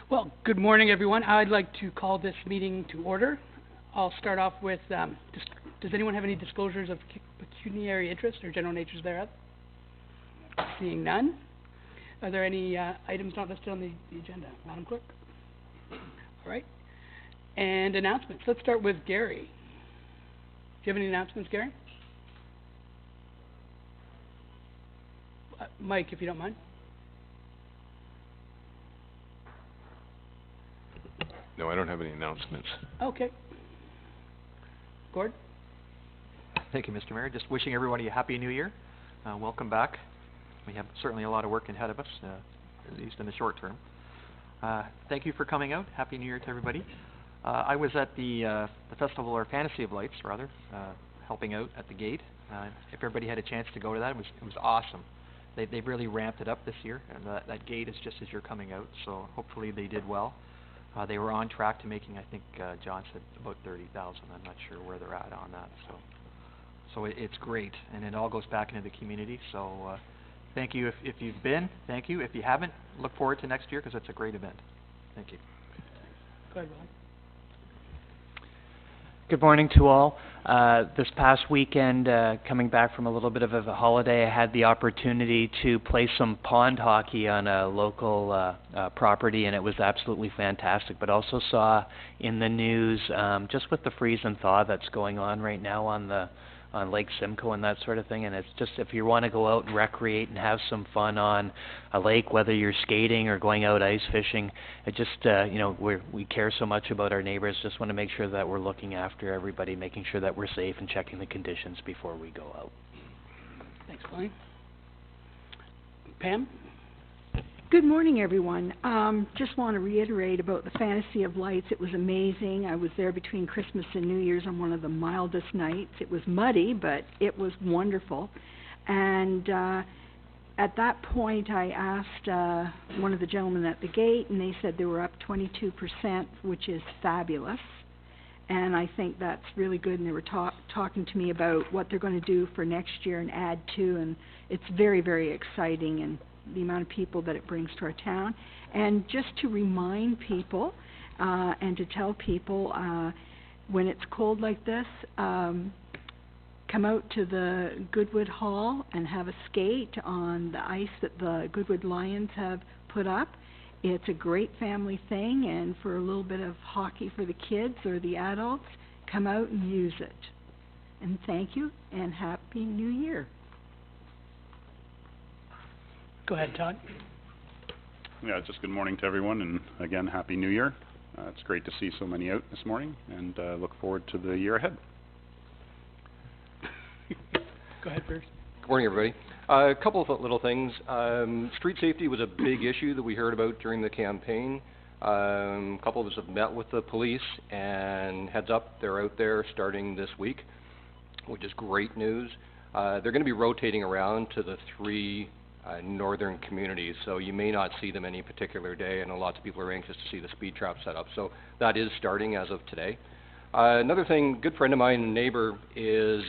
Well, good morning, everyone. I'd like to call this meeting to order. I'll start off with, does anyone have any disclosures of pecuniary interest or general natures thereof? Seeing none. Are there any items not listed on the agenda, Madam Clerk? All right. And announcements. Let's start with Gary. Do you have any announcements, Gary? Mike, if you don't mind. No, I don't have any announcements. Okay. Gord? Thank you, Mr. Mayor. Just wishing everybody a happy new year. Welcome back. We have certainly a lot of work ahead of us, at least in the short term. Thank you for coming out. Happy New Year to everybody. I was at the festival, or Fantasy of Lights, rather, helping out at the gate. If everybody had a chance to go to that, it was awesome. They've really ramped it up this year, and that gate is just as you're coming out, so hopefully they did well. They were on track to making, I think, John said about 30,000. I'm not sure where they're at on that. So it's great, and it all goes back into the community. So thank you if you've been. Thank you. If you haven't, look forward to next year because it's a great event. Thank you. Go ahead, Ron. Good morning to all. This past weekend, coming back from a little bit of a holiday, I had the opportunity to play some pond hockey on a local property, and it was absolutely fantastic. But also saw in the news, just with the freeze and thaw that's going on right now on Lake Simcoe and that sort of thing, and it's just, if you want to go out and recreate and have some fun on a lake, whether you're skating or going out ice fishing, it just, you know, we care so much about our neighbors. Just want to make sure that we're looking after everybody, making sure that we're safe and checking the conditions before we go out. Thanks, Colleen. Pam? Good morning, everyone. Just want to reiterate about the Fantasy of Lights. It was amazing. I was there between Christmas and New Year's on one of the mildest nights. It was muddy, but it was wonderful. And at that point, I asked one of the gentlemen at the gate, and they said they were up 22%, which is fabulous. And I think that's really good. And they were talking to me about what they're going to do for next year and add to. And it's very, very exciting, and the amount of people that it brings to our town. And just to remind people and to tell people when it's cold like this, come out to the Goodwood Hall and have a skate on the ice that the Goodwood Lions have put up. It's a great family thing, and for a little bit of hockey for the kids or the adults, come out and use it. And thank you, and Happy New Year. Go ahead, Todd. Yeah, just good morning to everyone, and again, Happy New Year. It's great to see so many out this morning, and look forward to the year ahead. Go ahead, Bruce. Good morning, everybody. A couple of little things. Street safety was a big issue that we heard about during the campaign. A couple of us have met with the police, and heads up, they're out there starting this week, which is great news. They're going to be rotating around to the three northern communities, so you may not see them any particular day. I know lots of people are anxious to see the speed trap set up, so that is starting as of today. Another thing, a good friend of mine and neighbor is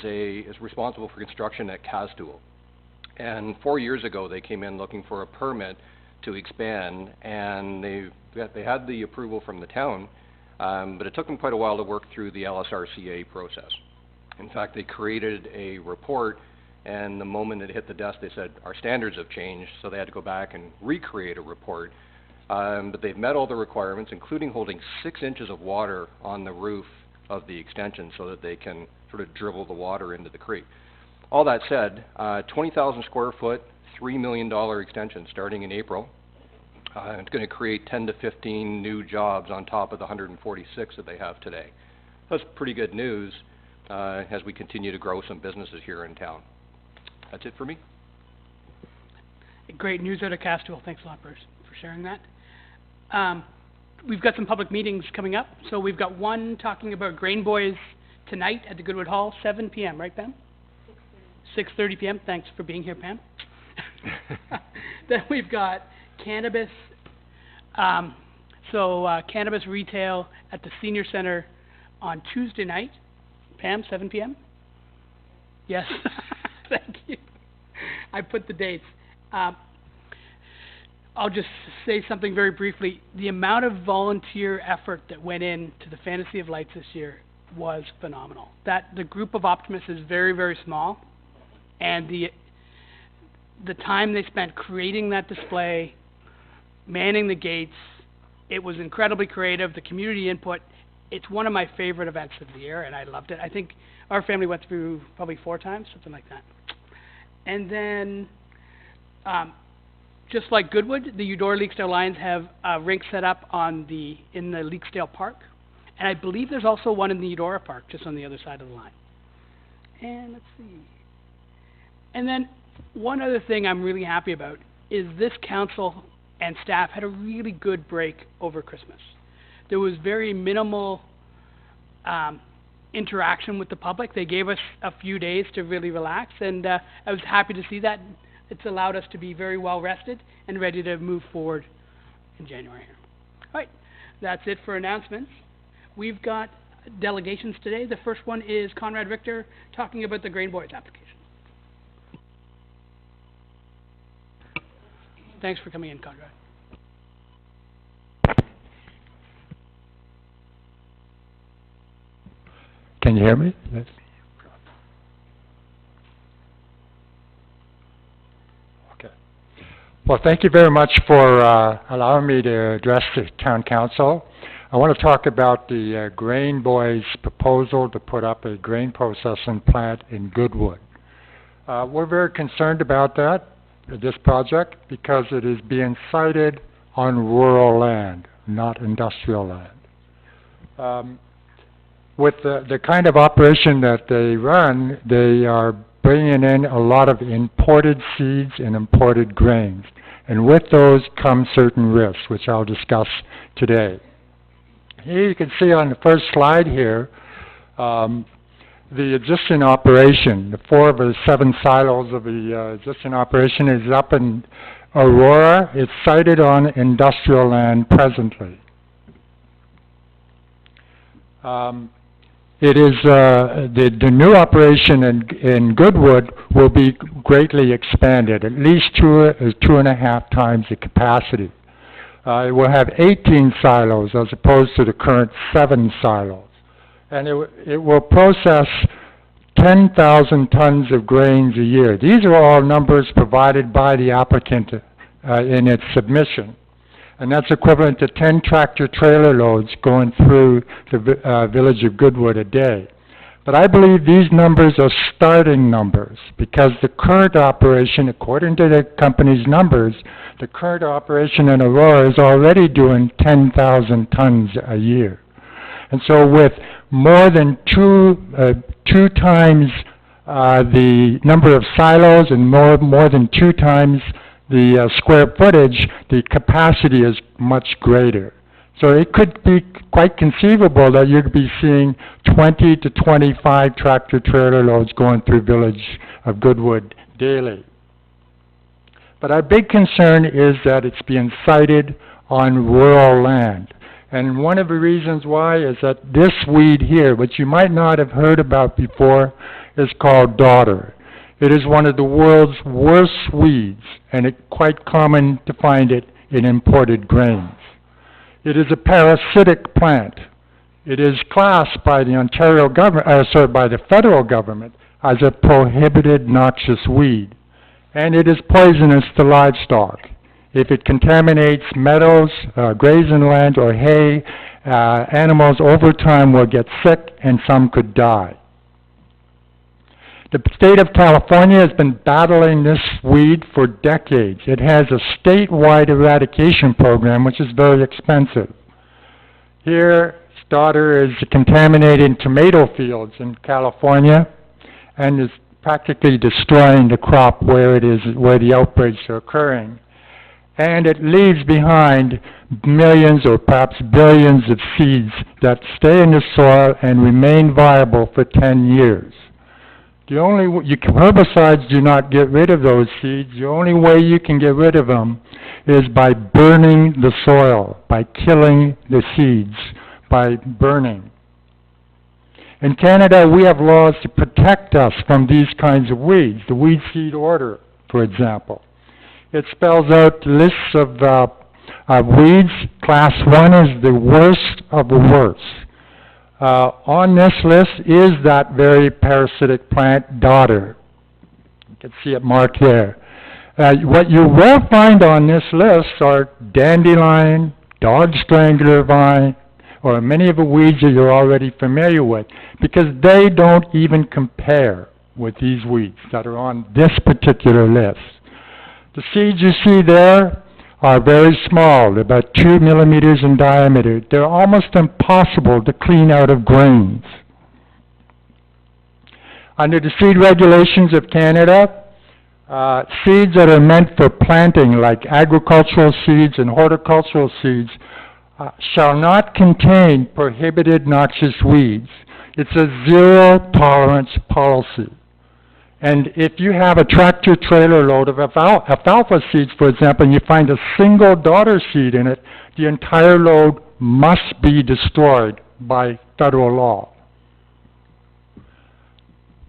responsible for construction at Castool, and 4 years ago they came in looking for a permit to expand, and they had the approval from the town, but it took them quite a while to work through the LSRCA process. In fact, they created a report, and the moment it hit the desk, they said, our standards have changed, so they had to go back and recreate a report. But they've met all the requirements, including holding 6 inches of water on the roof of the extension so that they can sort of dribble the water into the creek. All that said, 20,000 square foot, $3 million extension starting in April. It's going to create 10 to 15 new jobs on top of the 146 that they have today. That's pretty good news as we continue to grow some businesses here in town. That's it for me. Great news out of Castool. Thanks a lot, Bruce, for sharing that. We've got some public meetings coming up. So we've got one talking about Grain Boys tonight at the Goodwood Hall, 7 p.m., right, Pam? 6:30 p.m. Thanks for being here, Pam. Then we've got cannabis. Cannabis retail at the Senior Center on Tuesday night. Pam, 7 p.m.? Yes. Thank you. I put the dates. I'll just say something very briefly. The amount of volunteer effort that went into the Fantasy of Lights this year was phenomenal. The group of optimists is very, very small, and the time they spent creating that display, manning the gates, it was incredibly creative. The community input, it's one of my favorite events of the year, and I loved it. I think our family went through probably 4 times, something like that. And then, just like Goodwood, the Eudora Leaksdale Lions have a rink set up in the Leaksdale Park. And I believe there's also one in the Eudora Park, just on the other side of the line. And let's see. And then one other thing I'm really happy about is this council and staff had a really good break over Christmas. There was very minimal interaction with the public. They gave us a few days to really relax, and I was happy to see that. It's allowed us to be very well rested and ready to move forward in January. All right, that's it for announcements. We've got delegations today. The first one is Conrad Victor talking about the Grain Boys application. Thanks for coming in, Conrad. Can you hear me? Yes. Okay. Well, thank you very much for allowing me to address the Town Council. I want to talk about the Grain Boys' proposal to put up a grain processing plant in Goodwood. We're very concerned about this project, because it is being sited on rural land, not industrial land. With the kind of operation that they run, they are bringing in a lot of imported seeds and imported grains. And with those come certain risks, which I'll discuss today. Here you can see on the first slide here, the existing operation, the 4 of the 7 silos of the existing operation is up in Aurora. It's sited on industrial land presently. It is the new operation in Goodwood will be greatly expanded, at least 2.5 times the capacity. It will have 18 silos as opposed to the current 7 silos. And it will process 10,000 tons of grains a year. These are all numbers provided by the applicant in its submission. And that's equivalent to 10 tractor-trailer loads going through the village of Goodwood a day. But I believe these numbers are starting numbers, because the current operation, according to the company's numbers, the current operation in Aurora is already doing 10,000 tons a year. And so with more than two times the number of silos and more than 2 times the square footage, the capacity is much greater. So it could be quite conceivable that you'd be seeing 20 to 25 tractor-trailer loads going through village of Goodwood daily. But our big concern is that it's being sited on rural land. And one of the reasons why is that this weed here, which you might not have heard about before, is called dodder. It is one of the world's worst weeds, and it's quite common to find it in imported grains. It is a parasitic plant. It is classed by the Ontario government, by the federal government, as a prohibited noxious weed, and it is poisonous to livestock. If it contaminates meadows, grazing land, or hay, animals over time will get sick and some could die. The state of California has been battling this weed for decades. It has a statewide eradication program, which is very expensive. Here, dodder is contaminating tomato fields in California and is practically destroying the crop where the outbreaks are occurring. And it leaves behind millions or perhaps billions of seeds that stay in the soil and remain viable for 10 years. Herbicides do not get rid of those seeds. The only way you can get rid of them is by burning the soil, by killing the seeds, by burning. In Canada, we have laws to protect us from these kinds of weeds, the Weed Seed Order, for example. It spells out lists of weeds. Class 1 is the worst of the worst. On this list is that very parasitic plant, dodder. You can see it marked there. What you will find on this list are dandelion, dog strangler vine, or many of the weeds that you're already familiar with, because they don't even compare with these weeds that are on this particular list. The seeds you see there are very small. They're about 2 millimeters in diameter. They're almost impossible to clean out of grains. Under the seed regulations of Canada, seeds that are meant for planting, like agricultural seeds and horticultural seeds, shall not contain prohibited noxious weeds. It's a zero-tolerance policy. And if you have a tractor-trailer load of alfalfa seeds, for example, and you find a single daughter seed in it, the entire load must be destroyed by federal law.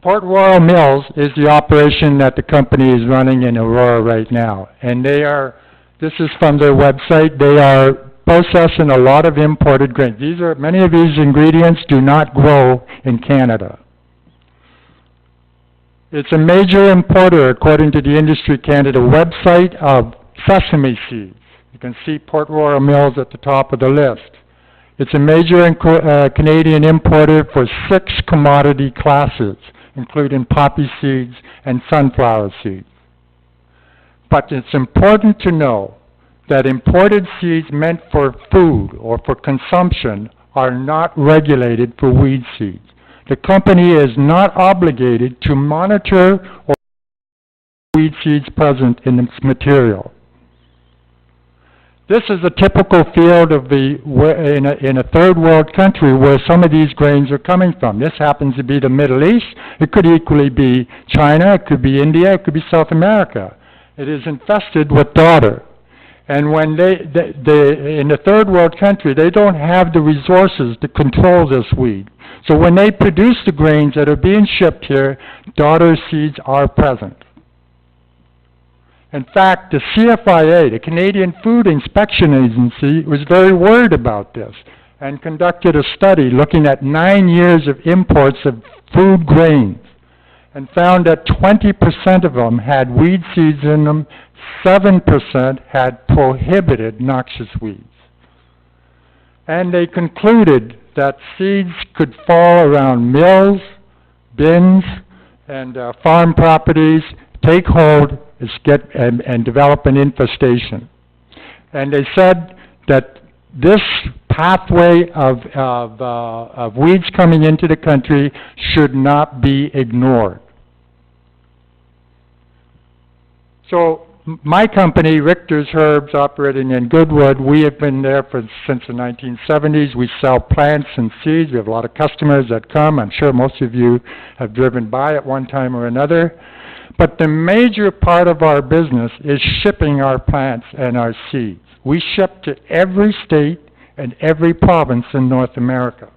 Port Royal Mills is the operation that the company is running in Aurora right now. And this is from their website, they are processing a lot of imported grains. Many of these ingredients do not grow in Canada. It's a major importer, according to the Industry Canada website, of sesame seeds. You can see Port Royal Mills at the top of the list. It's a major Canadian importer for 6 commodity classes, including poppy seeds and sunflower seeds. But it's important to know that imported seeds meant for food or for consumption are not regulated for weed seeds. The company is not obligated to monitor or weed seeds present in its material. This is a typical field of in a third world country where some of these grains are coming from. This happens to be the Middle East. It could equally be China, it could be India, it could be South America. It is infested with dodder. And when they in a third world country, they don't have the resources to control this weed. So when they produce the grains that are being shipped here, dodder seeds are present. In fact, the CFIA, the Canadian Food Inspection Agency, was very worried about this and conducted a study looking at 9 years of imports of food grains and found that 20% of them had weed seeds in them, 7% had prohibited noxious weeds. And they concluded that seeds could fall around mills, bins, and farm properties, take hold, and develop an infestation. And they said that this pathway of weeds coming into the country should not be ignored. So my company, Richter's Herbs, operating in Goodwood, we have been there since the 1970s. We sell plants and seeds. We have a lot of customers that come. I'm sure most of you have driven by at one time or another. But the major part of our business is shipping our plants and our seeds. We ship to every state and every province in North America.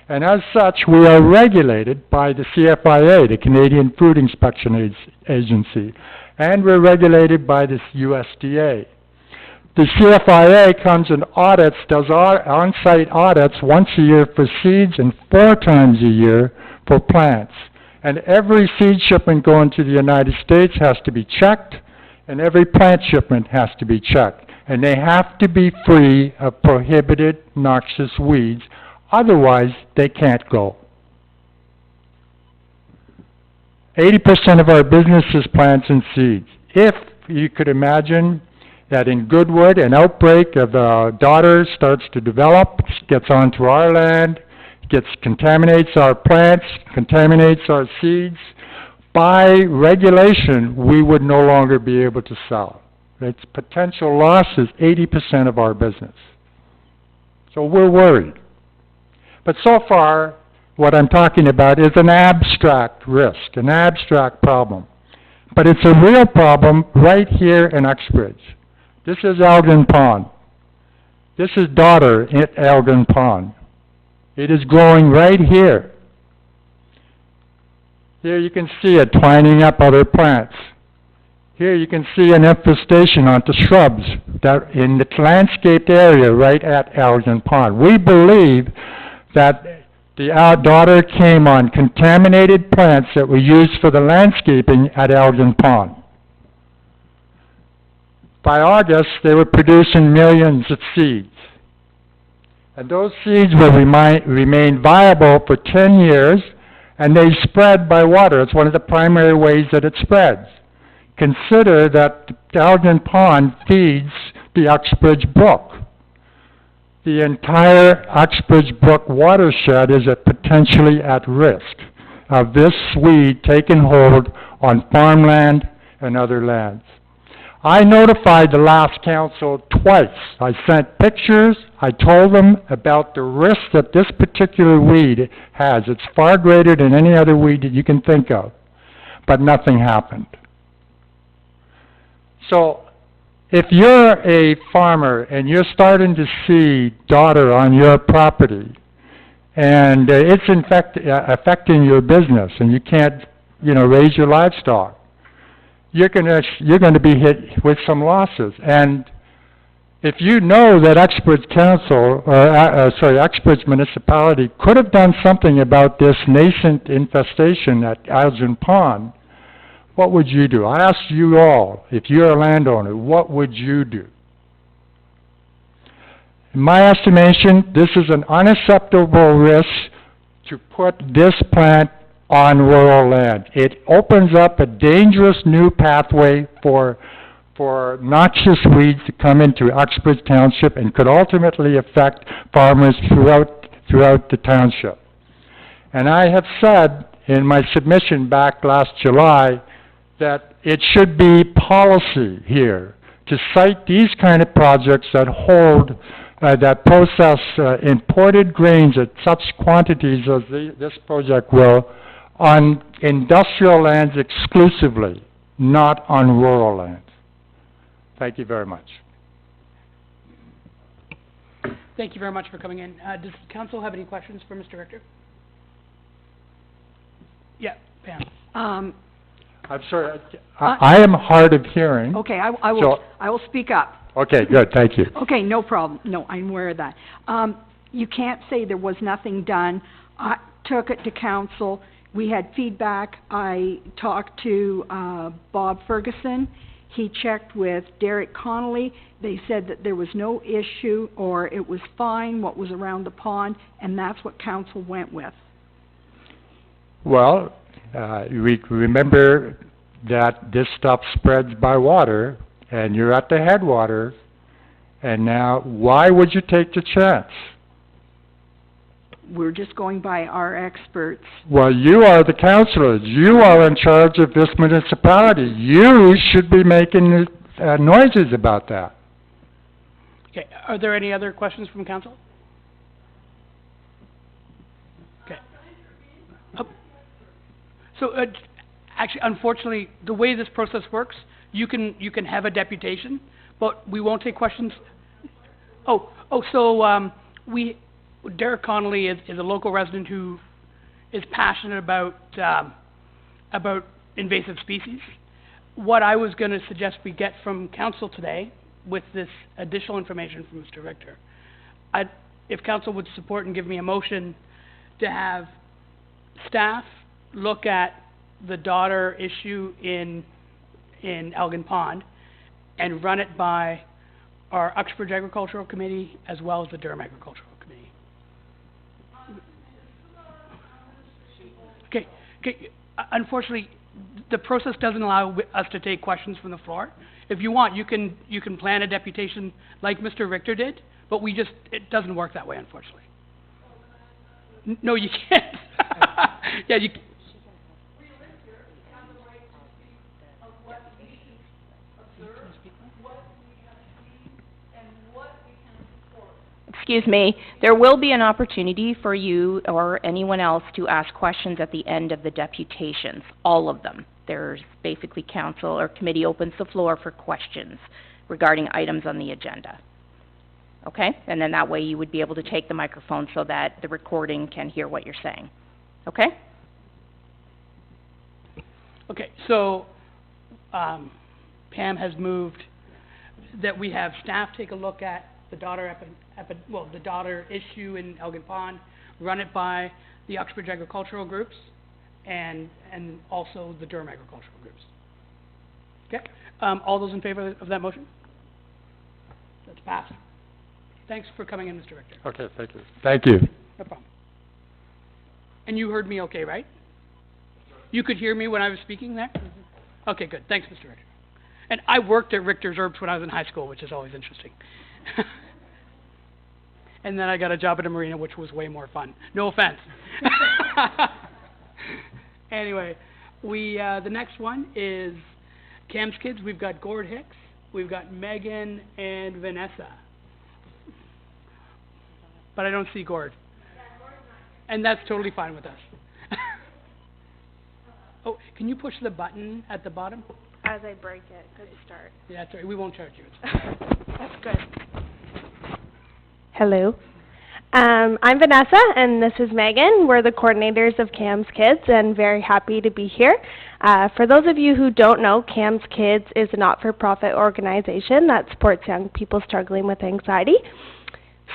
And as such, we are regulated by the CFIA, the Canadian Food Inspection Agency, and we're regulated by the USDA. The CFIA comes and audits, does on-site audits once a year for seeds and 4 times a year for plants. And every seed shipment going to the United States has to be checked, and every plant shipment has to be checked. And they have to be free of prohibited noxious weeds, otherwise they can't go. 80% of our business is plants and seeds. If you could imagine that in Goodwood, an outbreak of dodder starts to develop, gets onto our land, contaminates our plants, contaminates our seeds, by regulation, we would no longer be able to sell. Its potential loss is 80% of our business. So we're worried. But so far, what I'm talking about is an abstract risk, an abstract problem. But it's a real problem right here in Uxbridge. This is Elgin Pond. This is dodder at Elgin Pond. It is growing right here. Here you can see it twining up other plants. Here you can see an infestation onto shrubs that in the landscaped area right at Elgin Pond. We believe that our daughter came on contaminated plants that were used for the landscaping at Elgin Pond. By August, they were producing millions of seeds. And those seeds will remain viable for 10 years, and they spread by water. It's one of the primary ways that it spreads. Consider that Elgin Pond feeds the Uxbridge Brook. The entire Uxbridge Brook watershed is potentially at risk of this weed taking hold on farmland and other lands. I notified the last council twice. I sent pictures. I told them about the risk that this particular weed has. It's far greater than any other weed that you can think of. But nothing happened. So, if you're a farmer and you're starting to see daughter on your property, and it's affecting your business, and you can't, raise your livestock, you're going to be hit with some losses. And if you know that Uxbridge Council, Uxbridge Municipality could have done something about this nascent infestation at Elgin Pond, what would you do? I ask you all, if you're a landowner, what would you do? In my estimation, this is an unacceptable risk to put this plant on rural land. It opens up a dangerous new pathway for noxious weeds to come into Uxbridge Township and could ultimately affect farmers throughout the township. And I have said in my submission back last July that it should be policy here to cite these kind of projects that that process imported grains at such quantities as this project will on industrial lands exclusively, not on rural lands. Thank you very much. Thank you very much for coming in. Does council have any questions for Mr. Richter? Yeah, Pam. I'm sorry, I am hard of hearing. Okay, I will speak up. Okay, good, thank you. Okay, no problem. No, I'm aware of that. You can't say there was nothing done. I took it to council. We had feedback. I talked to Bob Ferguson. He checked with Derek Connolly. They said that there was no issue or it was fine what was around the pond, and that's what council went with. Well, remember that this stuff spreads by water, and you're at the headwaters, and now why would you take the chance? We're just going by our experts. Well, you are the councilors. You are in charge of this municipality. You should be making noises about that. Okay, are there any other questions from council? Okay. So, actually, unfortunately, the way this process works, you can have a deputation, but we won't take questions. Derek Connolly is a local resident who is passionate about invasive species. What I was going to suggest we get from council today, with this additional information from Mr. Richter, if council would support and give me a motion to have staff look at the daughter issue in Elgin Pond and run it by our Uxbridge Agricultural Committee as well as the Durham Agricultural Committee. Okay. Unfortunately, the process doesn't allow us to take questions from the floor. If you want, you can plan a deputation like Mr. Richter did, but it doesn't work that way, unfortunately. No, you can't. Yeah, you. Excuse me, there will be an opportunity for you or anyone else to ask questions at the end of the deputations, all of them. There's basically council or committee opens the floor for questions regarding items on the agenda. Okay? And then that way you would be able to take the microphone so that the recording can hear what you're saying. Okay? Okay, so Pam has moved that we have staff take a look at the Daughter the Daughter issue in Elgin Pond, run it by the Uxbridge agricultural groups, and also the Durham agricultural groups. Okay, all those in favor of that motion? That's passed. Thanks for coming in, Mr. Richter. Okay, thank you. Thank you. No problem. And you heard me okay, right? You could hear me when I was speaking there? Okay, good. Thanks, Mr. Richter. And I worked at Richter's Herbs when I was in high school, which is always interesting. And then I got a job at a marina, which was way more fun. No offense. Anyway, the next one is Cam's Kids. We've got Gord Hicks, we've got Megan and Vanessa. But I don't see Gord. And that's totally fine with us. Oh, can you push the button at the bottom? As I break it, good start. Yeah, that's right. We won't charge you. That's good. Hello. I'm Vanessa, and this is Megan. We're the coordinators of CAMS Kids, and very happy to be here. For those of you who don't know, CAMS Kids is a not-for-profit organization that supports young people struggling with anxiety.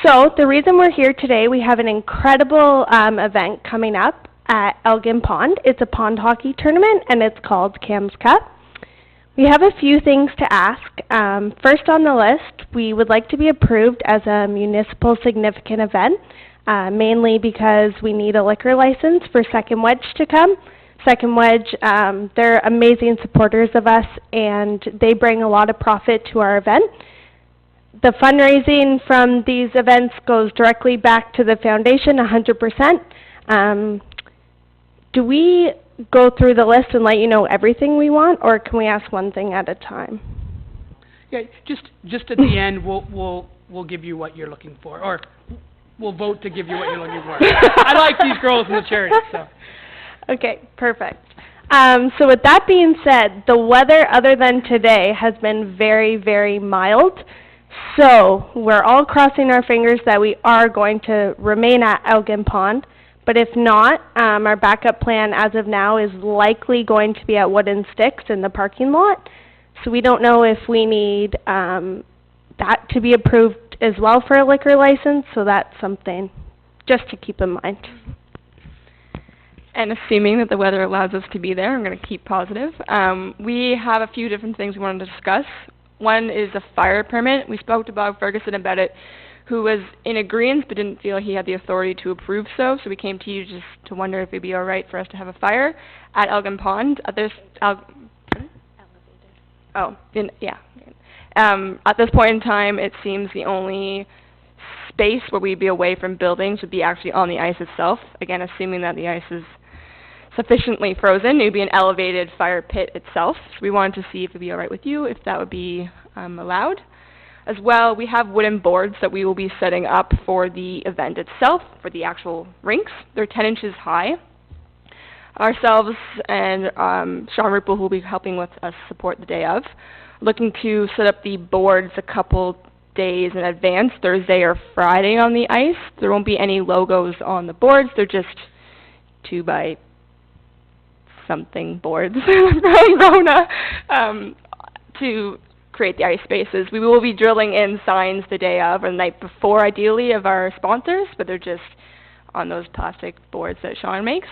So the reason we're here today, we have an incredible event coming up at Elgin Pond. It's a pond hockey tournament, and it's called CAMS Cup. We have a few things to ask. First on the list, we would like to be approved as a municipal significant event, mainly because we need a liquor license for Second Wedge to come. Second Wedge, they're amazing supporters of us, and they bring a lot of profit to our event. The fundraising from these events goes directly back to the foundation, 100%. Do we go through the list and let you know everything we want, or can we ask one thing at a time? Yeah, just at the end, we'll give you what you're looking for, or we'll vote to give you what you're looking for. I like these girls in the charity, so. Okay, perfect. So with that being said, the weather other than today has been very, very mild. So we're all crossing our fingers that we are going to remain at Elgin Pond. But if not, our backup plan as of now is likely going to be at Wooden Sticks in the parking lot. So we don't know if we need that to be approved as well for a liquor license. So that's something just to keep in mind. And assuming that the weather allows us to be there, I'm going to keep positive. We have a few different things we wanted to discuss. One is a fire permit. We spoke to Bob Ferguson about it, who was in agreement but didn't feel he had the authority to approve so we came to you just to wonder if it'd be all right for us to have a fire at Elgin Pond. At this at this point in time, it seems the only space where we'd be away from buildings would be actually on the ice itself. Again, assuming that the ice is sufficiently frozen, it would be an elevated fire pit itself. So we wanted to see if it'd be all right with you, if that would be allowed. As well, we have wooden boards that we will be setting up for the event itself, for the actual rinks. They're 10 inches high. Ourselves and Sean Ripple, who will be helping with us support the day of, looking to set up the boards a couple days in advance, Thursday or Friday on the ice. There won't be any logos on the boards. They're just 2x something boards from Rona to create the ice spaces. We will be drilling in signs the day of or the night before, ideally, of our sponsors, but they're just on those plastic boards that Sean makes.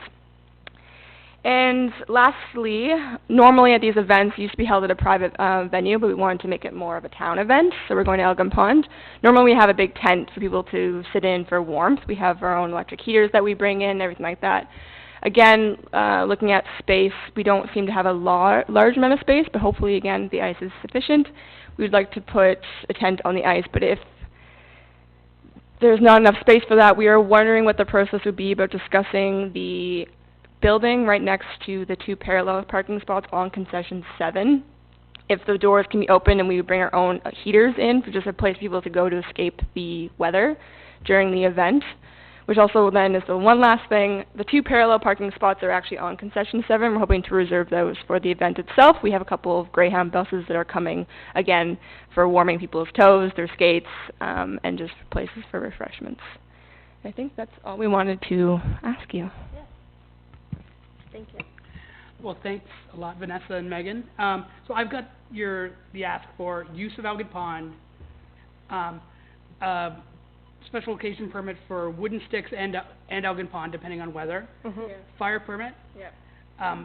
And lastly, normally at these events, used to be held at a private venue, but we wanted to make it more of a town event, so we're going to Elgin Pond. Normally we have a big tent for people to sit in for warmth. We have our own electric heaters that we bring in, everything like that. Again, looking at space, we don't seem to have a large amount of space, but hopefully, again, the ice is sufficient. We would like to put a tent on the ice, but if there's not enough space for that, we are wondering what the process would be about discussing the building right next to the 2 parallel parking spots on Concession 7. If the doors can be opened and we would bring our own heaters in for just a place for people to go to escape the weather during the event. Which also then is the one last thing, the 2 parallel parking spots are actually on Concession 7. We're hoping to reserve those for the event itself. We have a couple of Greyhound buses that are coming, again, for warming people's toes, their skates, and just places for refreshments. I think that's all we wanted to ask you. Thank you. Well, thanks a lot, Vanessa and Megan. So I've got the ask for use of Elgin Pond, special occasion permit for wooden sticks and Elgin Pond, depending on weather. Mhm. Fire permit, Yeah.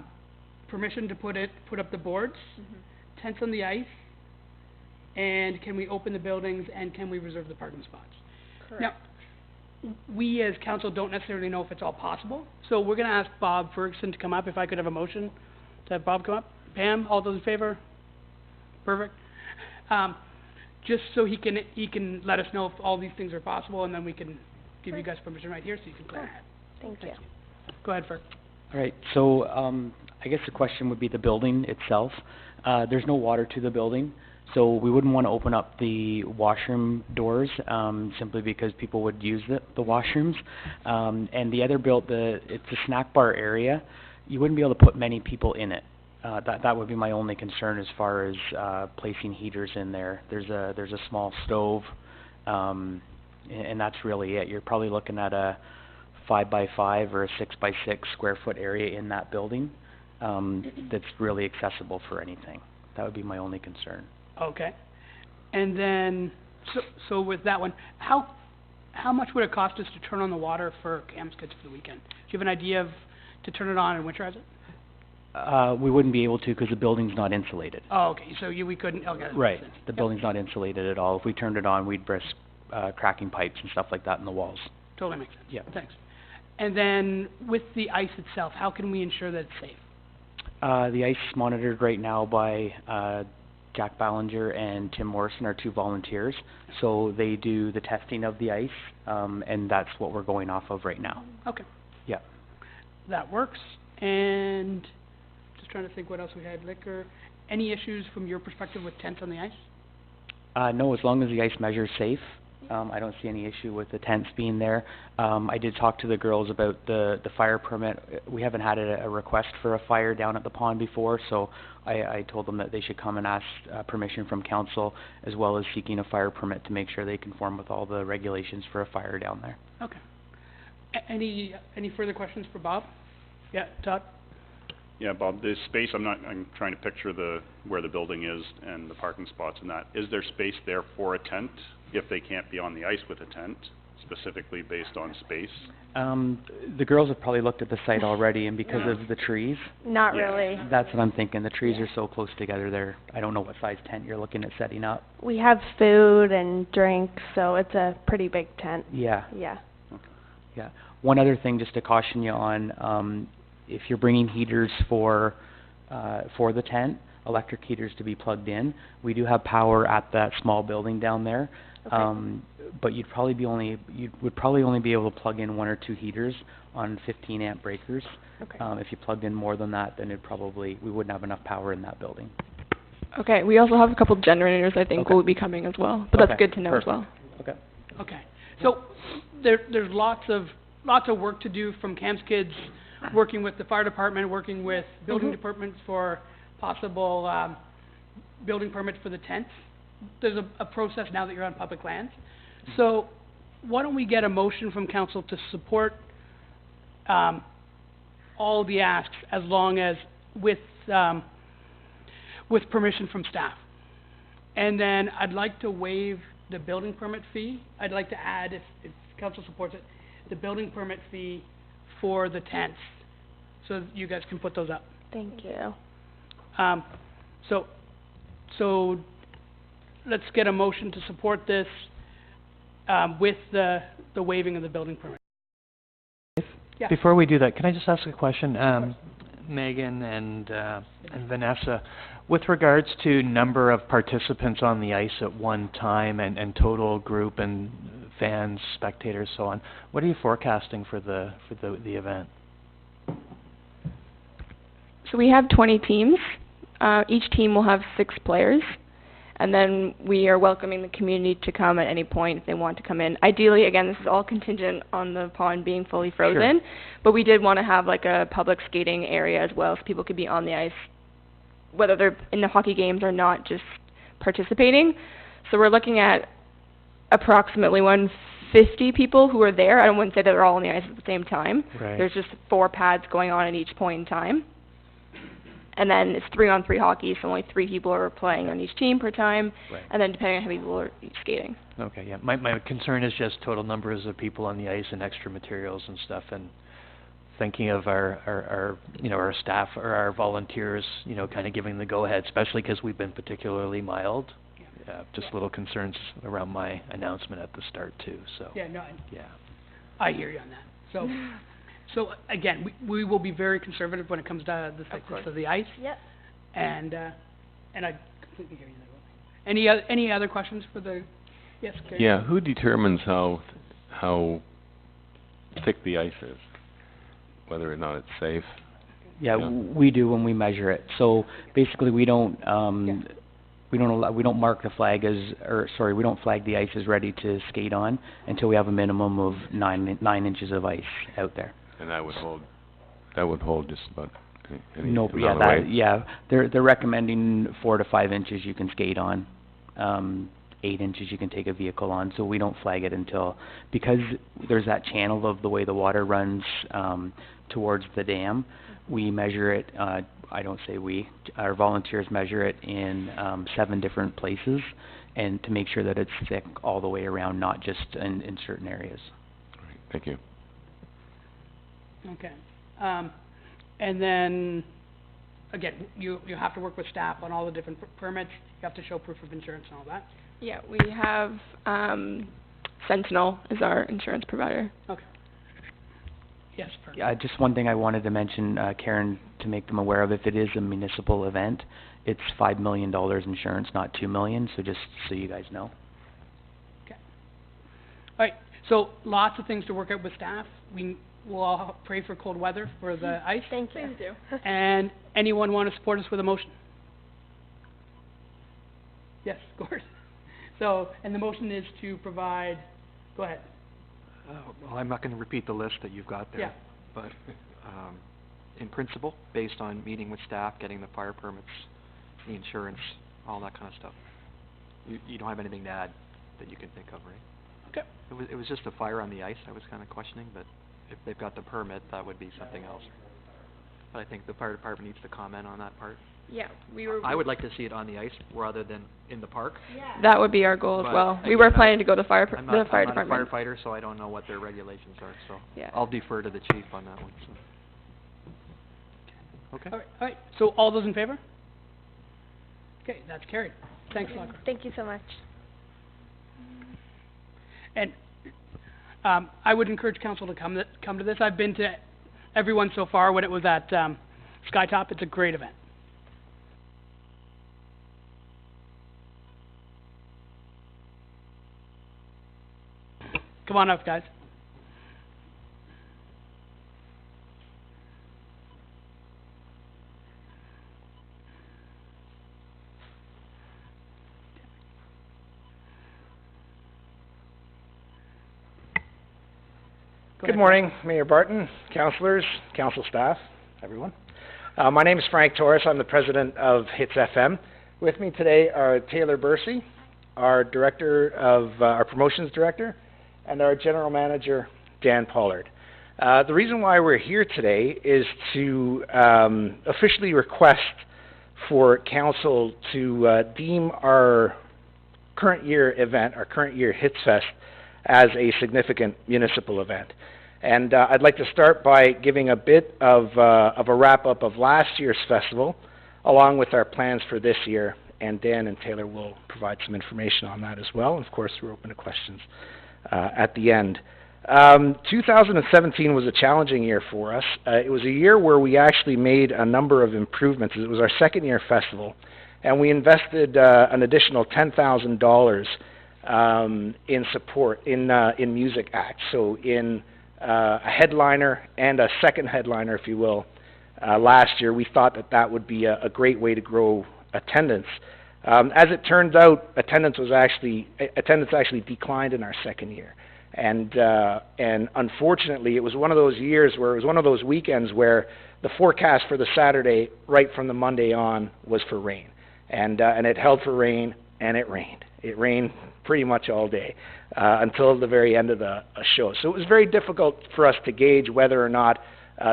permission to put up the boards, tents on the ice, and can we open the buildings and can we reserve the parking spots? Correct. Now, we as council don't necessarily know if it's all possible, so we're gonna ask Bob Ferguson to come up, if I could have a motion to have Bob come up. Pam, all those in favor? Perfect. Just so he can let us know if all these things are possible, and then we can give you guys permission right here so you can plan ahead. Thank you. Go ahead, Ferg. All right, so, I guess the question would be the building itself. There's no water to the building, so we wouldn't want to open up the washroom doors, simply because people would use the washrooms. And the other it's a snack bar area. You wouldn't be able to put many people in it. That would be my only concern as far as, placing heaters in there. There's a small stove, and that's really it. You're probably looking at a 5x5 or a 6x6 square foot area in that building, that's really accessible for anything. That would be my only concern. Okay. And then, so with that one, how much would it cost us to turn on the water for Cam's Kids for the weekend? Do you have an idea to turn it on and winterize it? We wouldn't be able to because the building's not insulated. Oh, okay, so we couldn't, okay. that makes Right, sense. the Yep, building's not insulated at all. If we turned it on, we'd risk, cracking pipes and stuff like that in the walls. Totally makes sense. Yeah. Thanks. And then, with the ice itself, how can we ensure that it's safe? The ice is monitored right now by, Jack Ballinger and Tim Morrison, our 2 volunteers. So they do the testing of the ice, and that's what we're going off of right now. Okay. Yeah. That works. And just trying to think what else we had. Liquor. Any issues from your perspective with tents on the ice? No, as long as the ice measure is safe, I don't see any issue with the tents being there. I did talk to the girls about the fire permit. We haven't had a request for a fire down at the pond before, so I told them that they should come and ask permission from council, as well as seeking a fire permit to make sure they conform with all the regulations for a fire down there. Okay. Any further questions for Bob? Yeah, Todd? Yeah, Bob, the space, I'm trying to picture where the building is and the parking spots and that. Is there space there for a tent if they can't be on the ice with a tent, specifically based on space? The girls have probably looked at the site already, and because of the trees, Not Yeah. really. that's what I'm thinking. The trees are so close together there. I don't know what size tent you're looking at setting up. We have food and drinks, so it's a pretty big tent. Yeah. Yeah. Yeah. One other thing just to caution you on, if you're bringing heaters for the tent, electric heaters to be plugged in, we do have power at that small building down there. Okay. But you would probably only be able to plug in 1 or 2 heaters on 15 amp breakers. Okay. If you plugged in more than that, then we wouldn't have enough power in that building. Okay, we also have a couple generators I think Okay. will be coming as well, but that's Okay, good to know as well. Okay. Okay. So, there's lots of work to do from Cam's Kids, working with the fire department, working with building departments for possible, building permits for the tents. There's a process now that you're on public lands. So, why don't we get a motion from council to support, all the asks, as long as with permission from staff. And then I'd like to waive the building permit fee. I'd like to add, if council supports it, the building permit fee for the tents, so you guys can put those up. Thank you. So let's get a motion to support this, with the waiving of the building permit. Yeah. Before we do that, can I just ask a question? Megan and Vanessa, with regards to number of participants on the ice at one time and total group and fans, spectators, so on, what are you forecasting for the event? So we have 20 teams. Each team will have 6 players. And then we are welcoming the community to come at any point if they want to come in. Ideally, again, this is all contingent on the pond being fully frozen. But we did want to have like a public skating area as well, so people could be on the ice, whether they're in the hockey games or not, just participating. So we're looking at approximately 150 people who are there. I wouldn't say that they're all on the ice at the same time. Right. There's just 4 pads going on at each point in time. And then it's 3-on-3 hockey, so only 3 people are playing on each team per time, Right. and then depending on how many people are skating. Okay, yeah. My concern is just total numbers of people on the ice and extra materials and stuff, and thinking of our you know, our staff or our volunteers, you know, kind of giving the go-ahead, especially because we've been particularly mild. Just little concerns around my announcement at the start too, so. Yeah, no, Yeah. I hear you on that. So again, we will be very conservative when it comes to the thickness of the ice. Yep. And I completely hear you there. Any other questions for the, yes, Gary? Yeah, who determines how thick the ice is? Whether or not it's safe? Yeah, Yeah. we do when we measure it. So basically, we don't mark the flag we don't flag the ice as ready to skate on until we have a minimum of 9 inches of ice out there. And that would hold just about any No, amount yeah, of weight? yeah, they're recommending 4 to 5 inches you can skate on. 8 inches you can take a vehicle on, so we don't flag it until, because there's that channel of the way the water runs towards the dam, we measure it, I don't say we, our volunteers measure it in 7 different places, and to make sure that it's thick all the way around, not just in certain areas. All right, thank you. Okay. And then, again, you have to work with staff on all the different permits. You have to show proof of insurance and all that. Yeah, we have Sentinel as our insurance provider. Okay. Yes, perfect. Yeah, just one thing I wanted to mention, Karen, to make them aware of, if it is a municipal event, it's $5 million insurance, not $2 million, so just so you guys know. Okay. All right, so lots of things to work out with staff. We'll all pray for cold weather for the ice. Thank you. Please do. And anyone want to support us with a motion? Yes, Gord. So, and the motion is to provide, go ahead. Well, I'm not gonna repeat the list that you've got there. Yeah. But, in principle, based on meeting with staff, getting the fire permits, the insurance, all that kind of stuff. You don't have anything to add that you can think of, right? Okay. It was just a fire on the ice I was kinda questioning, but if they've got the permit, that would be something else. But I think the fire department needs to comment on that part. Yeah, we were. I would like to see it on the ice rather than in the park. That would be our goal as But well. We again, were planning to go to fire I'm not a department. firefighter, so I don't know what their regulations are, so Yeah. I'll defer to the chief on that one, so. Okay. All right, so all those in favor? Okay, that's carried. Thanks a lot. Thank you so much. And I would encourage council to come to this. I've been to everyone so far when it was at Skytop. It's a great event. Come on up, guys. Go Good ahead, morning, Mayor Barton, councillors, council staff, everyone. My name is Frank Torres. I'm the president of Hits FM. With me today are Taylor Bursey, our our promotions director, and our general manager, Dan Pollard. The reason why we're here today is to officially request for council to deem our current year event, our current year Hits Fest, as a significant municipal event. And I'd like to start by giving a bit of a wrap-up of last year's festival, along with our plans for this year, and Dan and Taylor will provide some information on that as well. And of course, we're open to questions at the end. 2017 was a challenging year for us. It was a year where we actually made a number of improvements. It was our second year festival, and we invested an additional $10,000 in support, in music acts, so in a headliner and a second headliner, if you will. Last year, we thought that would be a great way to grow attendance. As it turns out, attendance actually declined in our second year, and unfortunately, it was one of those years where it was one of those weekends where the forecast for the Saturday, right from the Monday on, was for rain, and it held for rain, and it rained. It rained pretty much all day until the very end of the show. So it was very difficult for us to gauge whether or not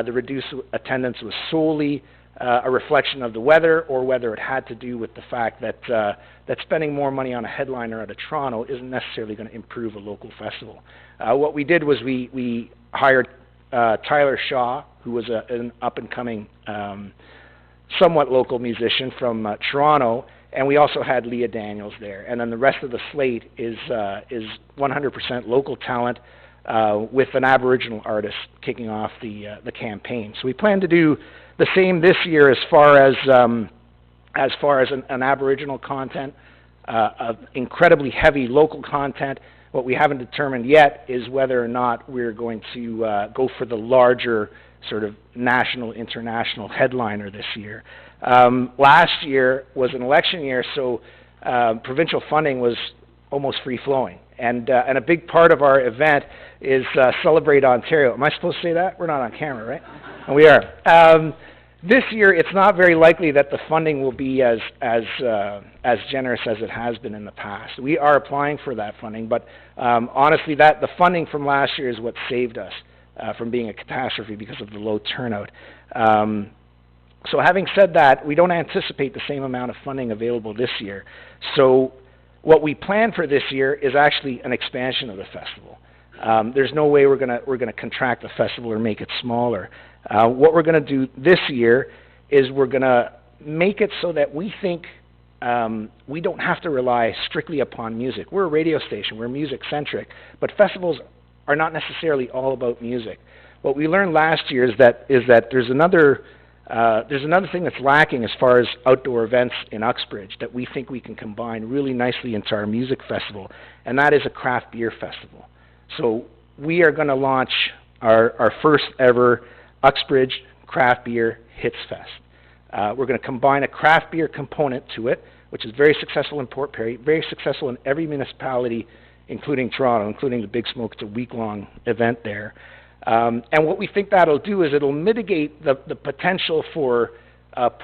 the reduced attendance was solely a reflection of the weather or whether it had to do with the fact that that spending more money on a headliner out of Toronto isn't necessarily going to improve a local festival. What we did was we hired Tyler Shaw, who was an up-and-coming, somewhat local musician from Toronto, and we also had Leah Daniels there. And then the rest of the slate is 100% local talent, with an Aboriginal artist kicking off the campaign. So we plan to do the same this year as far as an Aboriginal content, of incredibly heavy local content. What we haven't determined yet is whether or not we're going to go for the larger sort of national, international headliner this year. Last year was an election year, so provincial funding was almost free-flowing. And a big part of our event is Celebrate Ontario. Am I supposed to say that? We're not on camera, right? And we are. This year, it's not very likely that the funding will be as generous as it has been in the past. We are applying for that funding, but honestly, the funding from last year is what saved us from being a catastrophe because of the low turnout. So having said that, we don't anticipate the same amount of funding available this year. So what we plan for this year is actually an expansion of the festival. There's no way we're gonna contract the festival or make it smaller. What we're going to do this year is we're going to make it so that we think we don't have to rely strictly upon music. We're a radio station. We're music-centric. But festivals are not necessarily all about music. What we learned last year is that there's another thing that's lacking as far as outdoor events in Uxbridge that we think we can combine really nicely into our music festival, and that is a craft beer festival. So we are going to launch our first ever Uxbridge Craft Beer Hits Fest. We're going to combine a craft beer component to it, which is very successful in Port Perry, very successful in every municipality, including Toronto, including the Big Smoke. It's a week-long event there. And what we think that'll do is it'll mitigate the potential for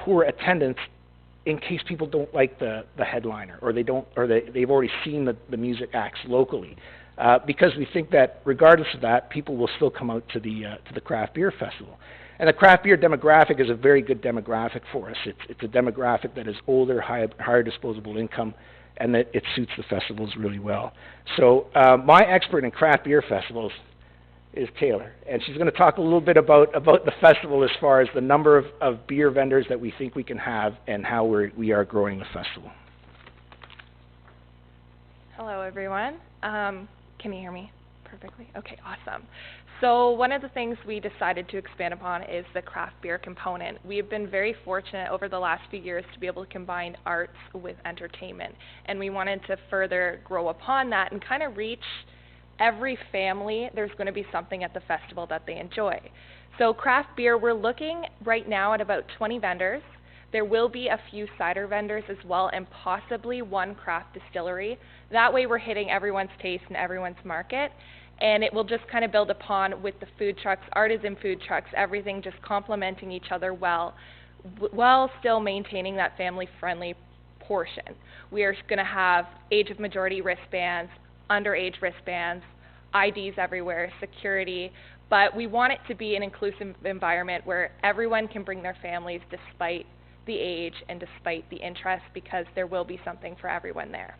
poor attendance in case people don't like the headliner, or they've already seen the music acts locally. Because we think that regardless of that, people will still come out to the craft beer festival. And the craft beer demographic is a very good demographic for us. It's a demographic that is older, higher disposable income, and that it suits the festivals really well. So my expert in craft beer festivals is Taylor, and she's going to talk a little bit about the festival as far as the number of beer vendors that we think we can have and how we are growing the festival. Hello, everyone. Can you hear me perfectly? Okay, awesome. So one of the things we decided to expand upon is the craft beer component. We have been very fortunate over the last few years to be able to combine arts with entertainment, and we wanted to further grow upon that and kind of reach every family. There's going to be something at the festival that they enjoy. So craft beer, we're looking right now at about 20 vendors. There will be a few cider vendors as well, and possibly one craft distillery. That way we're hitting everyone's taste and everyone's market, and it will just kind of build upon with the food trucks, artisan food trucks, everything just complementing each other well, while still maintaining that family-friendly portion. We are going to have age of majority wristbands, underage wristbands, IDs everywhere, security, but we want it to be an inclusive environment where everyone can bring their families despite the age and despite the interest, because there will be something for everyone there.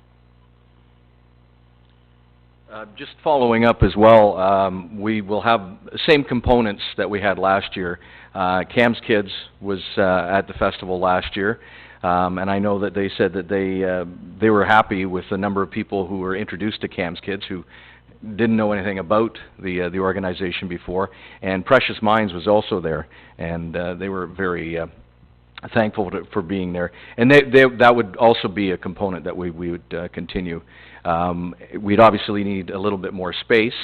Just following up as well, we will have the same components that we had last year. Cam's Kids was at the festival last year, and I know that they said that they were happy with the number of people who were introduced to Cam's Kids who didn't know anything about the organization before. And Precious Minds was also there, and they were very thankful for being there. And that would also be a component that we would continue. We'd obviously need a little bit more space,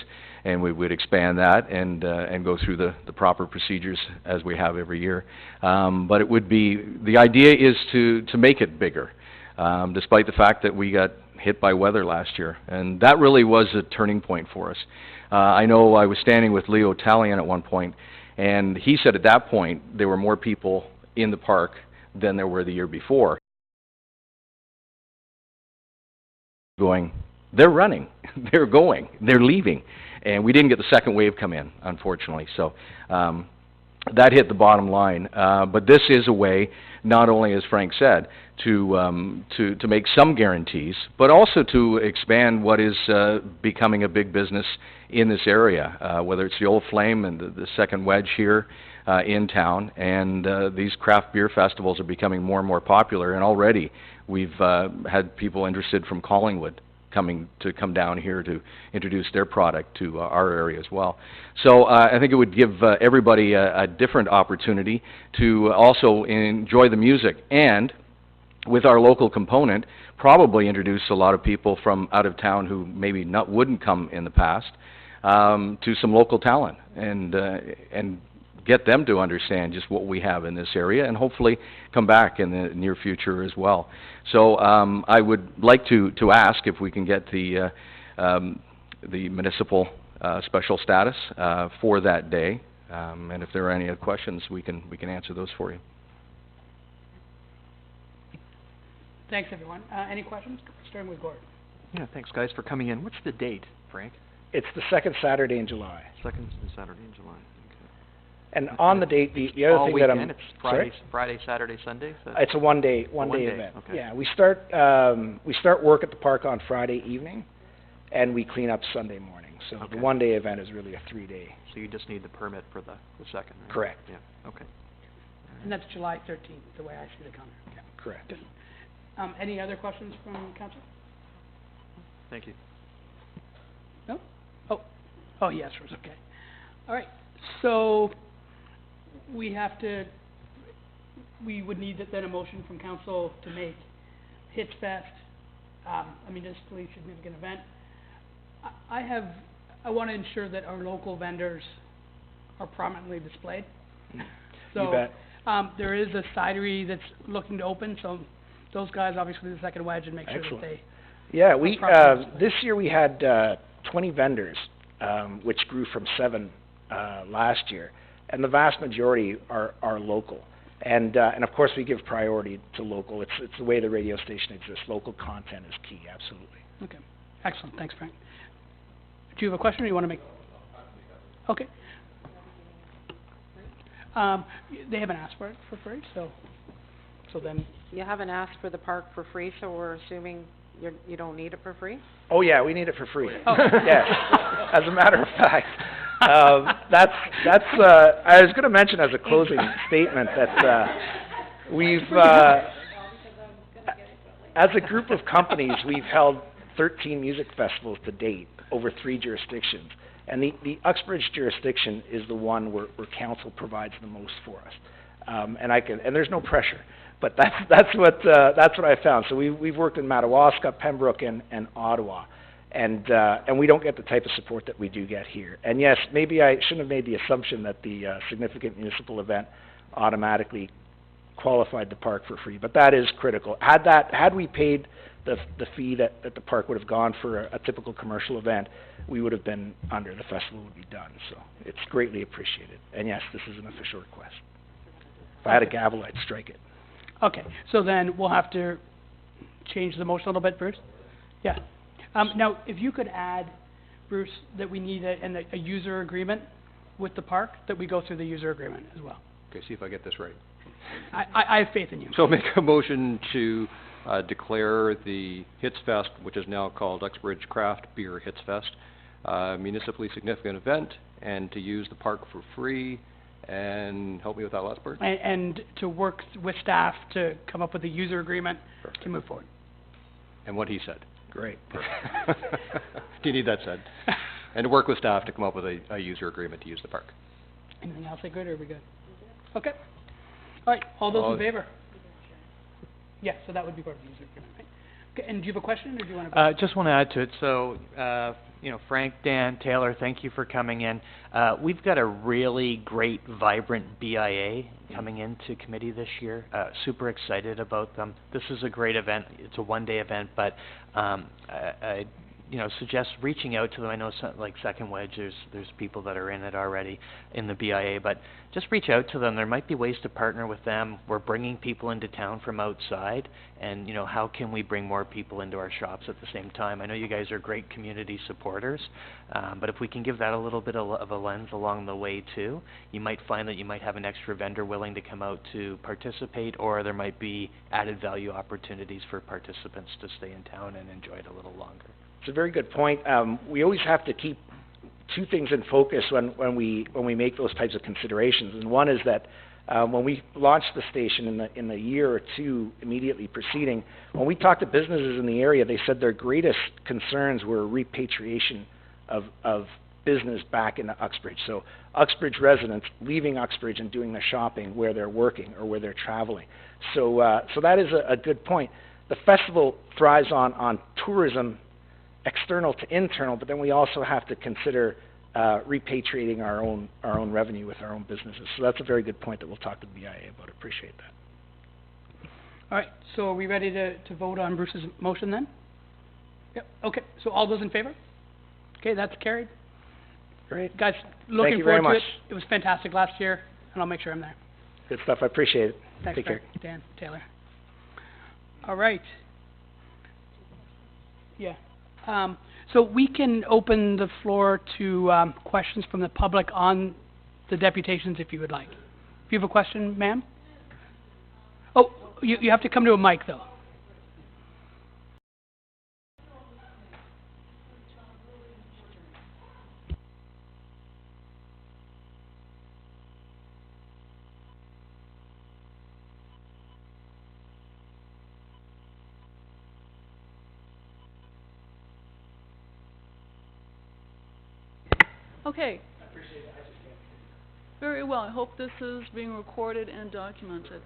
and we would expand that and go through the proper procedures as we have every year. But it would be, the idea is to make it bigger, despite the fact that we got hit by weather last year, and that really was a turning point for us. I know I was standing with Leo Talion at one point, and he said at that point there were more people in the park than there were the year before. Going, they're running, they're going, they're leaving, and we didn't get the second wave come in, unfortunately. So that hit the bottom line. But this is a way, not only, as Frank said, to make some guarantees, but also to expand what is becoming a big business in this area, whether it's the Old Flame and the Second Wedge here in town, and these craft beer festivals are becoming more and more popular, and already we've had people interested from Collingwood come down here to introduce their product to our area as well. So I think it would give everybody a different opportunity to also enjoy the music, and with our local component, probably introduce a lot of people from out of town who maybe wouldn't come in the past to some local talent, and get them to understand just what we have in this area, and hopefully come back in the near future as well. So I would like to ask if we can get the municipal special status for that day, and if there are any other questions, we can answer those for you. Thanks, everyone. Any questions? Starting with Gord. Yeah, thanks guys for coming in. What's the date, Frank? It's the second Saturday in July. Second Saturday in July. And on the date, the other All thing weekend? that I'm... It's Sorry? Friday, Saturday, Sunday? It's a one-day day, event. okay. Yeah, we start work at the park on Friday evening, and we clean up Sunday morning. So Okay. the one-day event is really a 3-day. So you just need the permit for the second, right? Correct. Yeah, okay. And that's July 13th, the way I see the calendar. Yeah. Correct. Good. Any other questions from council? Thank you. No? Oh, yes, Rose, okay. All right, so we would need then a motion from council to make Hits Fest a municipally significant event. I want to ensure that our local vendors are prominently displayed. So, You bet. there is a cidery that's looking to open, so those guys, obviously the Second Wedge, and make sure that Excellent. they... Yeah, properly this year we had 20 vendors, which grew from 7 last year, and the vast majority are local. And of course we give priority to local. It's the way the radio station exists. Local content is key, absolutely. Okay, excellent, thanks, Frank. Do you have a question, or you want to make... Okay. They haven't asked for it for free, so then... You haven't asked for the park for free, so we're assuming you don't need it for free? Oh yeah, we need it for free. Oh. Yes, as a matter of fact. That's I was going to mention as a closing statement that we've, as a group of companies, we've held 13 music festivals to date over 3 jurisdictions. And the Uxbridge jurisdiction is the one where council provides the most for us. And there's no pressure, but that's what I found. So we've worked in Madawaska, Pembroke, and Ottawa. And we don't get the type of support that we do get here. And yes, maybe I shouldn't have made the assumption that the significant municipal event automatically qualified the park for free, but that is critical. Had we paid the fee that the park would have gone for a typical commercial event, we would have been under. The festival would be done. So it's greatly appreciated. And yes, this is an official request. If I had a gavel, I'd strike it. Okay, so then we'll have to change the motion a little bit, Bruce? Yeah. Now, if you could add, Bruce, that we need a user agreement with the park, that we go through the user agreement as well. Okay, see if I get this right. I have faith in you. So make a motion to declare the Hits Fest, which is now called Uxbridge Craft Beer Hits Fest, municipally significant event, and to use the park for free, and help me with that last part? And to work with staff to come up with a user agreement to move forward. And what he said. Great. Do you need that said? And to work with staff to come up with a user agreement to use the park. Anything else, good, or are we good? Okay. All right, all those in favor? Yeah, so that would be part of the user agreement, right? Okay, and do you have a question, or do you want to... Just want to add to it. So, Frank, Dan, Taylor, thank you for coming in. We've got a really great, vibrant BIA coming into committee this year. Super excited about them. This is a great event. It's a one-day event, but I you know, suggest reaching out to them. I know like Second Wedge, there's people that are in it already in the BIA, but just reach out to them. There might be ways to partner with them. We're bringing people into town from outside, and you know, how can we bring more people into our shops at the same time? I know you guys are great community supporters, but if we can give that a little bit of a lens along the way too, you might find that you might have an extra vendor willing to come out to participate, or there might be added value opportunities for participants to stay in town and enjoy it a little longer. It's a very good point. We always have to keep two things in focus when we make those types of considerations. And one is that when we launched the station in the year or two immediately preceding, when we talked to businesses in the area, they said their greatest concerns were repatriation of business back into Uxbridge. So Uxbridge residents leaving Uxbridge and doing their shopping where they're working or where they're traveling. So that is a good point. The festival thrives on tourism, external to internal, but then we also have to consider repatriating our own revenue with our own businesses. So that's a very good point that we'll talk to the BIA about. Appreciate that. All right, so are we ready to vote on Bruce's motion then? Yep, okay, so all those in favor? Okay, that's carried. Great. Guys, looking you very forward to much. it. It was fantastic last year, and I'll make sure I'm there. Good stuff. I appreciate it. Thanks, Take care. Dan, Taylor. All right. Yeah. So we can open the floor to questions from the public on the deputations if you would like. If you have a question, ma'am? Oh, you have to come to a mic, though. Okay. Very well. I hope this is being recorded and documented.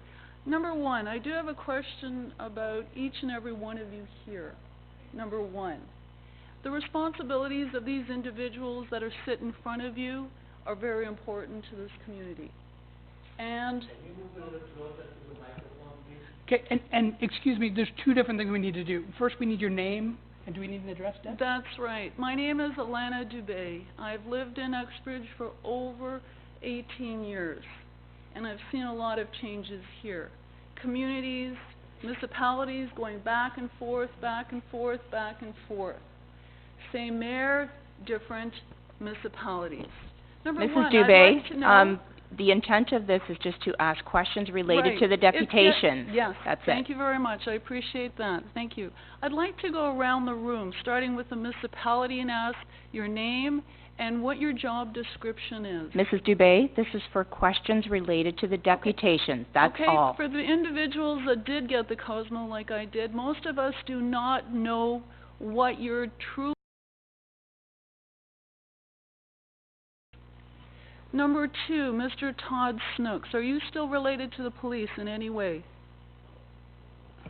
Number one, I do have a question about each and every one of you here. Number one, the responsibilities of these individuals that are sit in front of you are very important to this community. And Okay, and excuse me, there's two different things we need to do. First, we need your name, and do we need an address, Deb? that's right. My name is Alana Dubé. I've lived in Uxbridge for over 18 years, and I've seen a lot of changes here. Communities, municipalities going back and forth, back and forth, back and forth. Same mayor, different municipalities. Number Mrs. one, Dubé, I'd like to know... the intent of this is just to ask questions related Right. to the It's deputation. yes, That's thank it. you very much. I appreciate that. Thank you. I'd like to go around the room, starting with the municipality, and ask your name and what your job description is. Mrs. Dubé, this is for questions related to the deputation. That's okay, all. for the individuals that did get the Cosmo like I did, most of us do not know what your true... Number two, Mr. Todd Snooks, are you still related to the police in any way?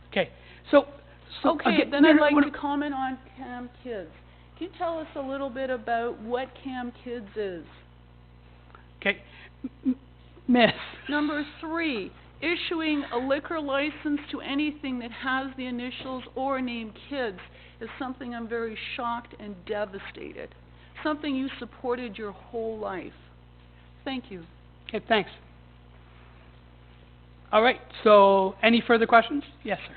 Okay, so Okay, again, then no, I'd no, like no, to comment on Cam Kids. Can you tell us a little bit about what Cam Kids is? Okay, Miss. Number three, issuing a liquor license to anything that has the initials or name Kids is something I'm very shocked and devastated. Something you supported your whole life. Thank you. Okay, thanks. All right, so any further questions? Yes, sir.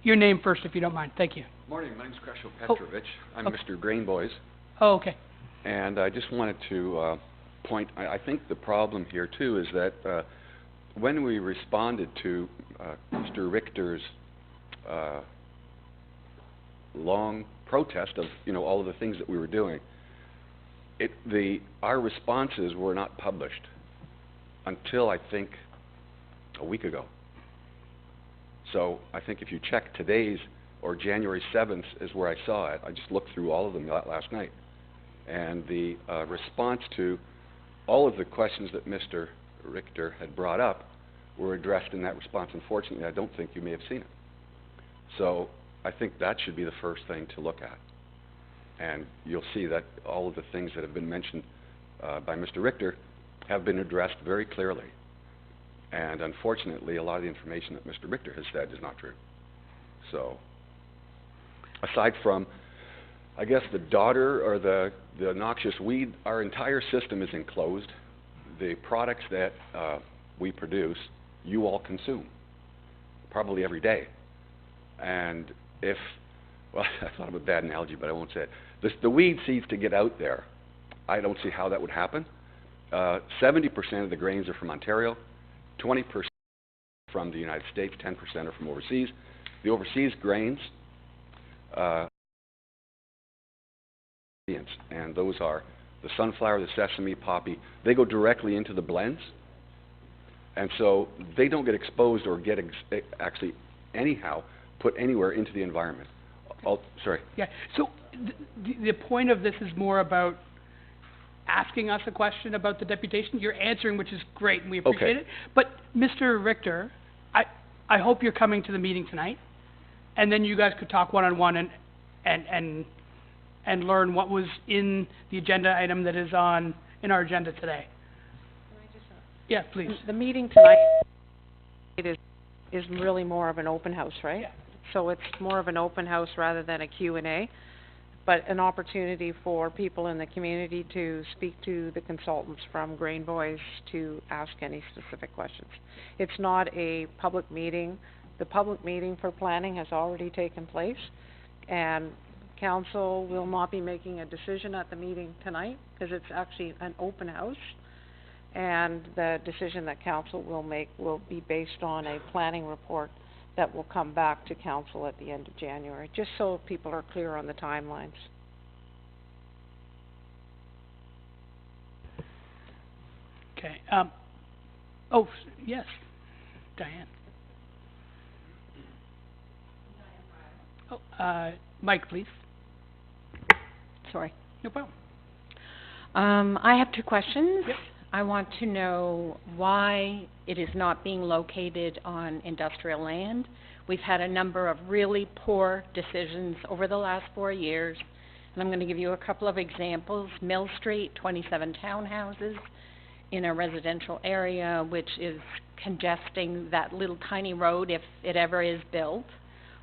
Your name first, if you don't mind. Thank you. Morning, my name's Kreshel Oh, Petrovich. I'm okay. Mr. Grain Boys, Oh, okay. and I just wanted to point, I think the problem here too is that when we responded to Mr. Richter's long protest of, you know, all of the things that we were doing, our responses were not published until I think a week ago. So I think if you check today's, or January 7th is where I saw it. I just looked through all of them last night. And the response to all of the questions that Mr. Richter had brought up were addressed in that response. Unfortunately, I don't think you may have seen it. So I think that should be the first thing to look at. And you'll see that all of the things that have been mentioned by Mr. Richter have been addressed very clearly. And unfortunately, a lot of the information that Mr. Richter has said is not true. So, aside from, I guess, the daughter or the noxious weed, our entire system is enclosed. The products that we produce, you all consume, probably every day. And if, well, I thought of a bad analogy, but I won't say it. The weed seeds to get out there, I don't see how that would happen. 70% of the grains are from Ontario, 20% from the United States, 10% are from overseas. The overseas grains, and those are the sunflower, the sesame, poppy. They go directly into the blends, and so they don't get exposed or get actually anyhow put anywhere into the environment. Sorry. Yeah, so the point of this is more about asking us a question about the deputation. You're answering, which is great, and we appreciate it. But Mr. Richter, I hope you're coming to the meeting tonight, and then you guys could talk one-on-one and learn what was in the agenda item that is in our agenda today. Yeah, please. The meeting tonight is really more of an open house, right? Yeah. So it's more of an open house rather than a Q&A, but an opportunity for people in the community to speak to the consultants from Grain Boys to ask any specific questions. It's not a public meeting. The public meeting for planning has already taken place, and council will not be making a decision at the meeting tonight because it's actually an open house, and the decision that council will make will be based on a planning report that will come back to council at the end of January, just so people are clear on the timelines. Okay. Yes, Diane. Mike, please. Sorry. No problem. I have two questions. Yep. I want to know why it is not being located on industrial land. We've had a number of really poor decisions over the last 4 years, and I'm going to give you a couple of examples. Mill Street, 27 townhouses in a residential area, which is congesting that little tiny road if it ever is built.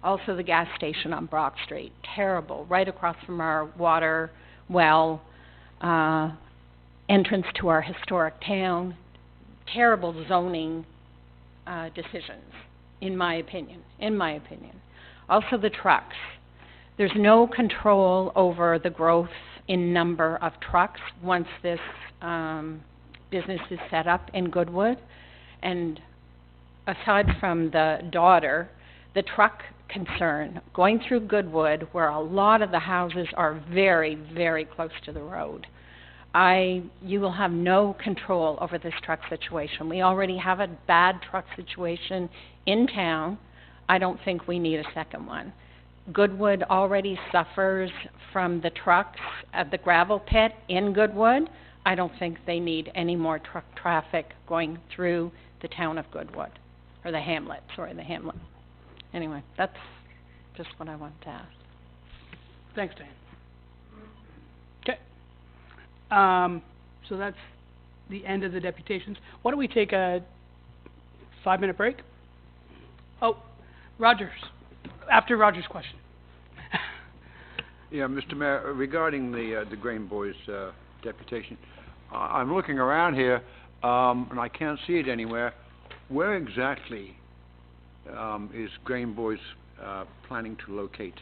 Also the gas station on Brock Street, terrible, right across from our water well, entrance to our historic town, terrible zoning decisions, in my opinion. Also the trucks. There's no control over the growth in number of trucks once this business is set up in Goodwood. And aside from the daughter, the truck concern, going through Goodwood, where a lot of the houses are very, very close to the road, you will have no control over this truck situation. We already have a bad truck situation in town. I don't think we need a second one. Goodwood already suffers from the trucks at the gravel pit in Goodwood. I don't think they need any more truck traffic going through the town of Goodwood, or the hamlet. Anyway, that's just what I wanted to ask. Thanks, Dan. Okay. So that's the end of the deputations. Why don't we take a 5-minute break? Oh, Rogers. After Rogers' question. Yeah, Mr. Mayor, regarding the Grain Boys deputation, I'm looking around here, and I can't see it anywhere. Where exactly is Grain Boys planning to locate?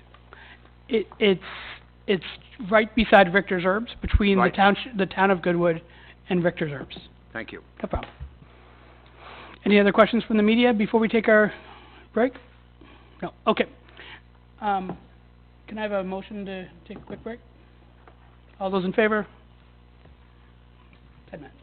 It's right beside Victor's Herbs, between the town of Goodwood and Victor's Herbs. Thank you. No problem. Any other questions from the media before we take our break? No. Okay. Can I have a motion to take a quick break? All those in favor? 10 minutes.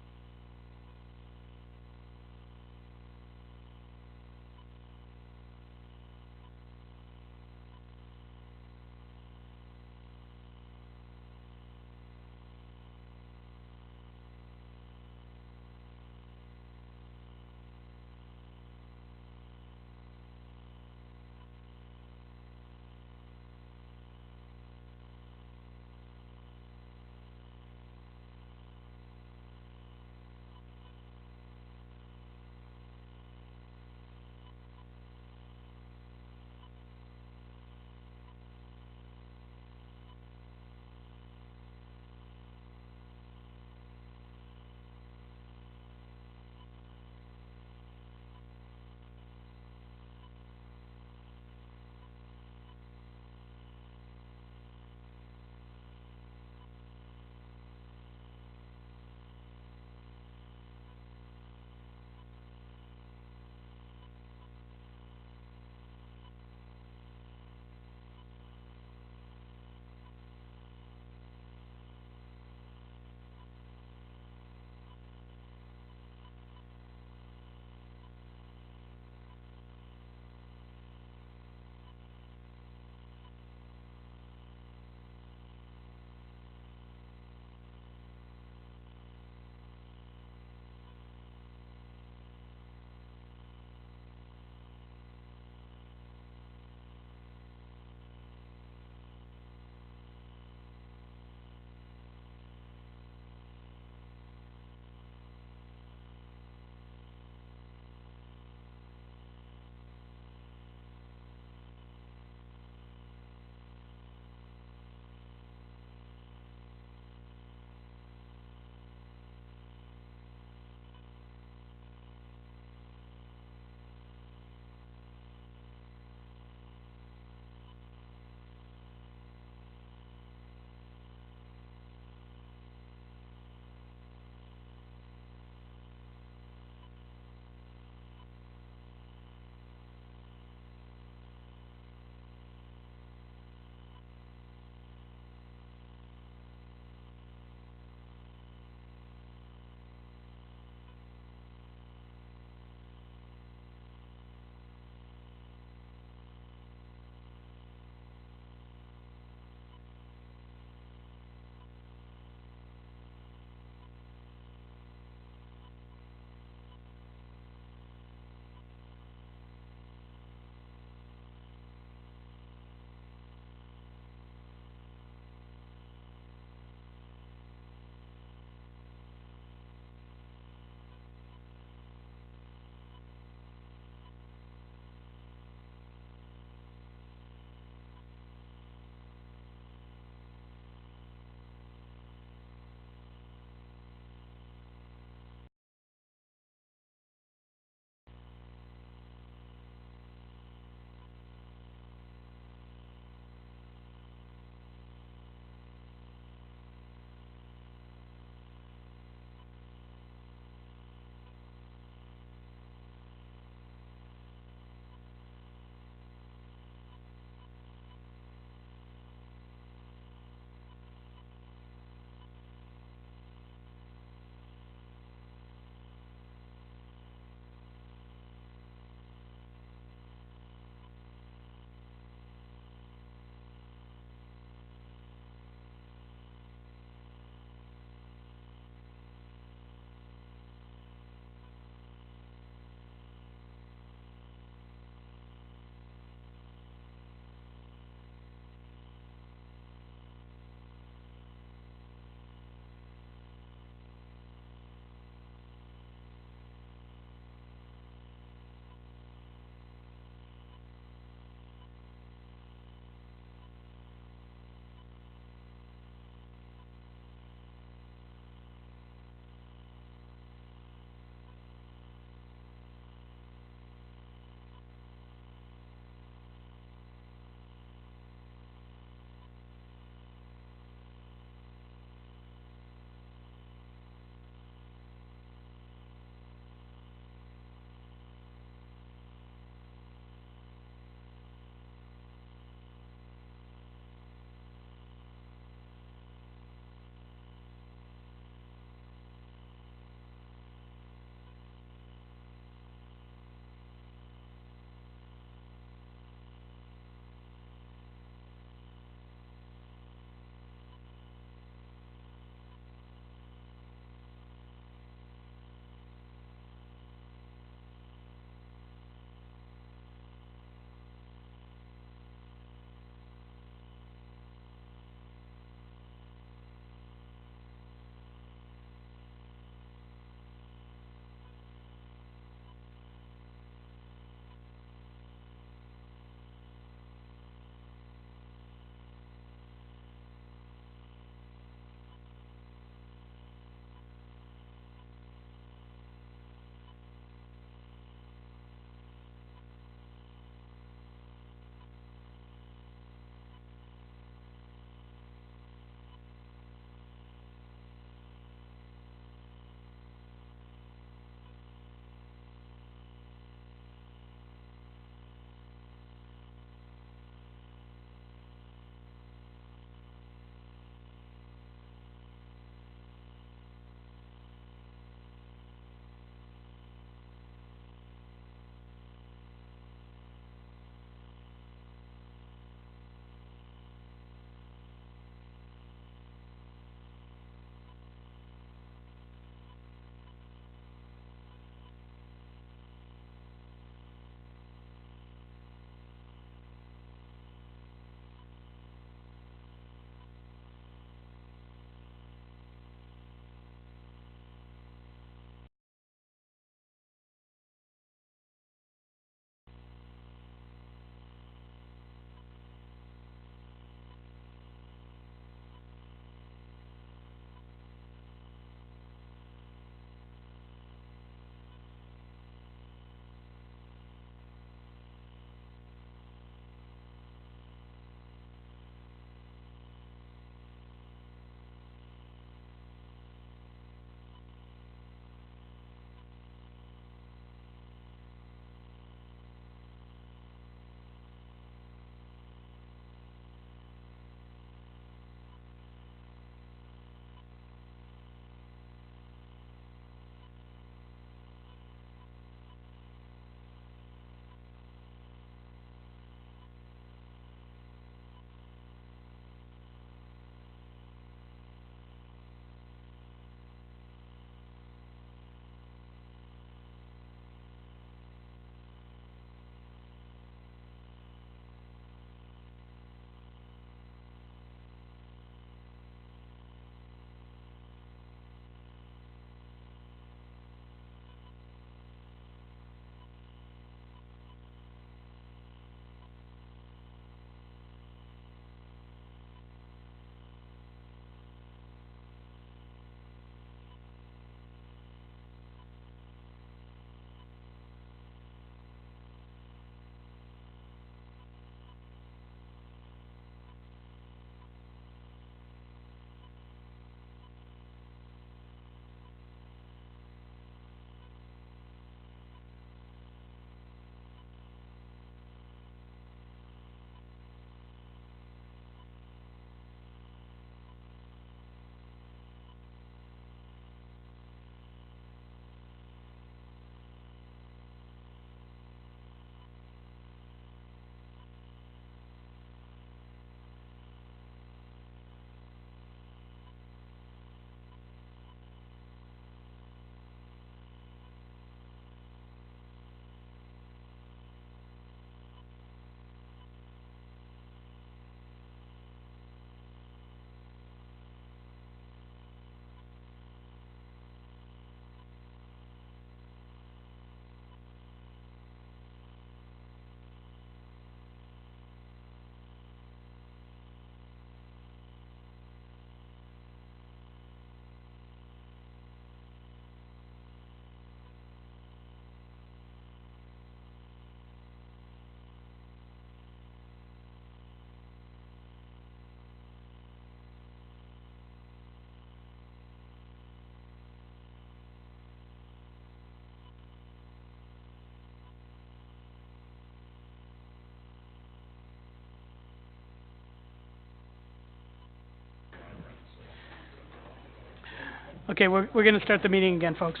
Okay, we're gonna start the meeting again, folks.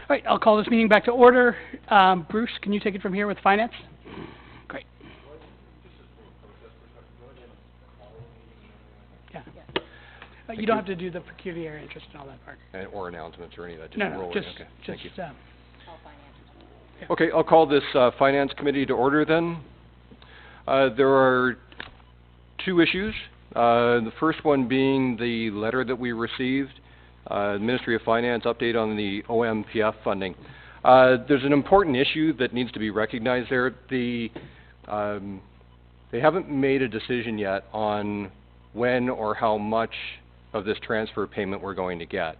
All right, I'll call this meeting back to order. Bruce, can you take it from here with finance? Great. Yeah. You don't have to do the pecuniary interest and all that part. Or announcements or any of that, just No, roll no, it. just, Okay, thank you. yeah. Okay, I'll call this Finance Committee to order then. There are two issues. The first one being the letter that we received, Ministry of Finance update on the OMPF funding. There's an important issue that needs to be recognized there. They haven't made a decision yet on when or how much of this transfer payment we're going to get.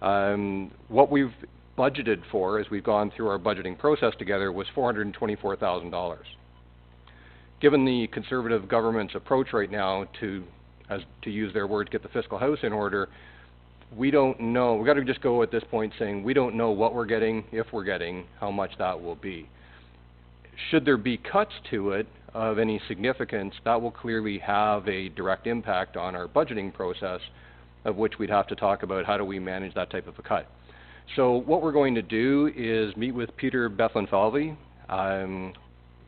What we've budgeted for as we've gone through our budgeting process together was $424,000. Given the Conservative government's approach right now to use their words, get the fiscal house in order, we don't know. We've got to just go at this point saying we don't know what we're getting, if we're getting, how much that will be. Should there be cuts to it of any significance, that will clearly have a direct impact on our budgeting process, of which we'd have to talk about how do we manage that type of a cut. So what we're going to do is meet with Peter Bethlenfalvy,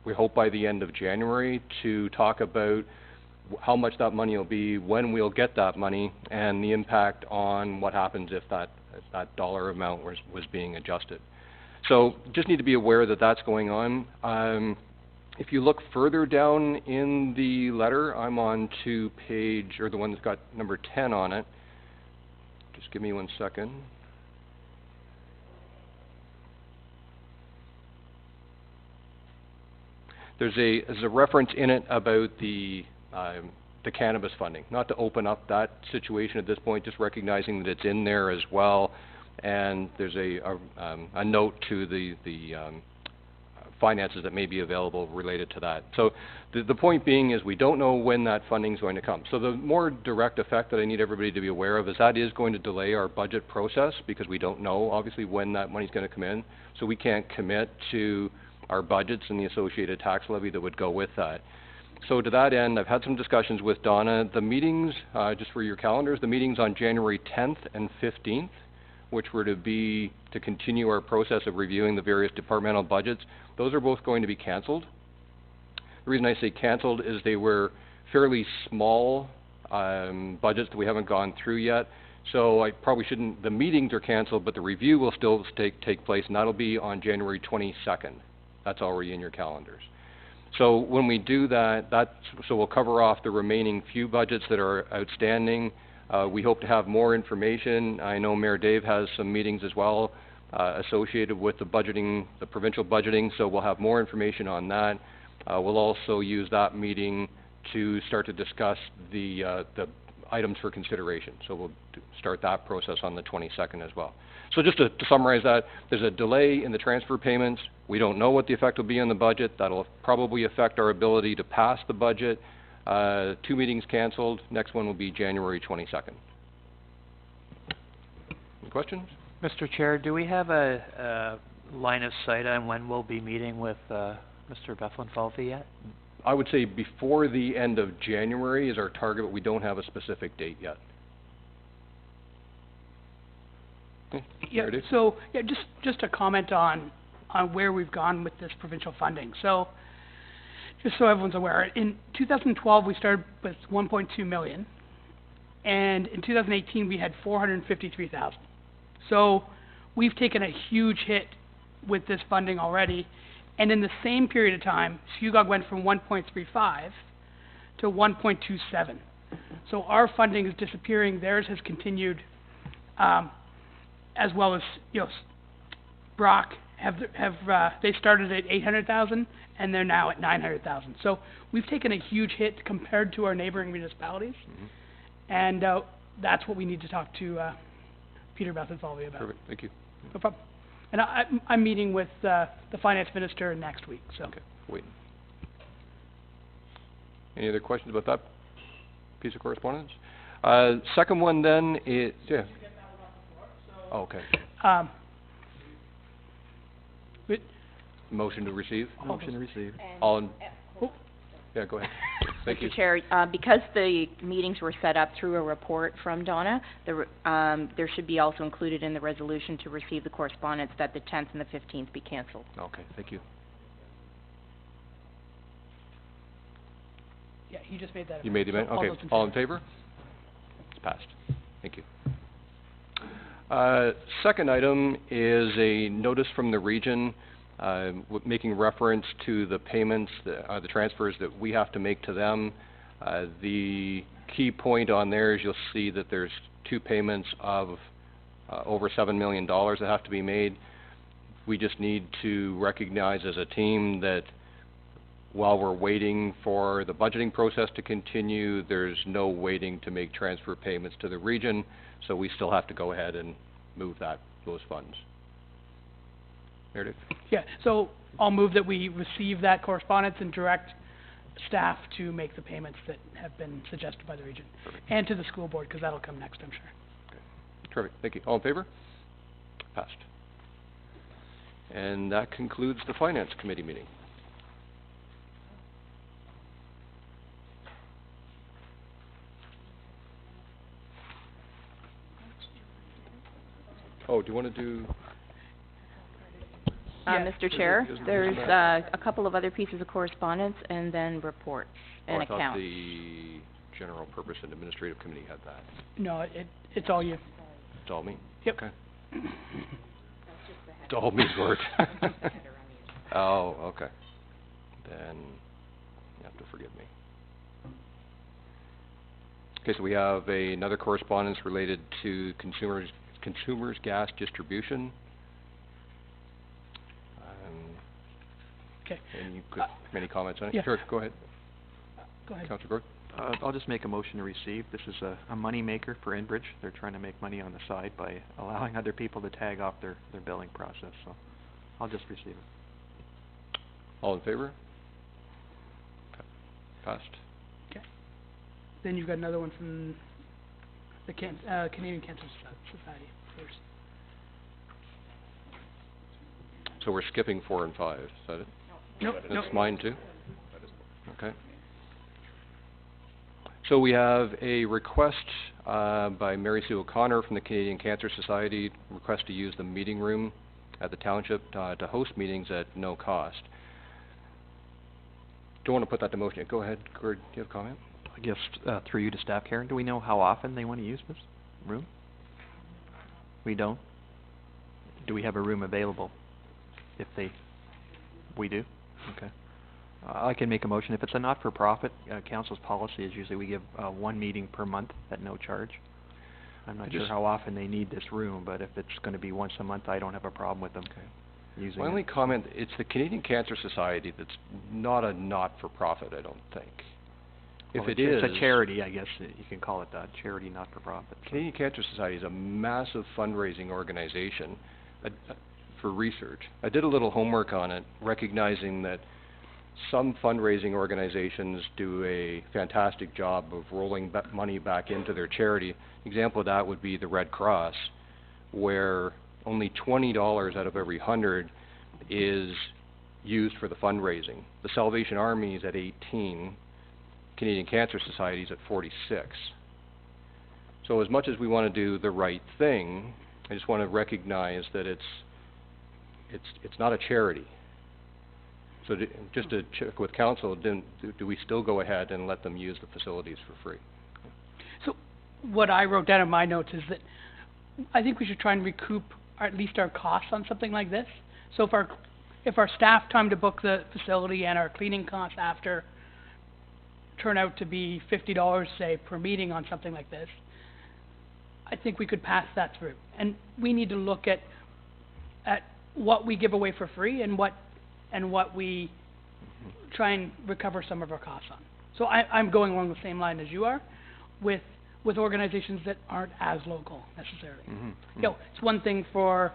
we hope by the end of January, to talk about how much that money will be, when we'll get that money, and the impact on what happens if that dollar amount was being adjusted. So just need to be aware that that's going on. If you look further down in the letter, I'm on to page, or the one that's got number 10 on it. Just give me 1 second. There's a reference in it about the cannabis funding. Not to open up that situation at this point, just recognizing that it's in there as well. And there's a note to the finances that may be available related to that. So the point being is we don't know when that funding is going to come. So the more direct effect that I need everybody to be aware of is that is going to delay our budget process because we don't know obviously when that money is going to come in. So we can't commit to our budgets and the associated tax levy that would go with that. So to that end, I've had some discussions with Donna. The meetings, just for your calendars, the meetings on January 10th and 15th, which were to continue our process of reviewing the various departmental budgets, those are both going to be cancelled. The reason I say cancelled is they were fairly small budgets that we haven't gone through yet. So I probably shouldn't, the meetings are cancelled, but the review will still take place, and that'll be on January 22nd. That's already in your calendars. So when we do that, so we'll cover off the remaining few budgets that are outstanding. We hope to have more information. I know Mayor Dave has some meetings as well associated with the budgeting, the provincial budgeting, so we'll have more information on that. We'll also use that meeting to start to discuss the items for consideration. So we'll start that process on the 22nd as well. So just to summarize that, there's a delay in the transfer payments. We don't know what the effect will be on the budget. That'll probably affect our ability to pass the budget. 2 meetings canceled. Next one will be January 22nd. Any questions? Mr. Chair, do we have a line of sight on when we'll be meeting with Mr. Bethlenfalvy yet? I would say before the end of January is our target, but we don't have a specific date yet. Okay. Yeah, so, yeah, just a comment on where we've gone with this provincial funding. So, just so everyone's aware, in 2012 we started with 1.2 million, and in 2018 we had 453,000. So, we've taken a huge hit with this funding already, and in the same period of time, SCUGOG went from 1.35 to 1.27. So our funding is disappearing, theirs has continued, as well as, Brock they started at 800,000 and they're now at 900,000. So we've taken a huge hit compared to our neighboring municipalities. And that's what we need to talk to, Peter Bethensolvey about. Perfect, thank you. No problem. And I'm meeting with, the finance minister next week, so. Okay, wait. Any other questions about that piece of correspondence? Second one then is, yeah. Oh, okay. Motion to receive? Motion to receive. All in, yeah, go ahead. Thank you. Mr. Chair, because the meetings were set up through a report from Donna, there should be also included in the resolution to receive the correspondence that the 10th and the 15th be cancelled. Okay, thank you. Yeah, you just made that. You made the amendment? Okay, all in favor? It's passed. Thank you. Second item is a notice from the region making reference to the payments, the transfers that we have to make to them. The key point on there is you'll see that there's 2 payments of over $7 million that have to be made. We just need to recognize as a team that while we're waiting for the budgeting process to continue, there's no waiting to make transfer payments to the region, so we still have to go ahead and move those funds. Meredith? Yeah, so I'll move that we receive that correspondence and direct staff to make the payments that have been suggested by the region. Perfect. And to the school board, because that'll come next, I'm sure. Okay. Terrific, thank you. All in favor? Passed. And that concludes the Finance Committee meeting. Oh, do you want to do? Mr. Chair, there's a couple of other pieces of correspondence and then reports and I thought accounts. the General Purpose and Administrative Committee had that. No, it's all you. It's all me? Yep. Okay. It's all me, Gord. Oh, okay. Then you have to forgive me. Okay, so we have another correspondence related to consumers gas distribution. Okay. And you could, any comments on it? Yeah. Sure, go ahead. Go ahead. Councillor Gord? I'll just make a motion to receive. This is a money maker for Enbridge. They're trying to make money on the side by allowing other people to tag off their billing process, so I'll just receive it. All in favor? Passed. Okay. Then you've got another one from the Canadian Cancer Society first. So we're skipping 4 and 5, is that it? Nope. That's mine too? Okay. So we have a request by Mary Sue O'Connor from the Canadian Cancer Society, request to use the meeting room at the township to host meetings at no cost. Don't want to put that to motion. Go ahead, Gord, do you have a comment? I guess through you to staff, Karen, do we know how often they want to use this room? We don't? Do we have a room available? We do? Okay. I can make a motion. If it's a not-for-profit, council's policy is usually we give 1 meeting per month at no charge. I'm not sure how often they need this room, but if it's going to be once a month, I don't have a problem with them using My it. only comment, it's the Canadian Cancer Society that's not a not-for-profit, I don't think. Well, If it it's is... a charity, I guess you can call it that, charity not-for-profit. So. Canadian Cancer Society is a massive fundraising organization for research. I did a little homework on it, recognizing that some fundraising organizations do a fantastic job of rolling money back into their charity. Example of that would be the Red Cross, where only $20 out of every 100 is used for the fundraising. The Salvation Army is at 18, Canadian Cancer Society is at 46. So as much as we want to do the right thing, I just want to recognize that it's not a charity. So just to check with council, do we still go ahead and let them use the facilities for free? So what I wrote down in my notes is that I think we should try and recoup at least our costs on something like this. So if our staff time to book the facility and our cleaning costs after turn out to be $50, say, per meeting on something like this, I think we could pass that through. And we need to look at what we give away for free and what we try and recover some of our costs on. So I'm going along the same line as you are with with organizations that aren't as local necessarily. Mm-hmm. You know, it's one thing for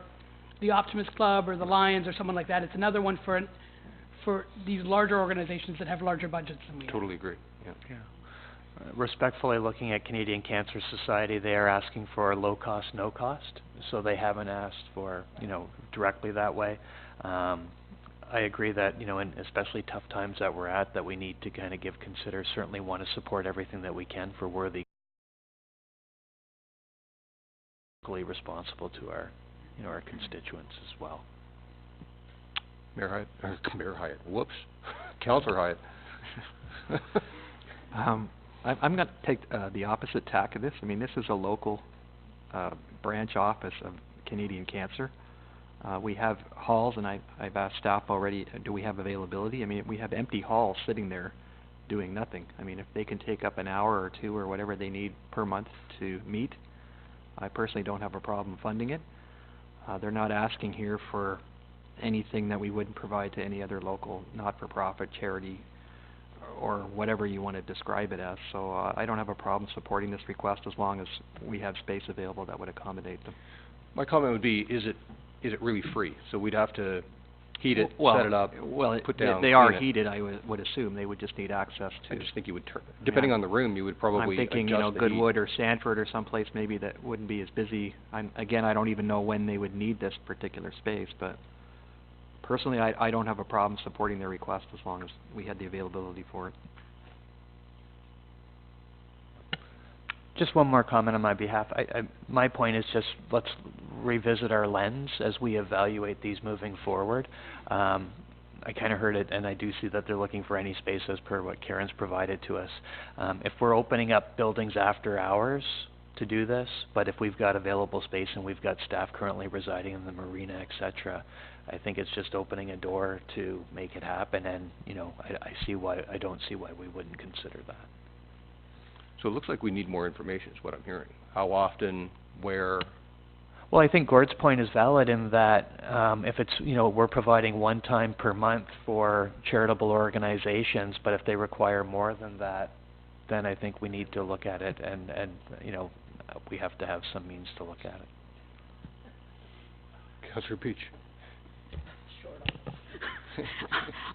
the Optimist Club or the Lions or someone like that. It's another one for these larger organizations that have larger budgets than we have. Totally agree, yeah. Respectfully looking at Canadian Cancer Society, they are asking for low cost, no cost, so they haven't asked for, you know, directly that way. I agree that, you know, in especially tough times that we're at, that we need to kind of certainly want to support everything that we can for worthy, responsible to our, you know, our constituents as well. Mayor Hyatt, whoops, Councillor Hyatt. I'm going to take the opposite tack of this. I mean, this is a local branch office of Canadian Cancer. We have halls, and I've asked staff already, do we have availability? I mean, we have empty halls sitting there doing nothing. I mean, if they can take up an hour or two or whatever they need per month to meet, I personally don't have a problem funding it. They're not asking here for anything that we wouldn't provide to any other local not-for-profit charity or whatever you want to describe it as. So I don't have a problem supporting this request as long as we have space available that would accommodate them. My comment would be, is it really free? So we'd have to heat it, Well, set it up, well, put down, they are clean it. heated, I would assume. They would just need access to... I just think you would turn, depending on the room, you would probably I'm thinking, you adjust know, the Goodwood or Sanford or someplace maybe that wouldn't be as busy. Again, I don't even know when they would need this particular space, but personally, I don't have a problem supporting their request as long as we had the availability for it. Just one more comment on my behalf. My point is just let's revisit our lens as we evaluate these moving forward. I kind of heard it, and I do see that they're looking for any space as per what Karen's provided to us. If we're opening up buildings after hours to do this, but if we've got available space and we've got staff currently residing in the marina, etc., I think it's just opening a door to make it happen, and you know, I don't see why we wouldn't consider that. So it looks like we need more information is what I'm hearing. How often, where? Well, I think Gord's point is valid in that if it's, you know, we're providing one time per month for charitable organizations, but if they require more than that, then I think we need to look at it and you know, we have to have some means to look at it. Councillor Peach.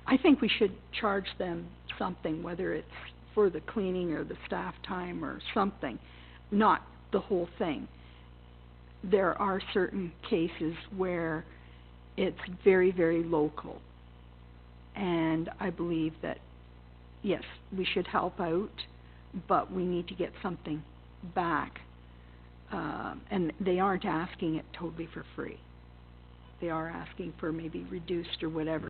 I think we should charge them something, whether it's for the cleaning or the staff time or something, not the whole thing. There are certain cases where it's very, very local, and I believe that, yes, we should help out, but we need to get something back, and they aren't asking it totally for free. They are asking for maybe reduced or whatever.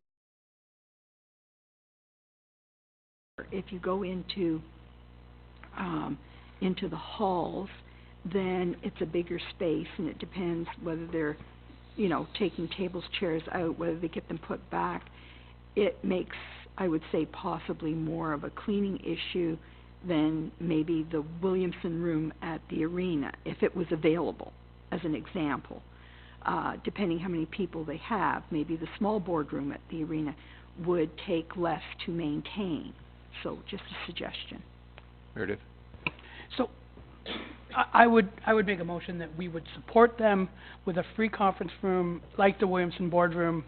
If you go into the halls, then it's a bigger space, and it depends whether they're, you know, taking tables, chairs out, whether they get them put back. It makes, I would say, possibly more of a cleaning issue than maybe the Williamson room at the arena, if it was available, as an example. Depending how many people they have, maybe the small boardroom at the arena would take less to maintain. So, just a suggestion. Meredith? So, I would make a motion that we would support them with a free conference room like the Williamson Boardroom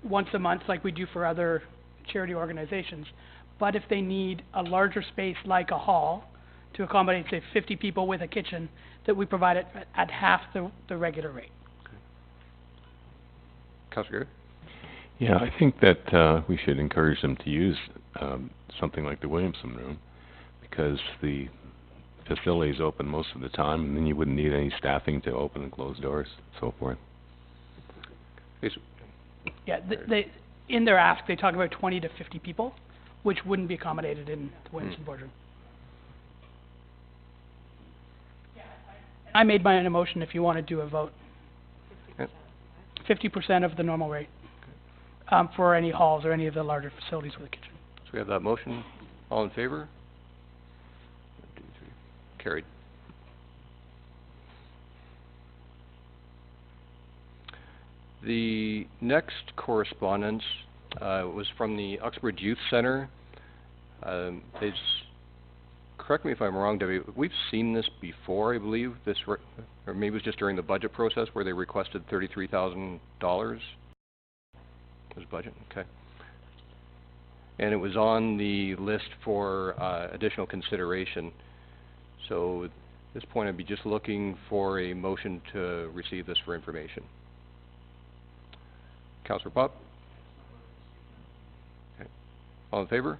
once a month, like we do for other charity organizations. But if they need a larger space like a hall to accommodate, say, 50 people with a kitchen, that we provide it at half the regular rate. Okay. Councillor Garrett? Yeah, I think that we should encourage them to use something like the Williamson room, because the facility is open most of the time, and then you wouldn't need any staffing to open and close doors, so forth. Yeah, they in their ask, they talk about 20 to 50 people, which wouldn't be accommodated in the Williamson Boardroom. I made my own motion if you want to do a vote. 50% of the normal rate for any halls or any of the larger facilities with a kitchen. So we have that motion. All in favor? 1, 2, 3. Carried. The next correspondence was from the Uxbridge Youth Centre. They correct me if I'm wrong, Debbie, we've seen this before, I believe, or maybe it was just during the budget process where they requested $33,000. Was budget, okay. And it was on the list for additional consideration. So at this point, I'd be just looking for a motion to receive this for information. Councillor Pop? Okay. All in favor?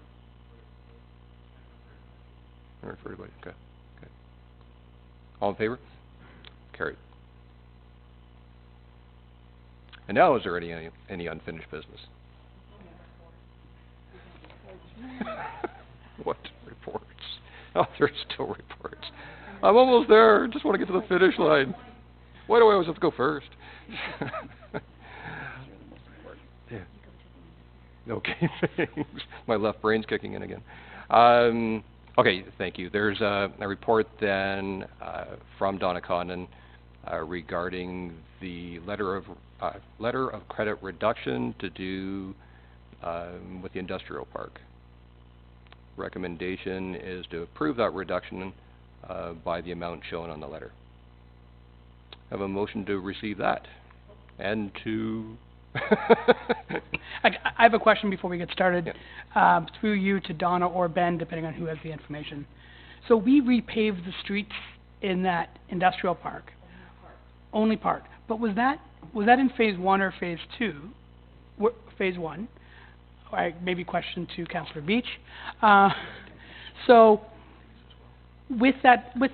Or for everybody, okay. Okay. All in favor? Carried. And now, is there any unfinished business? What reports? Oh, there's still reports. I'm almost there. Just want to get to the finish line. Why do I always have to go first? Yeah. Okay, thanks. My left brain's kicking in again. Okay, thank you. There's a report then from Donna Condon regarding the letter of credit reduction to do with the industrial park. Recommendation is to approve that reduction by the amount shown on the letter. Have a motion to receive that and to I have a question before we get started. Yeah. Through you to Donna or Ben, depending on who has the information. So we repaved the streets in that industrial park. Only part. But was that in phase 1 or phase 2? Phase 1. Maybe question to Councillor Beach. So with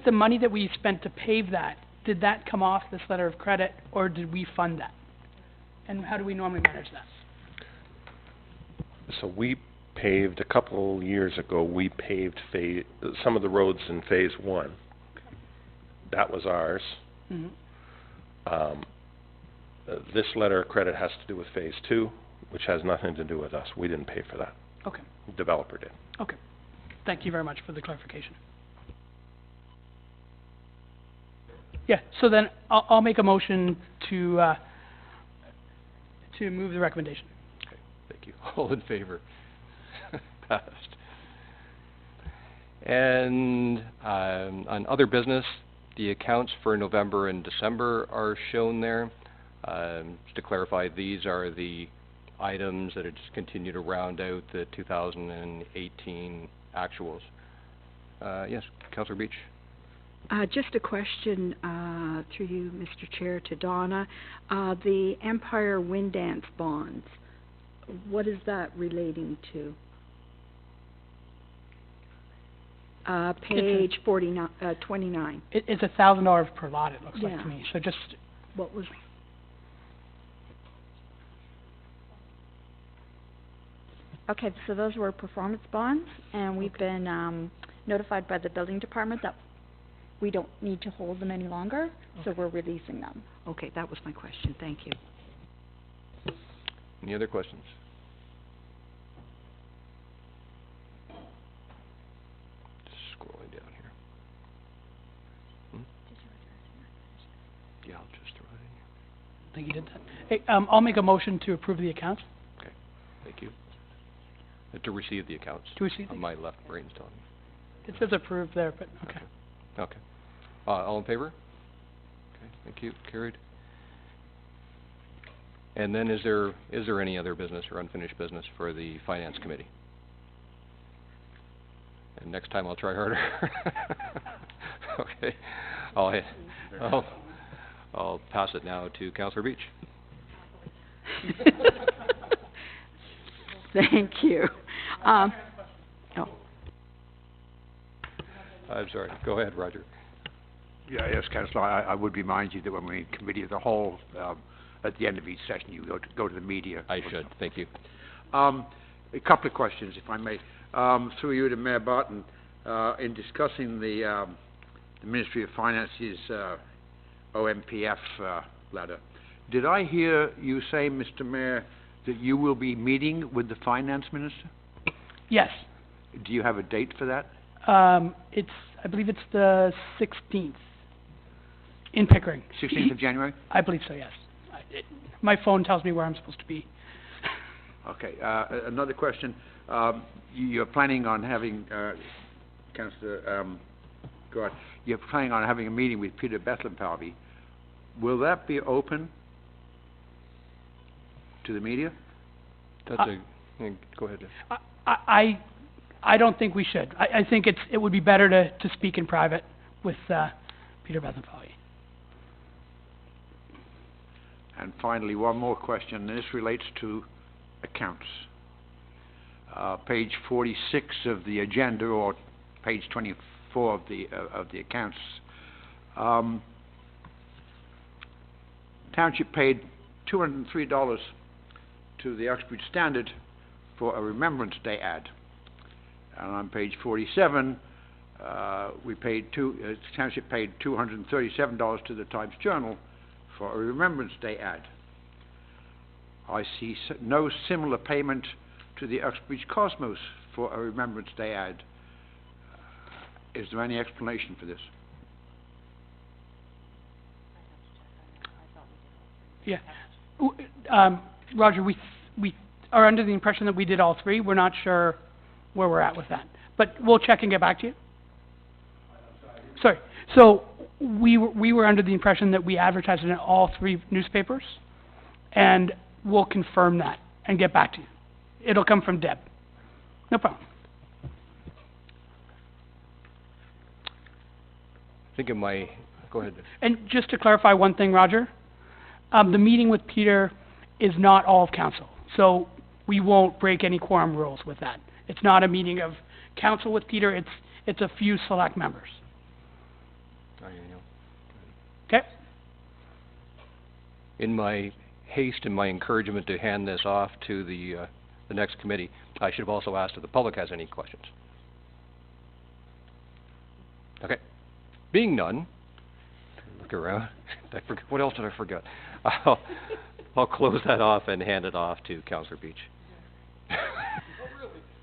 the money that we spent to pave that, did that come off this letter of credit, or did we fund that? And how do we normally manage that? So we paved, a couple years ago, we paved some of the roads in phase 1. Okay. That was ours. Mm-hmm. This letter of credit has to do with phase 2, which has nothing to do with us. We didn't pay for that. Okay. The developer did. Okay. Thank you very much for the clarification. Yeah, so then I'll make a motion to move the recommendation. Okay, thank you. All in favor? Passed. And on other business, the accounts for November and December are shown there. Just to clarify, these are the items that are just continue to round out the 2018 actuals. Yes, Councillor Beach. Just a question through you, Mr. Chair, to Donna. The Empire Wind Dance bonds, what is that relating to? Page 29. It's $1,000 per lot, it looks like Yeah. to me. So just What was? Okay, so those were performance bonds, and we've been notified by the building department that we don't need to hold them any longer, so we're releasing them. Okay, that was my question. Thank you. Any other questions? Just scrolling down here. Yeah, I'll just throw it in here. I think you did that. Hey, I'll make a motion to approve the accounts. Okay, thank you. To receive the accounts. To receive the my left brain's telling me. It says approved there, but okay. Okay. All in favor? Okay, thank you. Carried. And then is there any other business or unfinished business for the Finance Committee? And next time I'll try harder. Okay. I'll pass it now to Councillor Beach. Thank you. I'm sorry. Go ahead, Roger. Yeah, yes, Councillor, I would remind you that when we're in committee of the whole, at the end of each session, you go to the media. I should. Thank you. A couple of questions, if I may. Through you to Mayor Barton, in discussing the Ministry of Finance's OMPF letter, did I hear you say, Mr. Mayor, that you will be meeting with the Finance Minister? Yes. Do you have a date for that? I believe it's the 16th in Pickering. 16th of January? I believe so, yes. My phone tells me where I'm supposed to be. Okay. Another question. You're planning on having Councillor, Gord, you're planning on having a meeting with Peter Bethlenpalvy. Will that be open to the media? That's go ahead. I don't think we should. I think it would be better to speak in private with, Peter Bethlenfalvy. And finally, one more question, and this relates to accounts. Page 46 of the agenda, or page 24 of the accounts. Township paid $203 to the Uxbridge Standard for a Remembrance Day ad. And on page 47, Township paid $237 to the Times Journal for a Remembrance Day ad. I see no similar payment to the Uxbridge Cosmos for a Remembrance Day ad. Is there any explanation for this? Yeah. Roger, we are under the impression that we did all three. We're not sure where we're at with that. But we'll check and get back to you. Sorry. So we were under the impression that we advertised it in all three newspapers, and we'll confirm that and get back to you. It'll come from Deb. No problem. I think go ahead. And just to clarify one thing, Roger, the meeting with Peter is not all of council, so we won't break any quorum rules with that. It's not a meeting of council with Peter, it's a few select members. Okay? In my haste and my encouragement to hand this off to the next committee, I should have also asked if the public has any questions. Okay. Being none, look around. What else did I forget? I'll close that off and hand it off to Councillor Beach.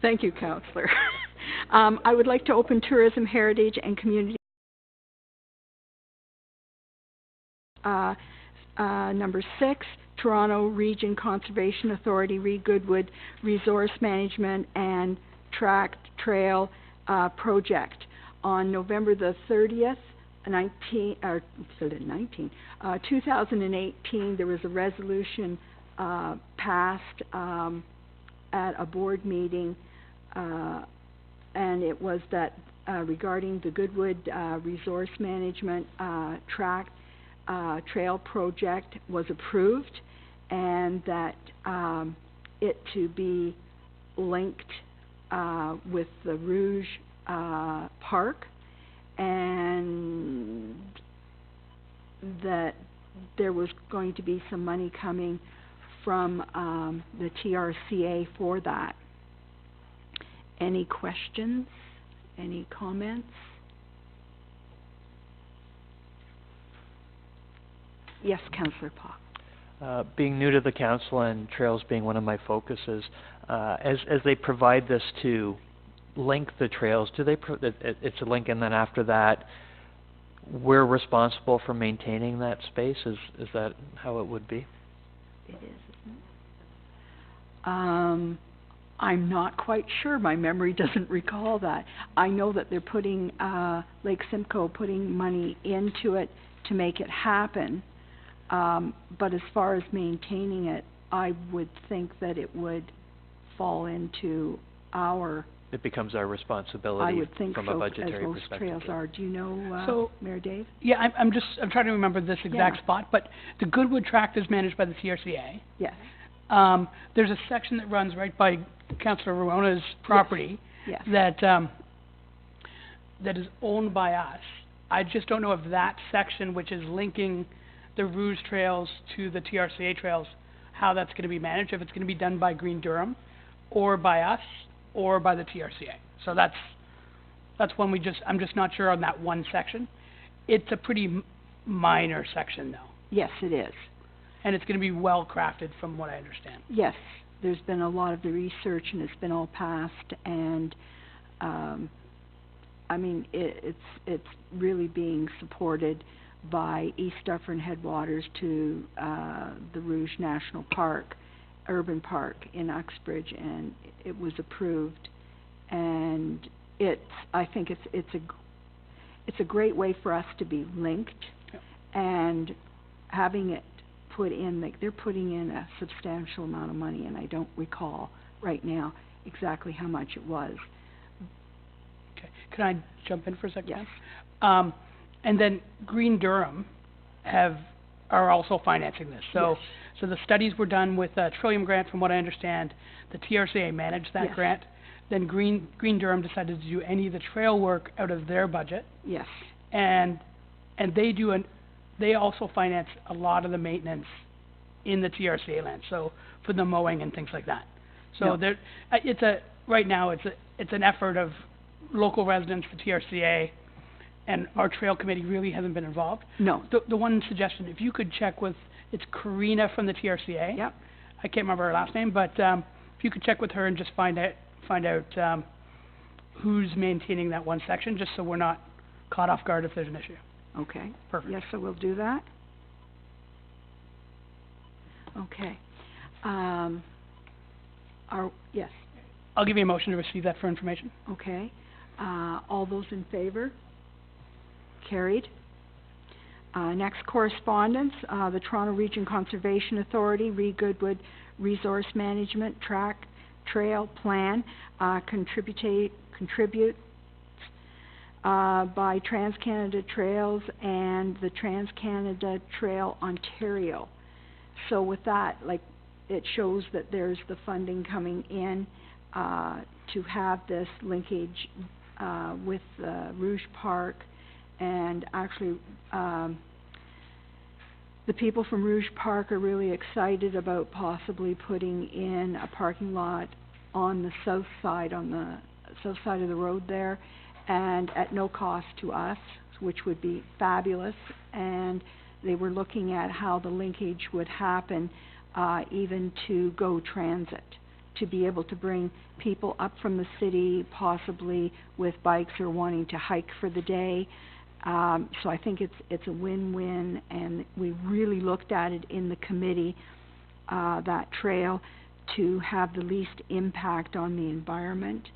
Thank you, Councillor. I would like to open Tourism, Heritage and Community. Number 6, Toronto Region Conservation Authority, Goodwood Resource Management and Tract Trail Project. On November the 30th, 2018, there was a resolution passed at a board meeting, and it was that regarding the Goodwood Resource Management Tract Trail Project was approved, and that it to be linked with the Rouge Park, and that there was going to be some money coming from the TRCA for that. Any questions? Any comments? Yes, Councillor Paul. Being new to the council and trails being one of my focuses, as they provide this to link the trails, do they it's a link, and then after that we're responsible for maintaining that space? Is that how it would be? It is, isn't it? I'm not quite sure. My memory doesn't recall that. I know that they're putting Lake Simcoe putting money into it to make it happen. But as far as maintaining it, I would think that it would fall into our... It becomes our responsibility I would think from so, a budgetary as those perspective. trails are. Do you know, So, Mayor Dave? Yeah, I'm trying to remember this exact Yeah. spot, but the Goodwood Tract is managed by the TRCA. Yes. There's a section that runs right by Councillor Rona's property. Yes. That is owned by us. I just don't know if that section, which is linking the Rouge trails to the TRCA trails, how that's going to be managed, if it's going to be done by Green Durham, or by us, or by the TRCA. So that's one I'm just not sure on that one section. It's a pretty minor section, though. Yes, it is. And it's going to be well crafted, from what I understand. Yes, there's been a lot of the research, and it's been all passed, and I mean, it's really being supported by East Dufferin Headwaters to the Rouge National Park, Urban Park in Uxbridge, and it was approved. And I think it's a great way for us to be linked, and having it put in, like, they're putting in a substantial amount of money, and I don't recall right now exactly how much it was. Okay, can I jump in for a second? Yes. And then Green Durham are also financing this. So, Yes. so the studies were done with a Trillium grant, from what I understand. The TRCA managed that Yes. grant. Then Green Durham decided to do any of the trail work out of their budget, Yes. and they also finance a lot of the maintenance in the TRCA land, so for the mowing and things like that. So No. right now it's an effort of local residents, the TRCA, and our trail committee really hasn't been involved. No. The one suggestion, if you could check with, it's Karina from the TRCA. Yep. I can't remember her last name, but if you could check with her and just find out who's maintaining that one section, just so we're not caught off guard if there's an issue. Okay. Perfect. Yes, I will do that. Okay. Yes, I'll give you a motion to receive that for information. okay. All those in favor? Carried. Next correspondence, the Toronto Region Conservation Authority, Goodwood Resource Management Trail Plan, contributes by TransCanada Trails and the TransCanada Trail Ontario. So with that, like, it shows that there's the funding coming in to have this linkage with Rouge Park, and actually the people from Rouge Park are really excited about possibly putting in a parking lot on the south side of the road there, and at no cost to us, which would be fabulous. And they were looking at how the linkage would happen, even to GO Transit, to be able to bring people up from the city, possibly with bikes or wanting to hike for the day. So I think it's a win-win, and we really looked at it in the committee, that trail, to have the least impact on the environment,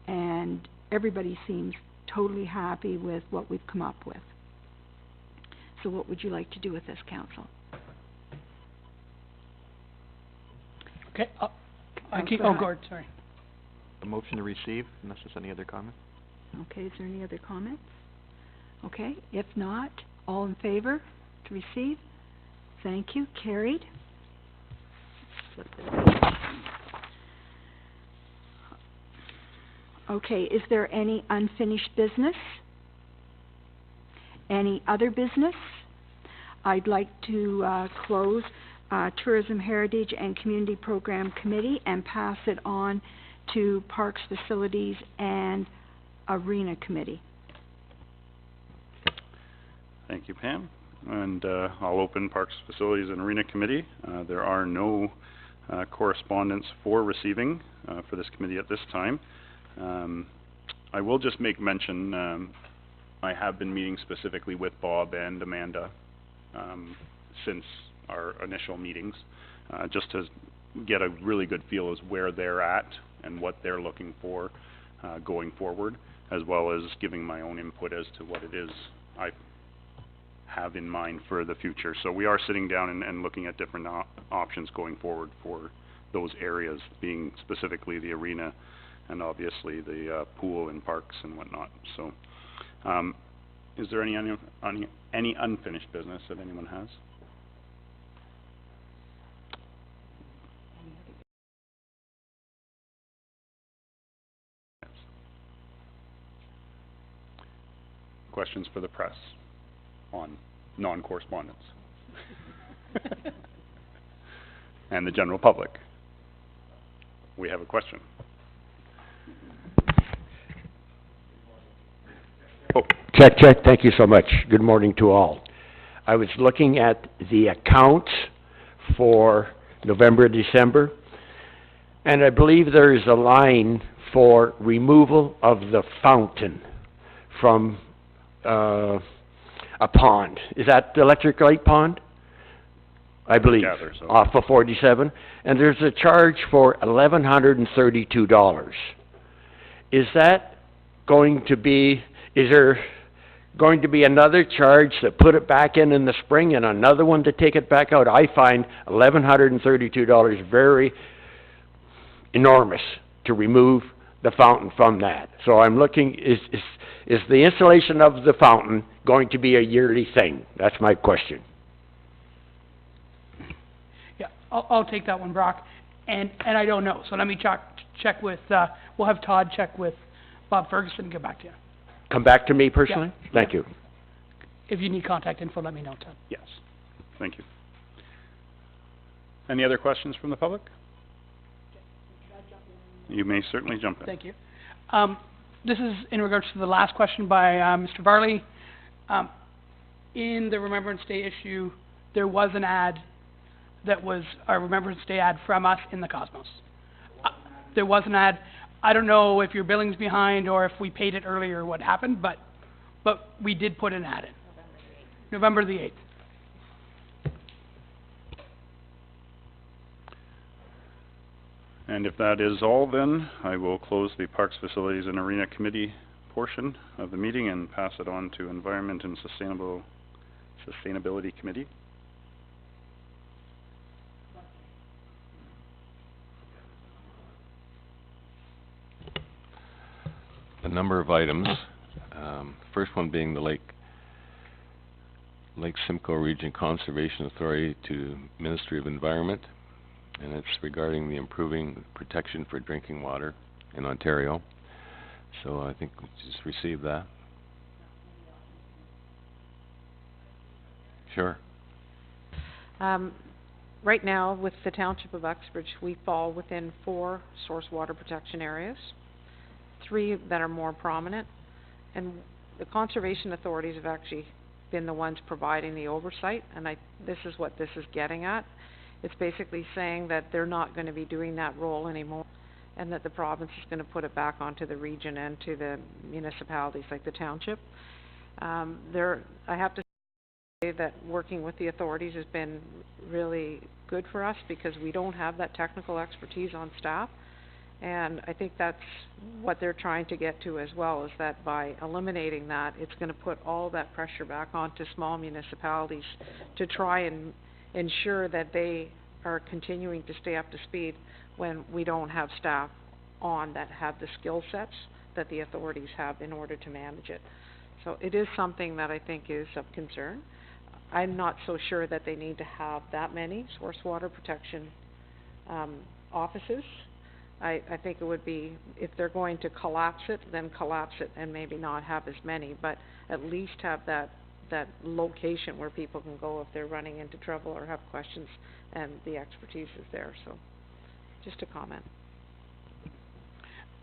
and everybody seems totally happy with what we've come up with. So what would you like to do with this, council? Okay, Gord, sorry. A motion to receive, unless there's any other comment. Okay, is there any other comments? Okay, if not, all in favor to receive? Thank you, carried. Flip this. Okay, is there any unfinished business? Any other business? I'd like to close Tourism, Heritage and Community Program Committee and pass it on to Parks, Facilities and Arena Committee. Thank you, Pam. And I'll open Parks, Facilities and Arena Committee. There are no correspondence for receiving for this committee at this time. I will just make mention, I have been meeting specifically with Bob and Amanda since our initial meetings, just to get a really good feel as where they're at and what they're looking for going forward, as well as giving my own input as to what it is I have in mind for the future. So we are sitting down and looking at different options going forward for those areas, being specifically the arena and obviously the pool and parks and whatnot. So is there any unfinished business that anyone has? Questions for the press on non-correspondence and the general public? We have a question. Oh, check, thank you so much. Good morning to all. I was looking at the accounts for November, December, and I believe there is a line for removal of the fountain from a pond. Is that the Electric Light Pond? I believe, Gather, so. off of 47. And there's a charge for $1,132. Is that going to be, is there going to be another charge to put it back in the spring and another one to take it back out? I find $1,132 very enormous to remove the fountain from that. So I'm looking, is the installation of the fountain going to be a yearly thing? That's my question. Yeah, I'll take that one, Brock. And I don't know, so let me check with, we'll have Todd check with Bob Ferguson and get back to you. Come back to me personally? Yeah. Thank you. If you need contact info, let me know, Todd. Yes. Thank you. Any other questions from the public? You may certainly jump in. Thank you. This is in regards to the last question by Mr. Varley. In the Remembrance Day issue, there was an ad that was a Remembrance Day ad from us in the Cosmos. There was an ad. I don't know if your billing's behind or if we paid it earlier or what happened, but we did put an ad in. November the 8th. And if that is all, then I will close the Parks, Facilities and Arena Committee portion of the meeting and pass it on to Environment and Sustainability Committee. A number of items. First one being the Lake Simcoe Region Conservation Authority to Ministry of Environment, and it's regarding the improving protection for drinking water in Ontario. So I think we just received that. Sure. Right now, with the Township of Uxbridge, we fall within 4 source water protection areas, 3 that are more prominent, and the conservation authorities have actually been the ones providing the oversight, and this is what this is getting at. It's basically saying that they're not going to be doing that role anymore, and that the province is going to put it back onto the region and to the municipalities like the township. I have to say that working with the authorities has been really good for us because we don't have that technical expertise on staff. And I think that's what they're trying to get to as well, is that by eliminating that, it's going to put all that pressure back onto small municipalities to try and ensure that they are continuing to stay up to speed when we don't have staff on that have the skill sets that the authorities have in order to manage it. So it is something that I think is of concern. I'm not so sure that they need to have that many source water protection offices. I think it would be, if they're going to collapse it, then collapse it and maybe not have as many, but at least have that location where people can go if they're running into trouble or have questions, and the expertise is there. So just a comment.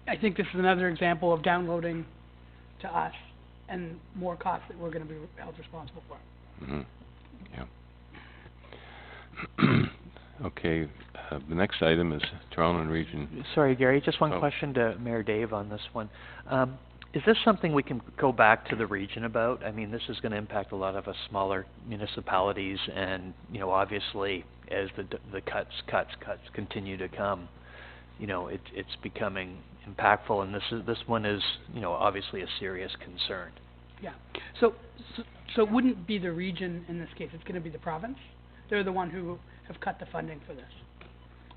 I think this is another example of downloading to us and more costs that we're going to be held responsible for. Mm-hmm. Yeah. Okay, the next item is Toronto and Region. Sorry, Gary, just one question to Mayor Dave on this one. Is this something we can go back to the region about? I mean, this is going to impact a lot of us smaller municipalities, and, you know, obviously, as the cuts continue to come, you know, it's becoming impactful, and this one is, you know, obviously a serious concern. Yeah. So it wouldn't be the region in this case, it's going to be the province. They're the one who have cut the funding for this.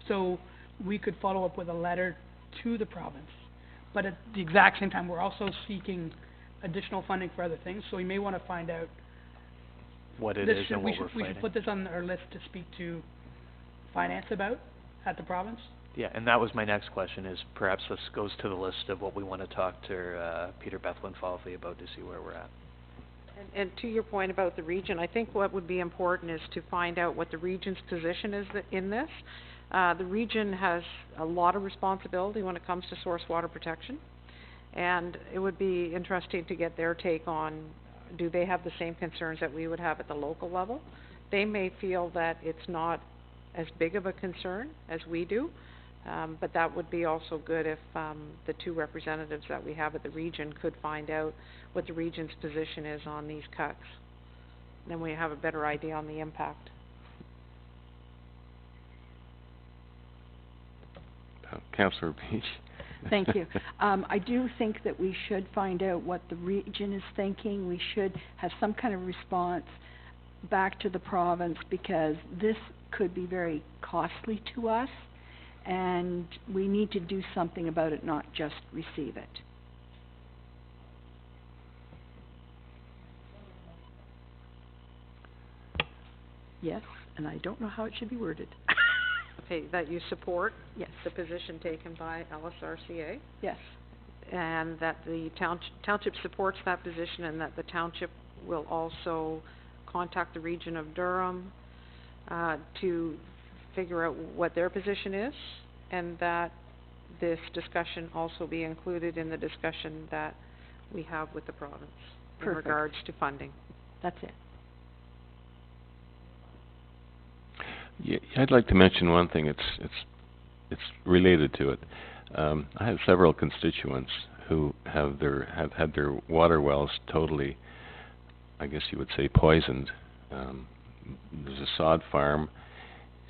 So we could follow up with a letter to the province, but at the exact same time, we're also seeking additional funding for other things, so we may want to find out what it is and what we're we fighting. should put this on our list to speak to finance about at the province. Yeah, and that was my next question, is perhaps this goes to the list of what we want to talk to Peter Bethlen-Falvey about to see where we're at. And to your point about the region, I think what would be important is to find out what the region's position is in this. The region has a lot of responsibility when it comes to source water protection, and it would be interesting to get their take on, do they have the same concerns that we would have at the local level? They may feel that it's not as big of a concern as we do, but that would be also good if the 2 representatives that we have at the region could find out what the region's position is on these cuts. Then we have a better idea on the impact. Councillor Beach. Thank you. I do think that we should find out what the region is thinking. We should have some kind of response back to the province, because this could be very costly to us, and we need to do something about it, not just receive it. Yes, and I don't know how it should be worded. Okay, that you support Yes. the position taken by LSRCA, Yes. and that the township supports that position, and that the township will also contact the region of Durham to figure out what their position is, and that this discussion also be included in the discussion that we have with the province in Perfect. regards to funding. That's it. Yeah, I'd like to mention one thing. It's related to it. I have several constituents who have had their water wells totally, I guess you would say, poisoned. There's a sod farm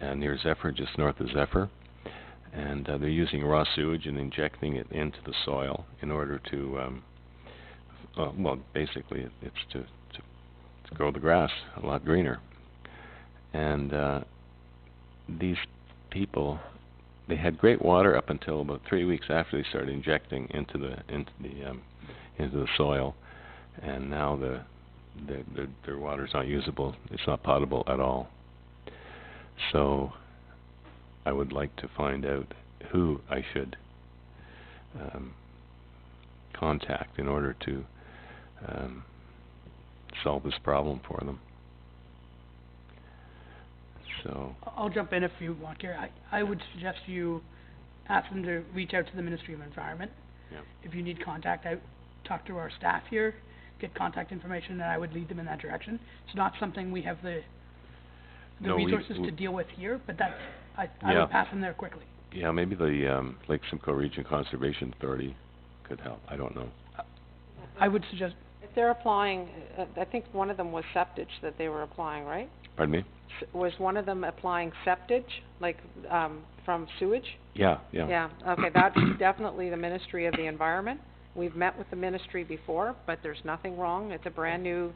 near Zephyr, just north of Zephyr, and they're using raw sewage and injecting it into the soil in order to, well, basically it's to grow the grass a lot greener. And these people, they had great water up until about 3 weeks after they started injecting into the soil, and now their water's not usable. It's not potable at all. So I would like to find out who I should contact in order to solve this problem for them. So I'll jump in if you want, Gary. I would suggest you ask them to reach out to the Ministry of Environment. Yeah. If you need contact, I talk to our staff here, get contact information, and I would lead them in that direction. It's not something we have the No, we- resources to deal with here, but that's, I Yeah. would pass them there quickly. yeah, maybe the Lake Simcoe Region Conservation Authority could help. I don't know. I would suggest, If they're applying, I think one of them was septage that they were applying, right? Pardon me? Was one of them applying septage, like, from sewage? Yeah. Yeah, okay, that's definitely the Ministry of the Environment. We've met with the ministry before, but there's nothing wrong. It's a brand-new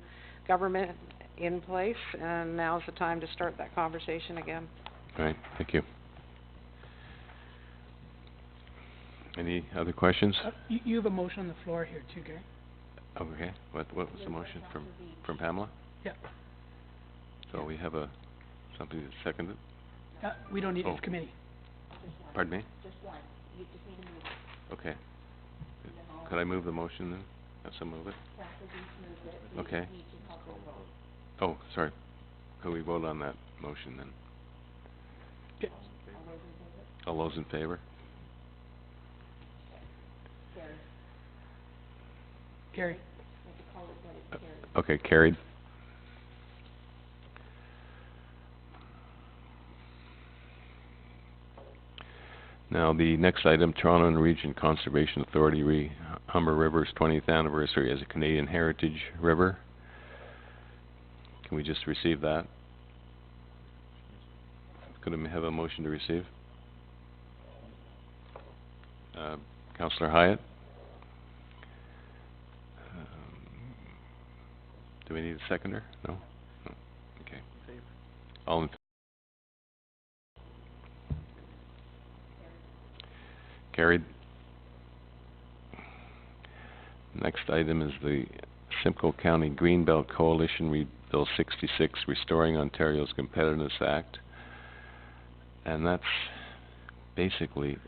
government in place, and now's the time to start that conversation again. All right. Thank you. Any other questions? you have a motion on the floor here too, Gary. Okay. What was the motion from Pamela? Yeah. So we have something that's seconded? We don't need, Oh. it's committee. Pardon me? Just one. You just need to move it. Okay. Could I move the motion then? Have someone move it? Okay. Oh, sorry. Could we vote on that motion then? Okay. All those in favor? Gary. Okay, carried. Now, the next item, Toronto and Region Conservation Authority Humber River's 20th anniversary as a Canadian Heritage River. Can we just receive that? Could I have a motion to receive? Councillor Hyatt? Do we need a seconder? No? No. Okay. All in favor? Carried. Next item is the Simcoe County Greenbelt Coalition Bill 66, Restoring Ontario's Competitiveness Act. And that's basically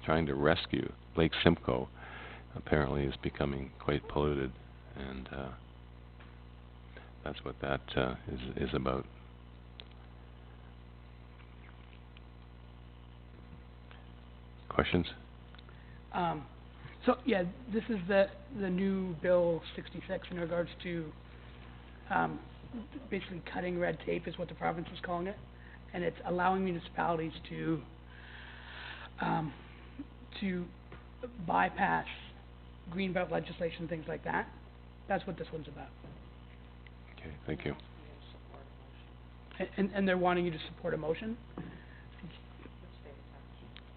trying to rescue Lake Simcoe. Apparently is becoming quite polluted, and that's what that is about. Questions? So, yeah, this is the new Bill 66 in regards to basically cutting red tape is what the province is calling it, and it's allowing municipalities to bypass greenbelt legislation, things like that. That's what this one's about. Okay, thank you. And they're wanting you to support a motion?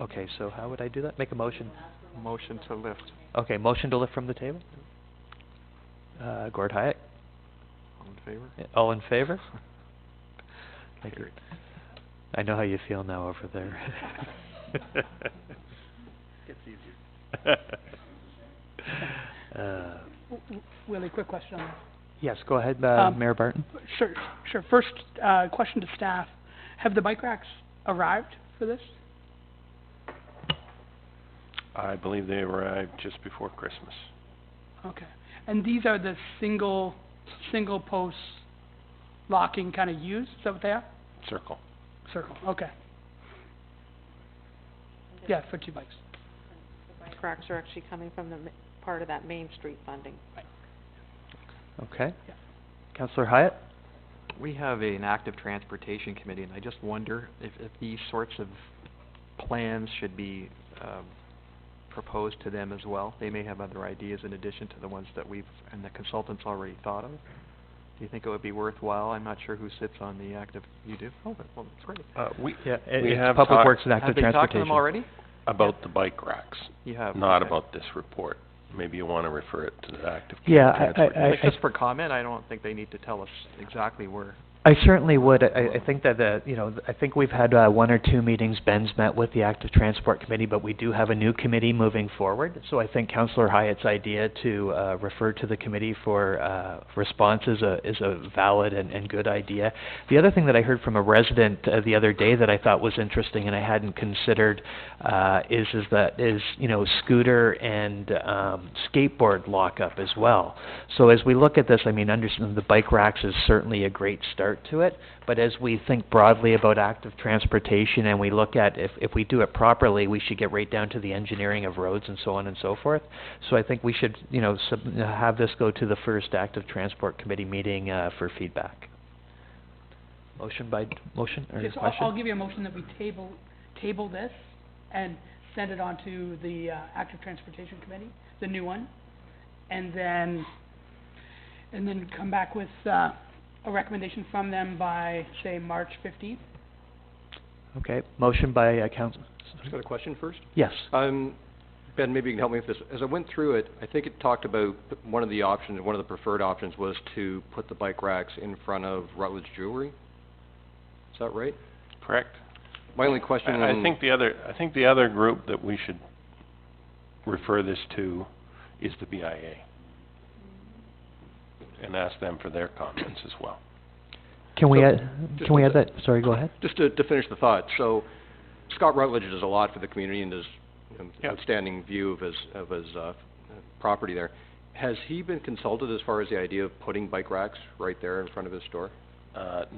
Okay, so how would I do that? Make a motion. Motion to lift. Okay, motion to lift from the table. Gord Hyatt, All in favor? all in favor? Thank you. I know how you feel now over there. Gets easier. Willie, quick question on this. Yes, go ahead, Mayor Barton. Sure. First, question to staff. Have the bike racks arrived for this? I believe they arrived just before Christmas. Okay. And these are the single post locking kind of U's? Is that what they are? Circle. Circle, okay. Yeah, for 2 bikes. Bike racks are actually coming from the part of that Main Street funding. Okay. Councillor Hyatt? We have an active transportation committee, and I just wonder if these sorts of plans should be proposed to them as well. They may have other ideas in addition to the ones that we've and the consultants already thought of. Do you think it would be worthwhile? I'm not sure who sits on the active. You do? Oh, well, that's great. We it's have Public talked Works and Active Have they talked to Transportation. them already? about the bike racks, You have. not okay. about this report. Maybe you want to refer it to the active Yeah, transportation. Just for comment, I don't think they need to tell us exactly where. I certainly would. I think that, I think we've had 1 or 2 meetings. Ben's met with the Active Transport Committee, but we do have a new committee moving forward. So I think Councillor Hyatt's idea to refer to the committee for response is a valid and good idea. The other thing that I heard from a resident the other day that I thought was interesting and I hadn't considered is scooter and skateboard lockup as well. So as we look at this, I mean, understand the bike racks is certainly a great start to it, but as we think broadly about active transportation and we look at if we do it properly, we should get right down to the engineering of roads and so on and so forth. So I think we should, have this go to the first Active Transport Committee meeting for feedback. Motion or Yes, question? I'll give you a motion that we table this and send it on to the Active Transportation Committee, the new one, and then come back with a recommendation from them by, say, March 15th. Okay, motion by Council. Just got a question first? Yes. Ben, maybe you can help me with this. As I went through it, I think it talked about one of the options, one of the preferred options was to put the bike racks in front of Rutledge Jewelry. Is that right? Correct. My only question. I think the other group that we should refer this to is the BIA, and ask them for their comments as well. Can we add that? Sorry, go ahead. Just to finish the thought, so Scott Rutledge does a lot for the community and does an outstanding view of his property there. Has he been consulted as far as the idea of putting bike racks right there in front of his store?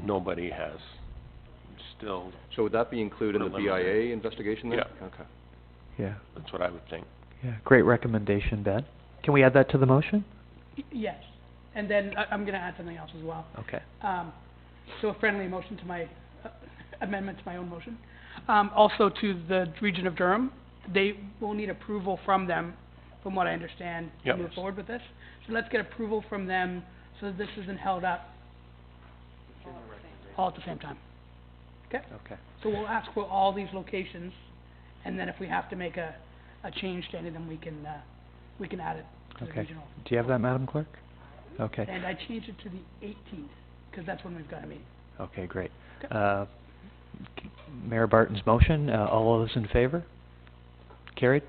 Nobody has. Still. So would that be included in the BIA investigation then? Yeah. Okay. Yeah. That's what I would think. Yeah, great recommendation, Ben. Can we add that to the motion? Yes, and then I'm going to add something else as well. Okay. So a friendly motion to my, amendment to my own motion. Also to the Region of Durham, they will need approval from them, from what I understand, to move forward with this. So let's get approval from them so that this isn't held up all at the same time. Okay? Okay. So we'll ask for all these locations, and then if we have to make a change to any of them, we can add it to the Okay. regional. Do you have that, Madam Clerk? Okay. And I changed it to the 18th, because that's when we've got a meeting. Okay, great. Mayor Barton's motion, all those in favor? Carried.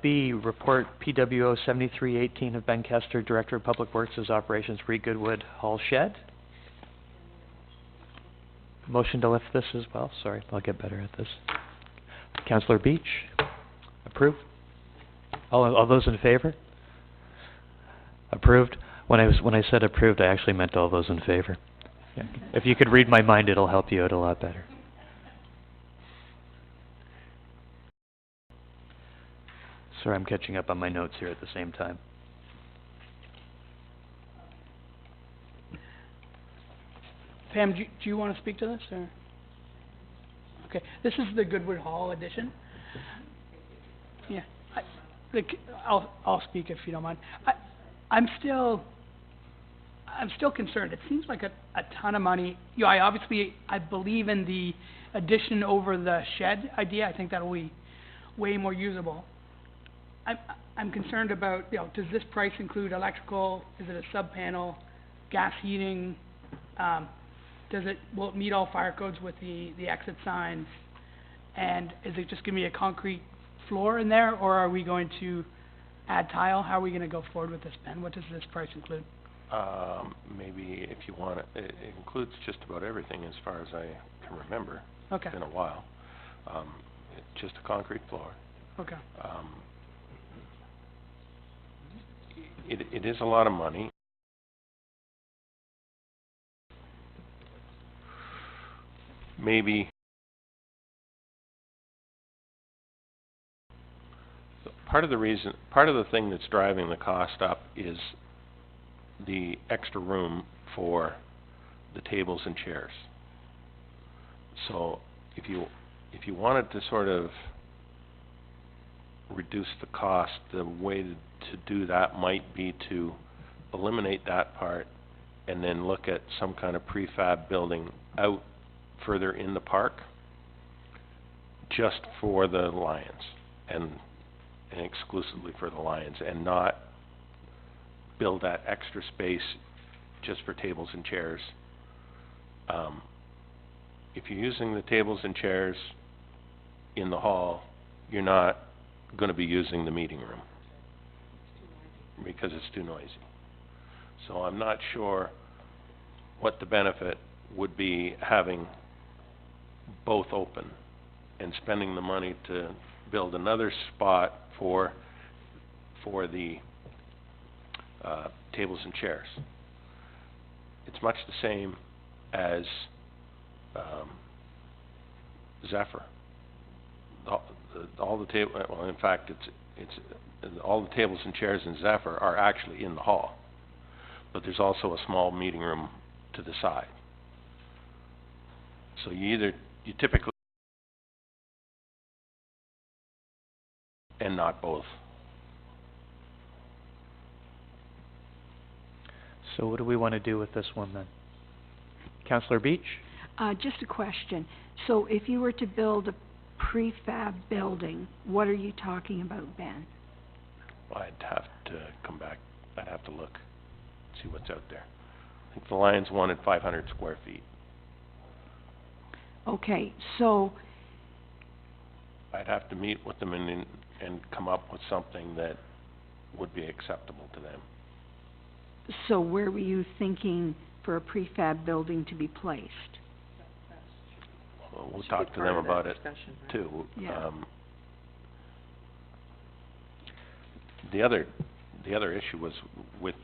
B, report PWO 7318 of Ben Kester, Director of Public Works as Operations, 3 Goodwood Hall Shed. Motion to lift this as well. Sorry, I'll get better at this. Councillor Beach, approve. All those in favor? Approved. When I said approved, I actually meant all those in favor. Yeah. If you could read my mind, it'll help you out a lot better. Sorry, I'm catching up on my notes here at the same time. Pam, do you want to speak to this, or? Okay, this is the Goodwood Hall addition. Yeah, I'll speak if you don't mind. I'm still concerned. It seems like a ton of money. You know, I believe in the addition over the shed idea. I think that'll be way more usable. I'm concerned about, you know, does this price include electrical? Is it a sub-panel, gas heating? Will it meet all fire codes with the exit signs? And is it just gonna be a concrete floor in there, or are we going to add tile? How are we gonna go forward with this, Ben? What does this price include? Maybe if you want it includes just about everything as far as I can remember. Okay. It's been a while. It's just a concrete floor. Okay. It is a lot of money. Maybe part of the thing that's driving the cost up is the extra room for the tables and chairs. So if you wanted to sort of reduce the cost, the way to do that might be to eliminate that part and then look at some kind of prefab building out further in the park just for the Lions and exclusively for the Lions, and not build that extra space just for tables and chairs. If you're using the tables and chairs in the hall, you're not going to be using the meeting room because it's too noisy. So I'm not sure what the benefit would be having both open and spending the money to build another spot for the tables and chairs. It's much the same as Zephyr. All the tables and chairs in Zephyr are actually in the hall, but there's also a small meeting room to the side. So you typically and not both. So what do we want to do with this one then? Councillor Beach? Just a question. So if you were to build a prefab building, what are you talking about, Ben? Well, I'd have to come back. I'd have to look, see what's out there. I think the Lions wanted 500 square feet. Okay, so I'd have to meet with them and come up with something that would be acceptable to them. So where were you thinking for a prefab building to be placed? Well, we'll talk to them about it too. Yeah. The other issue was with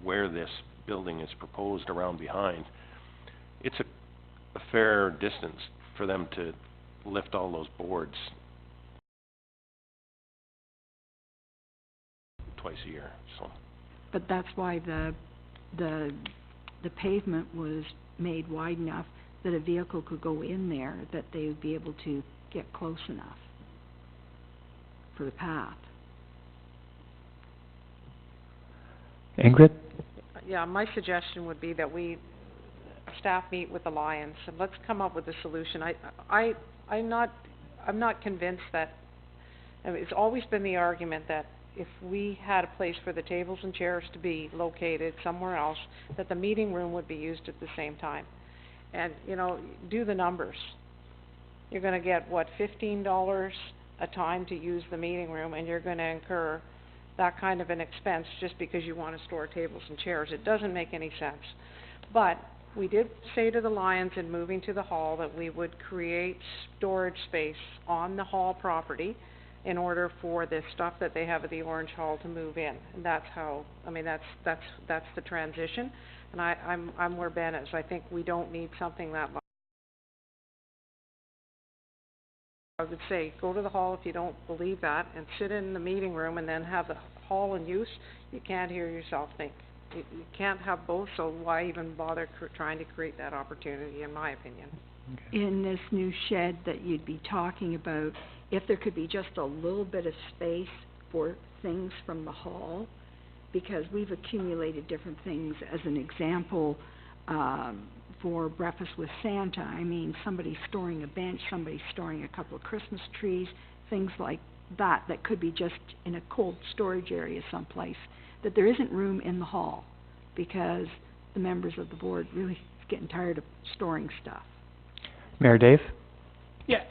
where this building is proposed around behind. It's a fair distance for them to lift all those boards twice a year. So. But that's why the pavement was made wide enough that a vehicle could go in there, that they would be able to get close enough for the path. Ingrid? Yeah, my suggestion would be that staff meet with the Lions, and let's come up with a solution. I'm not convinced that, I mean, it's always been the argument that if we had a place for the tables and chairs to be located somewhere else, that the meeting room would be used at the same time. And, you know, do the numbers. You're gonna get, what, $15 a time to use the meeting room, and you're gonna incur that kind of an expense just because you wanna store tables and chairs. It doesn't make any sense. But we did say to the Lions in moving to the hall that we would create storage space on the hall property in order for the stuff that they have at the Orange Hall to move in. And that's how, I mean, that's the transition. And I'm where Ben is. I think we don't need something that large. I would say, go to the hall if you don't believe that, and sit in the meeting room and then have the hall in use. You can't hear yourself think. You can't have both, so why even bother trying to create that opportunity, in my opinion. Okay. In this new shed that you'd be talking about, if there could be just a little bit of space for things from the hall, because we've accumulated different things. As an example, for Breakfast with Santa, I mean, somebody's storing a bench, somebody's storing a couple of Christmas trees, things like that, that could be just in a cold storage area someplace, that there isn't room in the hall because the members of the board really is getting tired of storing stuff. Mayor Dave? Yeah,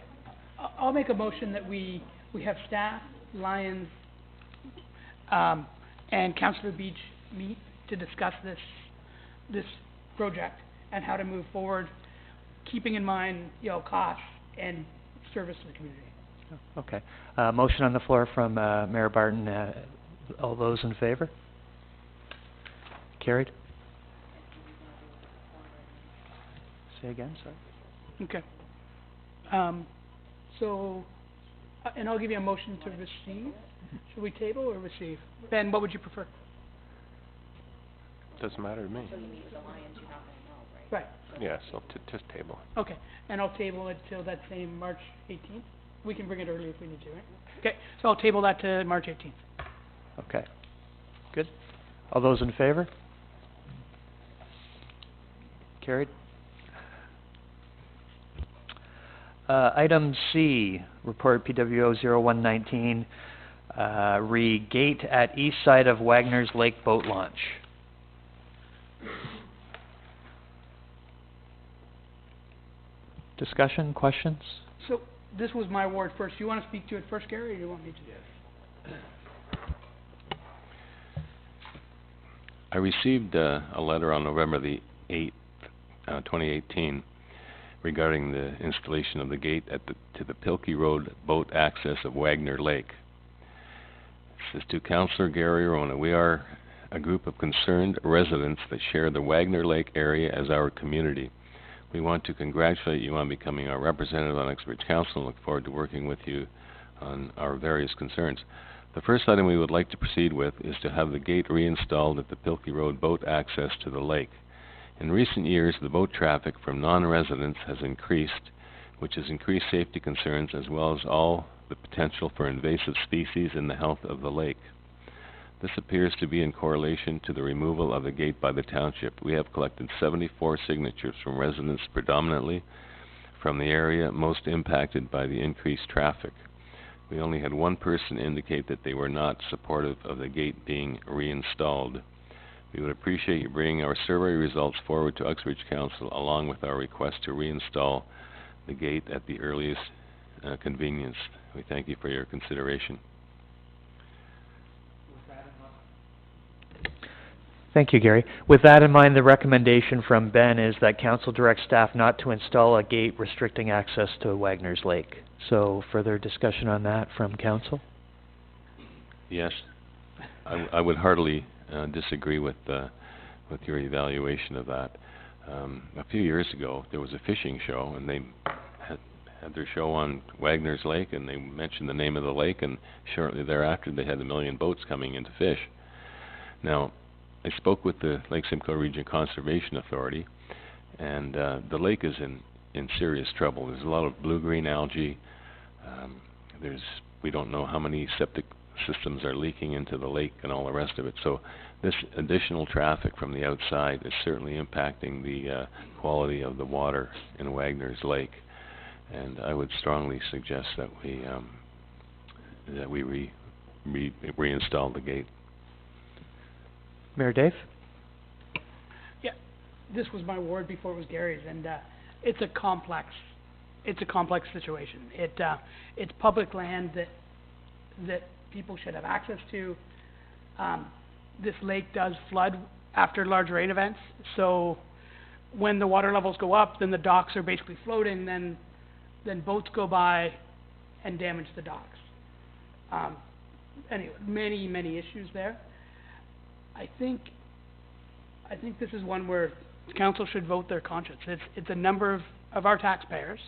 I'll make a motion that we have staff, Lions, and Councillor Beach meet to discuss this project and how to move forward, keeping in mind, costs and service to the community. Okay. Motion on the floor from Mayor Barton. All those in favor? Carried. Say again, sorry. Okay. And I'll give you a motion to receive. Should we table or receive? Ben, what would you prefer? Doesn't matter to me. Right. Yeah, so just table. Okay, and I'll table it till that same March 18th. We can bring it early if we need to, right? Okay, so I'll table that to March 18th. Okay. Good. All those in favor? Carried. Item C, report PWO 0119, re-gate at east side of Wagner's Lake Boat Launch. Discussion, questions? So, this was my ward first. Do you want to speak to it first, Gary, or do you want me to? Yes. I received a letter on November the 8th, 2018, regarding the installation of the gate to the Pilkey Road boat access of Wagner Lake. It says, to Councillor Gary Rona, we are a group of concerned residents that share the Wagner Lake area as our community. We want to congratulate you on becoming our representative on Uxbridge Council and look forward to working with you on our various concerns. The first item we would like to proceed with is to have the gate reinstalled at the Pilkey Road boat access to the lake. In recent years, the boat traffic from non-residents has increased, which has increased safety concerns as well as all the potential for invasive species in the health of the lake. This appears to be in correlation to the removal of the gate by the township. We have collected 74 signatures from residents predominantly from the area most impacted by the increased traffic. We only had one person indicate that they were not supportive of the gate being reinstalled. We would appreciate you bringing our survey results forward to Uxbridge Council along with our request to reinstall the gate at the earliest convenience. We thank you for your consideration. Thank you, Gary. With that in mind, the recommendation from Ben is that council direct staff not to install a gate restricting access to Wagner's Lake. So, further discussion on that from council? Yes. I would heartily disagree with your evaluation of that. A few years ago, there was a fishing show, and they had their show on Wagner's Lake, and they mentioned the name of the lake, and shortly thereafter they had 1 million boats coming in to fish. Now, I spoke with the Lake Simcoe Region Conservation Authority, and the lake is in serious trouble. There's a lot of blue-green algae. We don't know how many septic systems are leaking into the lake and all the rest of it. So this additional traffic from the outside is certainly impacting the quality of the water in Wagner's Lake. And I would strongly suggest that we reinstall the gate. Mayor Dave? Yeah, this was my ward before it was Gary's, and it's a complex situation. It's public land that people should have access to. This lake does flood after large rain events, so when the water levels go up, then the docks are basically floating, then boats go by and damage the docks. Anyway, many issues there. I think this is one where council should vote their conscience. It's a number of our taxpayers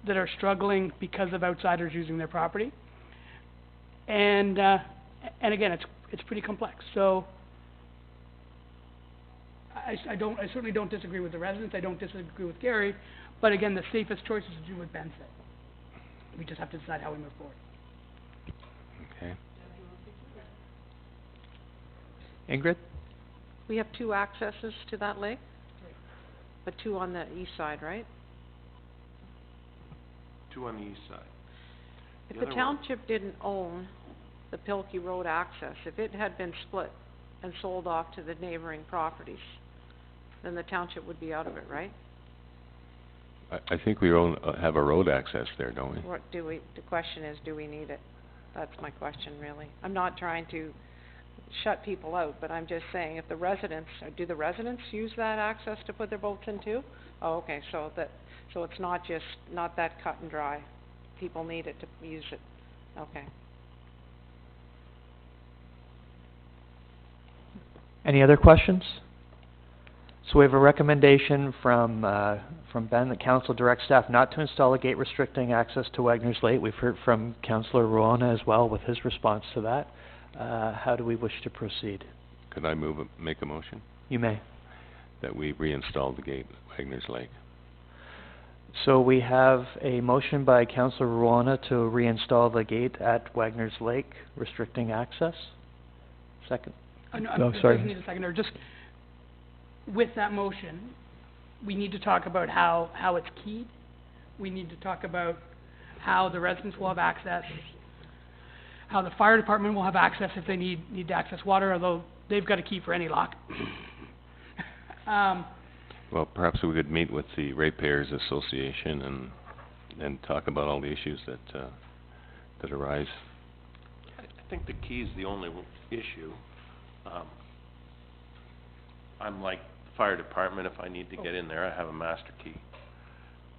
that are struggling because of outsiders using their property, and again, it's pretty complex. So I certainly don't disagree with the residents. I don't disagree with Gary, but again, the safest choice is to do what Ben said. We just have to decide how we move forward. Okay. Ingrid? We have two accesses to that lake, but two on the east side, right? Two on the east side. If The the other township didn't own the Pilkey Road access, if it had been split and sold off to the neighboring properties, then the township would be out of it, right? I think we have a road access there, don't we? What do we, the question is, do we need it? That's my question, really. I'm not trying to shut people out, but I'm just saying, if the residents, do the residents use that access to put their boats in too? Oh, okay, so it's not that cut and dry. People need it to use it. Okay. Any other questions? So we have a recommendation from Ben that council direct staff not to install a gate restricting access to Wagner's Lake. We've heard from Councillor Ruona as well with his response to that. How do we wish to proceed? Could I make a motion You may. that we reinstall the gate at Wagner's Lake? So we have a motion by Councillor Ruona to reinstall the gate at Wagner's Lake restricting access. Second. No, sorry. Doesn't need a second, or just with that motion, we need to talk about how it's keyed. We need to talk about how the residents will have access, how the fire department will have access if they need to access water, although they've got a key for any lock. Well, perhaps we could meet with the Ratepayers Association and talk about all the issues that arise. I think the key is the only issue. I'm like the fire department, if I need to get in there, I have a master key.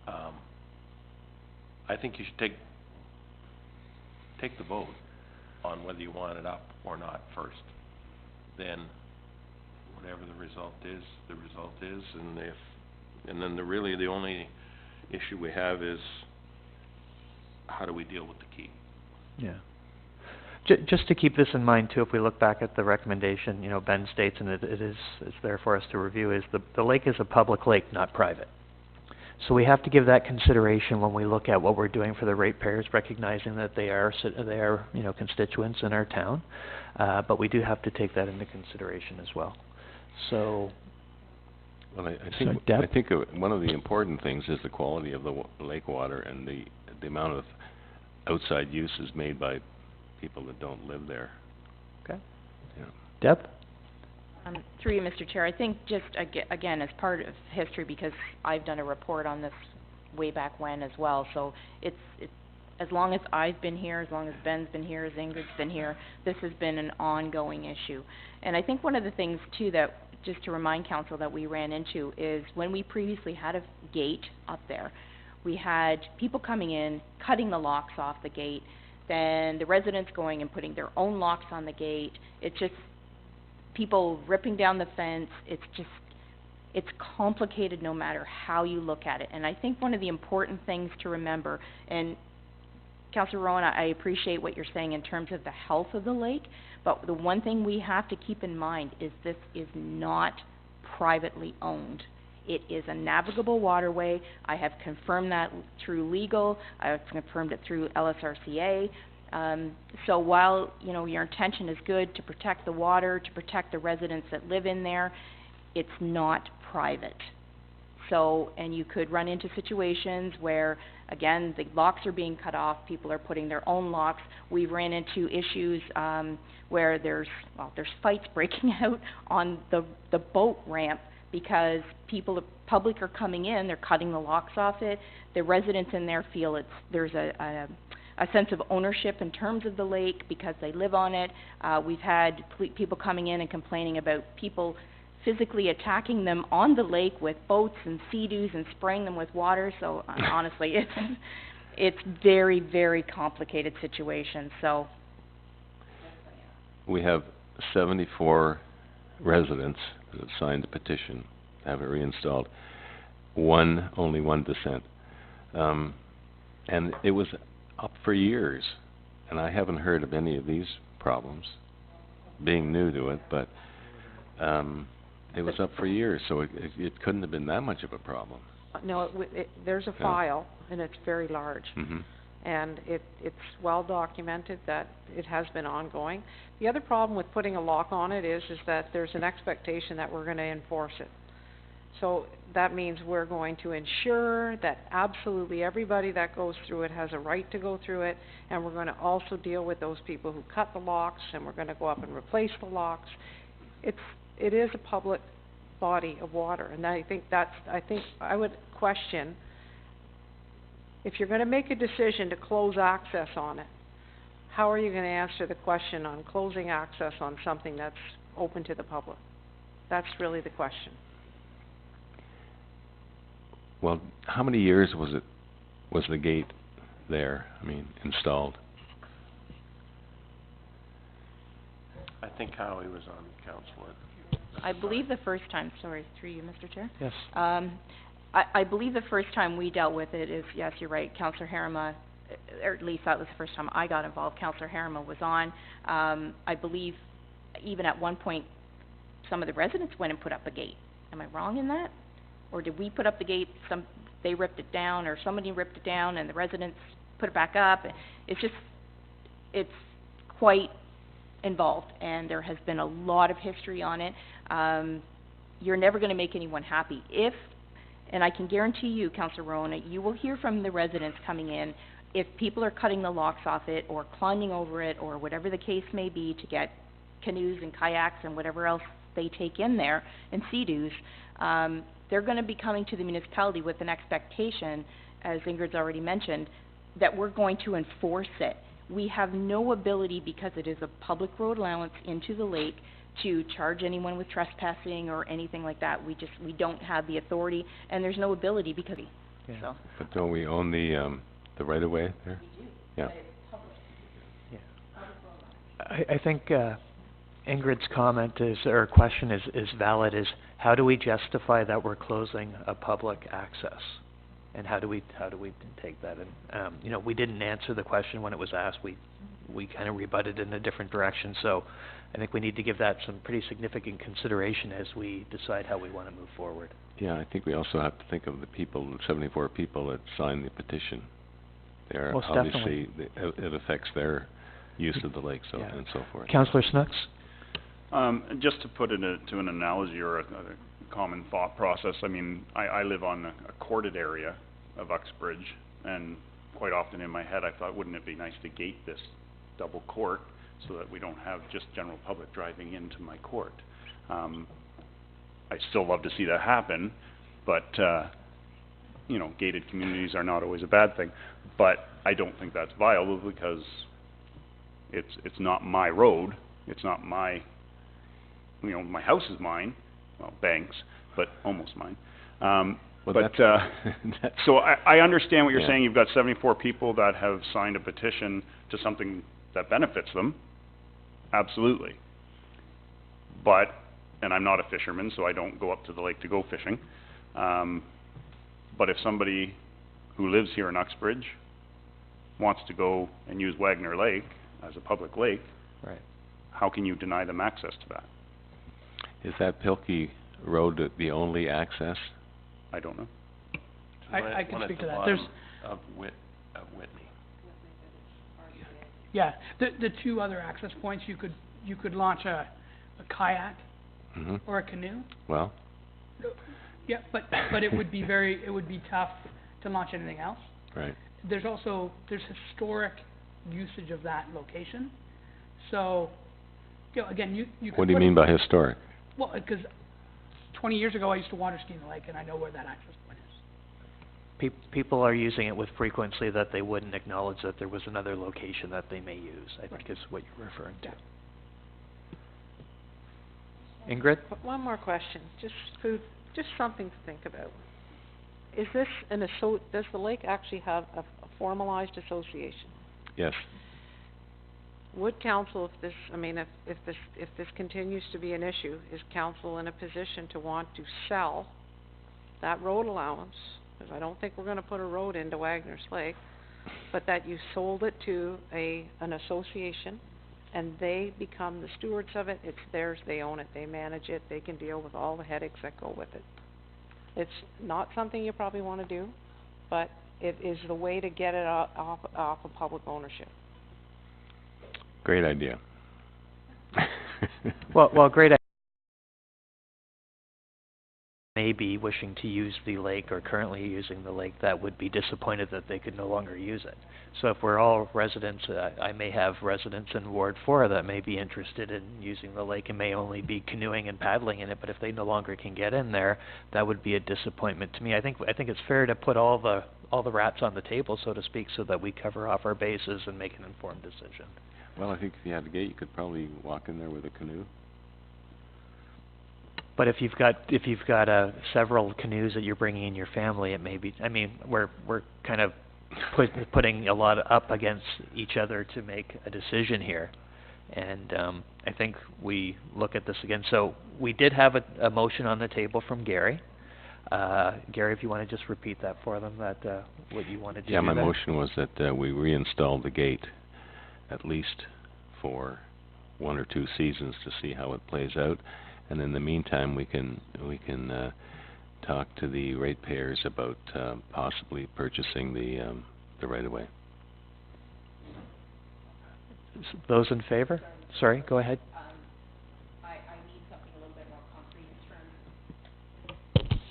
I think you should take the vote on whether you want it up or not first. Then, whatever the result is, and then really the only issue we have is how do we deal with the key? Yeah. Just to keep this in mind too, if we look back at the recommendation, you know, Ben states, and it's there for us to review, is the lake is a public lake, not private. So we have to give that consideration when we look at what we're doing for the ratepayers, recognizing that they are you know, constituents in our town, but we do have to take that into consideration as well. So. Well, I think one of the important things is the quality of the lake water and the amount of outside uses made by people that don't live there. Okay. Yeah. Deb? Through you, Mr. Chair, I think just again, as part of history, because I've done a report on this way back when as well, so it's as long as I've been here, as long as Ben's been here, as Ingrid's been here, this has been an ongoing issue. And I think one of the things too that, just to remind council, that we ran into is when we previously had a gate up there, we had people coming in, cutting the locks off the gate, then the residents going and putting their own locks on the gate. It's just people ripping down the fence. It's complicated no matter how you look at it. And I think one of the important things to remember, and Councillor Rowan, I appreciate what you're saying in terms of the health of the lake, but the one thing we have to keep in mind is this is not privately owned. It is a navigable waterway. I have confirmed that through legal. I have confirmed it through LSRCA. So while, you know, your intention is good to protect the water, to protect the residents that live in there, it's not private. So, and you could run into situations where, again, the locks are being cut off, people are putting their own locks. We've ran into issues where there's fights breaking out on the boat ramp because public are coming in, they're cutting the locks off it. The residents in there feel there's a sense of ownership in terms of the lake because they live on it. We've had people coming in and complaining about people physically attacking them on the lake with boats and sea-doos and spraying them with water. So honestly, it's very, very complicated situation. So we have 74 residents that have signed the petition to have it reinstalled. Only one dissent. And it was up for years, and I haven't heard of any of these problems, being new to it, but it was up for years, so it couldn't have been that much of a problem. No, there's a file, and it's very large. Mm-hmm. And it's well documented that it has been ongoing. The other problem with putting a lock on it is that there's an expectation that we're gonna enforce it. So that means we're going to ensure that absolutely everybody that goes through it has a right to go through it, and we're gonna also deal with those people who cut the locks, and we're gonna go up and replace the locks. It is a public body of water, and I think I would question, if you're gonna make a decision to close access on it, how are you gonna answer the question on closing access on something that's open to the public? That's really the question. Well, how many years was the gate there, installed? I think Howie was on council. I believe the first time, sorry, through you, Mr. Chair. Yes. I believe the first time we dealt with it is, yes, you're right, Councillor Harima, or at least that was the first time I got involved, Councillor Harima was on. I believe even at one point, some of the residents went and put up a gate. Am I wrong in that? Or did we put up the gate, they ripped it down, or somebody ripped it down and the residents put it back up? It's quite involved, and there has been a lot of history on it. You're never gonna make anyone happy. And I can guarantee you, Councillor Rowan, you will hear from the residents coming in, if people are cutting the locks off it, or climbing over it, or whatever the case may be to get canoes and kayaks and whatever else they take in there, and sea-doos, they're gonna be coming to the municipality with an expectation, as Ingrid's already mentioned, that we're going to enforce it. We have no ability, because it is a public road allowance into the lake, to charge anyone with trespassing or anything like that. We don't have the authority, and there's no ability because, so. But don't we own the right-of-way there? We do. Yeah. But it's public. I think Ingrid's comment or question is valid, is how do we justify that we're closing a public access? And how do we take that? And, we didn't answer the question when it was asked. We kind of rebutted in a different direction. So I think we need to give that some pretty significant consideration as we decide how we want to move forward. Yeah, I think we also have to think of the 74 people that signed the petition. They're Most obviously, it affects their use of the lake, and so forth. Councillor Snooks? Just to put it to an analogy or a common thought process, I live on a corded area of Uxbridge, and quite often in my head I thought, wouldn't it be nice to gate this double court so that we don't have just general public driving into my court. I'd still love to see that happen, but gated communities are not always a bad thing. But I don't think that's viable, because it's not my road, it's not my, my house is mine, well, Banks, but almost mine. So I understand what you're saying. You've got 74 people that have signed a petition to something that benefits them. Absolutely. And I'm not a fisherman, so I don't go up to the lake to go fishing. But if somebody who lives here in Uxbridge wants to go and use Wagner Lake as a public lake, right, how can you deny them access to that? Is that Pilkey Road the only access? I don't know. I can speak to that. There's of Whitney. Yeah, the two other access points, you could launch a kayak or a canoe. Well. Yeah, but it would be tough to launch anything else. Right. There's historic usage of that location. So, again, you could What do you mean by historic? Well, because 20 years ago I used to water ski in the lake, and I know where that access point is. People are using it with frequency that they wouldn't acknowledge that there was another location that they may use, I think is what you're referring to. Ingrid? One more question, just something to think about. Is this does the lake actually have a formalized association? Yes. Would council, if this continues to be an issue, is council in a position to want to sell that road allowance? Because I don't think we're going to put a road into Wagner's Lake, but that you sold it to an association, and they become the stewards of it. It's theirs, they own it, they manage it, they can deal with all the headaches that go with it. It's not something you probably want to do, but It is the way to get it off of public ownership. Great idea. Well, great. May be wishing to use the lake or currently using the lake that would be disappointed that they could no longer use it. So if we're all residents, I may have residents in Ward 4 that may be interested in using the lake and may only be canoeing and paddling in it, but if they no longer can get in there, that would be a disappointment to me. I think it's fair to put all the rats on the table, so to speak, so that we cover off our bases and make an informed decision. Well, I think if you had a gate, you could probably walk in there with a canoe. But if you've got several canoes that you're bringing in your family, it may be. I mean, we're kind of putting a lot up against each other to make a decision here, and I think we look at this again. So we did have a motion on the table from Gary. Gary, if you want to just repeat that for them, that what you wanted to do. Yeah, my there. motion was that we reinstall the gate at least for 1 or 2 seasons to see how it plays out. And in the meantime, we can talk to the ratepayers about possibly purchasing the right-of-way. Those in favor? Sorry, go ahead. I need something a little bit more concrete in terms.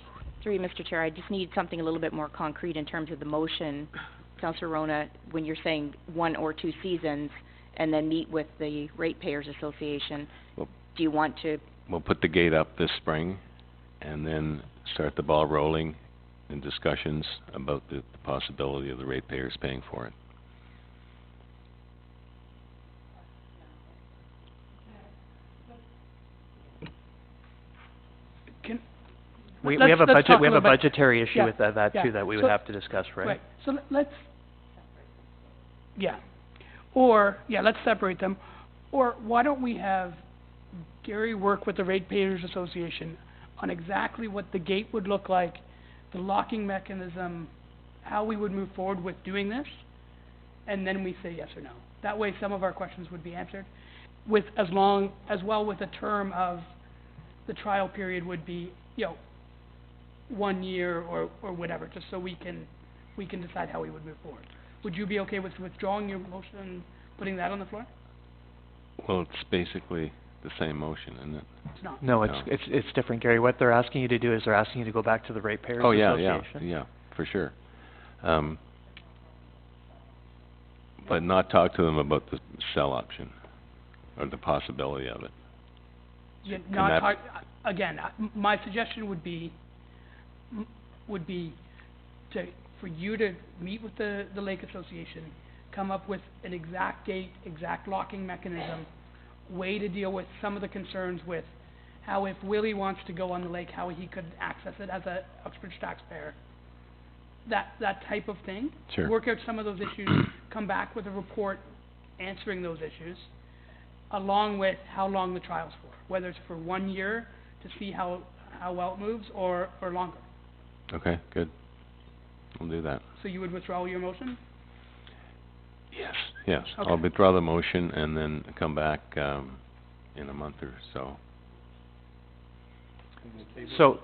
Through you, Mr. Chair, I just need something a little bit more concrete in terms of the motion. Councillor Rona, when you're saying 1 or 2 seasons, and then meet with the Ratepayers Association, Well, do you want to? We'll put the gate up this spring, and then start the ball rolling in discussions about the possibility of the ratepayers paying for it. We have a let's budget. talk We have a little bit- budgetary issue yeah, with that yeah. too that we would So- have to discuss, right? Right, so let's, yeah, let's separate them. Or why don't we have Gary work with the Ratepayers Association on exactly what the gate would look like, the locking mechanism, how we would move forward with doing this, and then we say yes or no. That way some of our questions would be answered, with as well with a term of the trial period would be, 1 year or whatever, just so we can decide how we would move forward. Would you be okay with withdrawing your motion and putting that on the floor? Well, it's basically the same motion, isn't it? It's not. No, it's different, Gary. What they're asking you to do is they're asking you to go back to the Ratepayers Oh, Association. yeah, for sure. But not talk to them about the sell option, or the possibility of it. Yeah, Can not that- talk, again, my suggestion would be for you to meet with the Lake Association, come up with an exact date, exact locking mechanism, way to deal with some of the concerns with how if Willie wants to go on the lake, how he could access it as a Uxbridge taxpayer. That type of thing. Sure. Work out some of those issues, come back with a report answering those issues, along with how long the trial's for, whether it's for 1 year to see how well it moves, or longer. Okay, good. We'll do that. So you would withdraw your motion? Yes, Okay. I'll withdraw the motion and then come back in a month or so. So,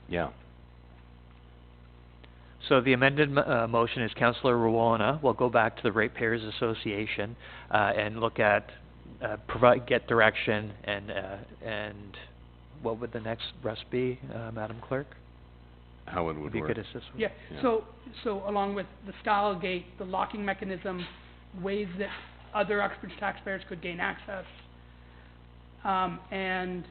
Yeah. So the amended motion is Councillor Rowona will go back to the Ratepayers Association and look at get direction and what would the next rest be, Madam Clerk? How it would If you work. could assist with Yeah, so along with the style gate, the locking mechanism, ways that other Uxbridge taxpayers could gain access, and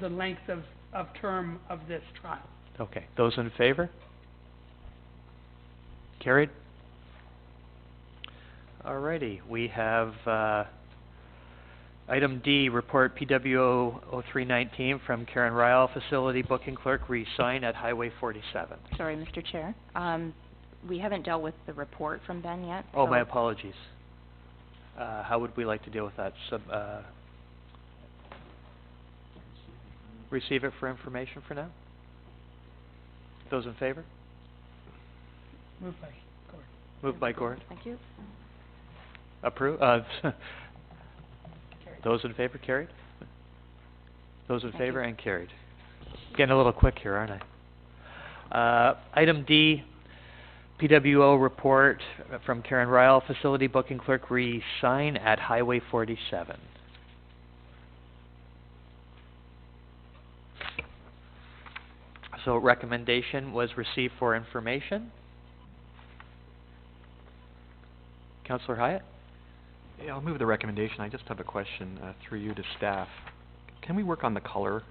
the length of term of this trial. Okay, those in favor? Carried? Alrighty, we have item D, report PWO 0319 from Karen Ryle, facility booking clerk, re-sign at Highway 47. Sorry, Mr. Chair. We haven't dealt with the report from Ben yet. Oh, so- my apologies. How would we like to deal with that? Receive it for information for now? Those in favor? Moved by Gord. Moved by Gord. Thank you. Approve, those in favor, carried? Those in Thank favor you. and carried. Getting a little quick here, aren't I? Item D, PWO report from Karen Ryle, facility booking clerk, re-sign at Highway 47. So recommendation was received for information. Councillor Hyatt? Yeah, I'll move the recommendation. I just have a question through you to staff. Can we work on the color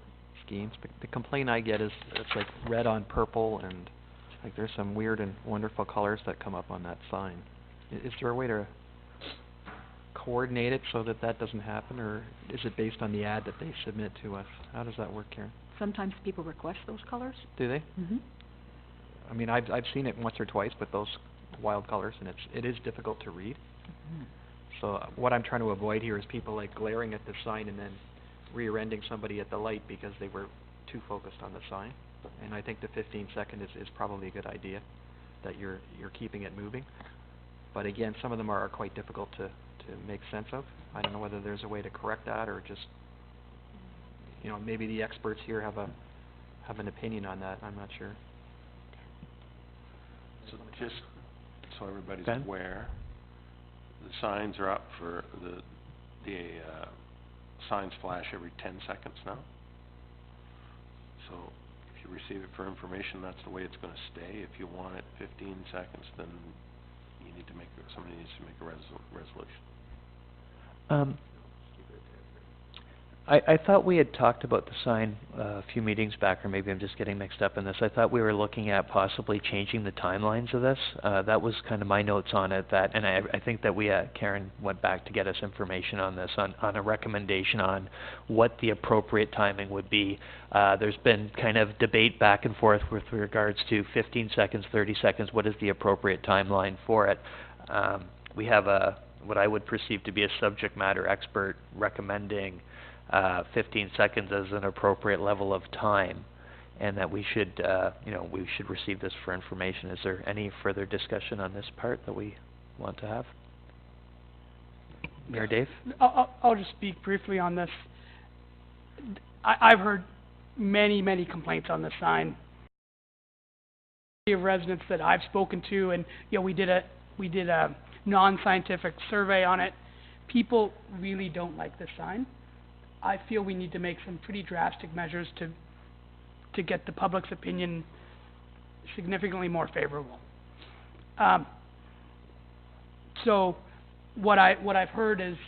schemes? The complaint I get is it's like red on purple, and like there's some weird and wonderful colors that come up on that sign. Is there a way to coordinate it so that that doesn't happen, or is it based on the ad that they submit to us? How does that work, Karen? Sometimes people request those colors. Do they? Mm-hmm. I mean, I've seen it once or twice with those wild colors, and it is difficult to read. Mm-hmm. So what I'm trying to avoid here is people like glaring at the sign and then rear-ending somebody at the light because they were too focused on the sign. And I think the 15-second is probably a good idea, that you're keeping it moving. But again, some of them are quite difficult to make sense of. I don't know whether there's a way to correct that, or just, you know, maybe the experts here have an opinion on that. I'm not sure. So just so everybody's Ben? aware, the signs are up for the signs flash every 10 seconds now. So if you receive it for information, that's the way it's going to stay. If you want it 15 seconds, then you need to somebody needs to make a resolution. I thought we had talked about the sign a few meetings back, or maybe I'm just getting mixed up in this. I thought we were looking at possibly changing the timelines of this. That was kind of my notes on it, and I think that Karen went back to get us information on this, on a recommendation on what the appropriate timing would be. There's been kind of debate back and forth with regards to 15 seconds, 30 seconds, what is the appropriate timeline for it. We have what I would perceive to be a subject matter expert recommending 15 seconds as an appropriate level of time, and that we should receive this for information. Is there any further discussion on this part that we want to have? Mayor Dave? I'll just speak briefly on this. I've heard many complaints on this sign. Of residents that I've spoken to, and we did a non-scientific survey on it. People really don't like this sign. I feel we need to make some pretty drastic measures to get the public's opinion significantly more favorable. So what I've heard is,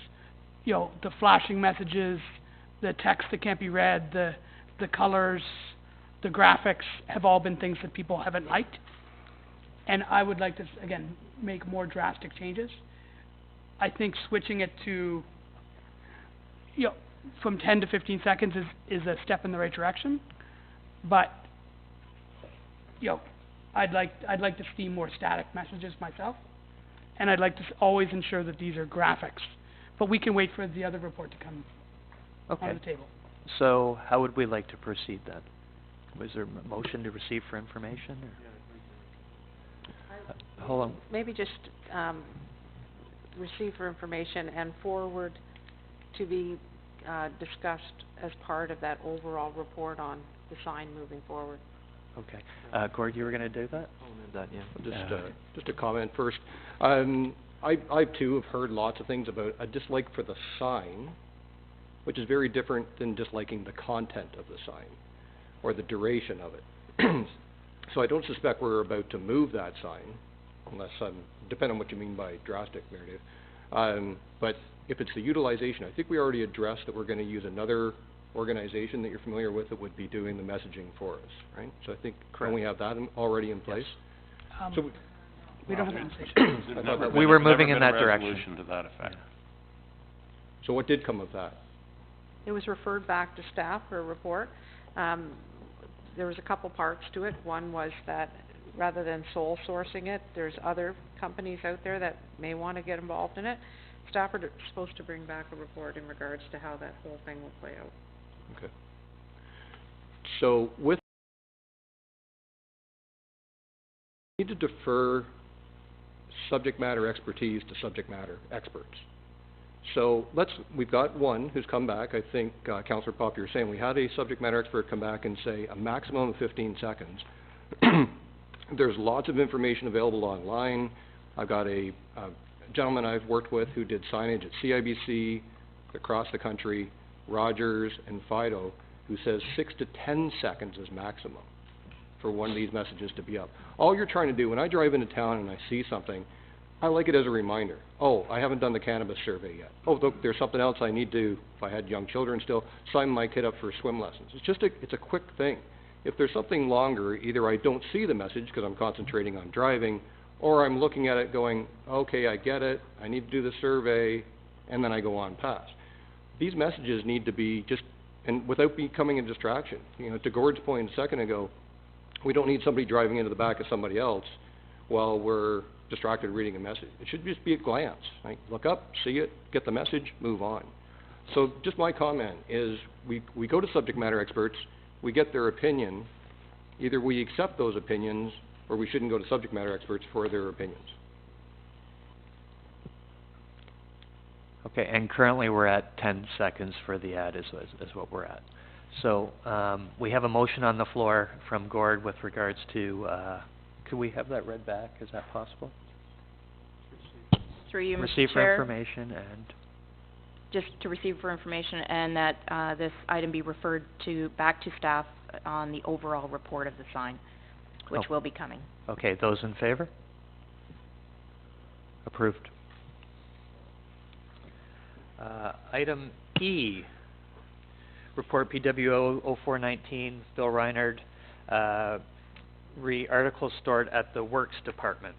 the flashing messages, the text that can't be read, the colors, the graphics have all been things that people haven't liked. And I would like to, again, make more drastic changes. I think switching it to, from 10 to 15 seconds is a step in the right direction, but I'd like to see more static messages myself, and I'd like to always ensure that these are graphics. But we can wait for the other report to come on the table. So how would we like to proceed then? Was there a motion to receive for information? Or? Hold on. Maybe just receive for information and forward to be discussed as part of that overall report on the sign moving forward. Okay. Gord, you were going to do that? I'll do that, yeah. Just a comment first. I too have heard lots of things about a dislike for the sign, which is very different than disliking the content of the sign or the duration of it. So I don't suspect we're about to move that sign, unless depending on what you mean by drastic, Mayor Dave. But if it's the utilization, I think we already addressed that we're going to use another organization that you're familiar with that would be doing the messaging for us, right? So I think when we have that already in place. So we don't have that. We were moving in that direction. Resolution to that effect. So what did come of that? It was referred back to staff for a report. There was a couple parts to it. One was that rather than sole sourcing it, there's other companies out there that may want to get involved in it. Staff are supposed to bring back a report in regards to how that whole thing will play out. Okay. So with need to defer subject matter expertise to subject matter experts. So we've got one who's come back. I think, Councillor Pop, you were saying we had a subject matter expert come back and say a maximum of 15 seconds. There's lots of information available online. I've got a gentleman I've worked with who did signage at CIBC, across the country, Rogers and Fido, who says 6 to 10 seconds is maximum for one of these messages to be up. All you're trying to do, when I drive into town and I see something, I like it as a reminder. Oh, I haven't done the cannabis survey yet. Oh, look, there's something else I need to, if I had young children still, sign my kid up for swim lessons. It's a quick thing. If there's something longer, either I don't see the message because I'm concentrating on driving, or I'm looking at it going, okay, I get it, I need to do the survey, and then I go on past. These messages need to be just, and without becoming a distraction. You know, to Gord's point a second ago, we don't need somebody driving into the back of somebody else while we're distracted reading a message. It should just be a glance, right? Look up, see it, get the message, move on. So just my comment is we go to subject matter experts, we get their opinion, either we accept those opinions or we shouldn't go to subject matter experts for their opinions. Okay, and currently we're at 10 seconds for the ad is what we're at. So, we have a motion on the floor from Gord with regards to, could we have that read back? Is that possible? Through you, Mr. Receive for Chair. information and... Just to receive for information and that, this item be referred back to staff on the overall report of the sign, which will be coming. Okay, those in favor? Approved. Item E, report PWO 0419, Bill Reinhard, article stored at the Works Department.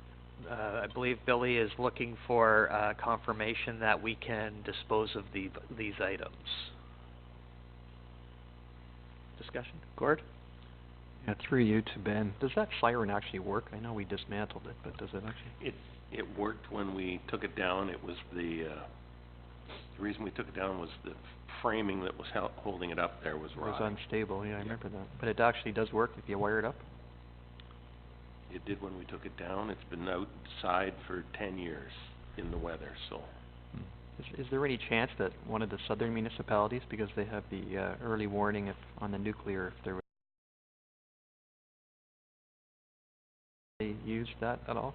I believe Billy is looking for confirmation that we can dispose of these items. Discussion? Gord? Yeah, through you to Ben. Does that siren actually work? I know we dismantled it, but does it actually? It worked when we took it down. It was the reason we took it down was the framing that was holding it up there was rotting. It was unstable, yeah, I remember that. But it actually does work if you wire it up? It did when we took it down. It's been outside for 10 years in the weather, so. Is there any chance that one of the southern municipalities, because they have the early warning on the nuclear, if there was, they used that at all?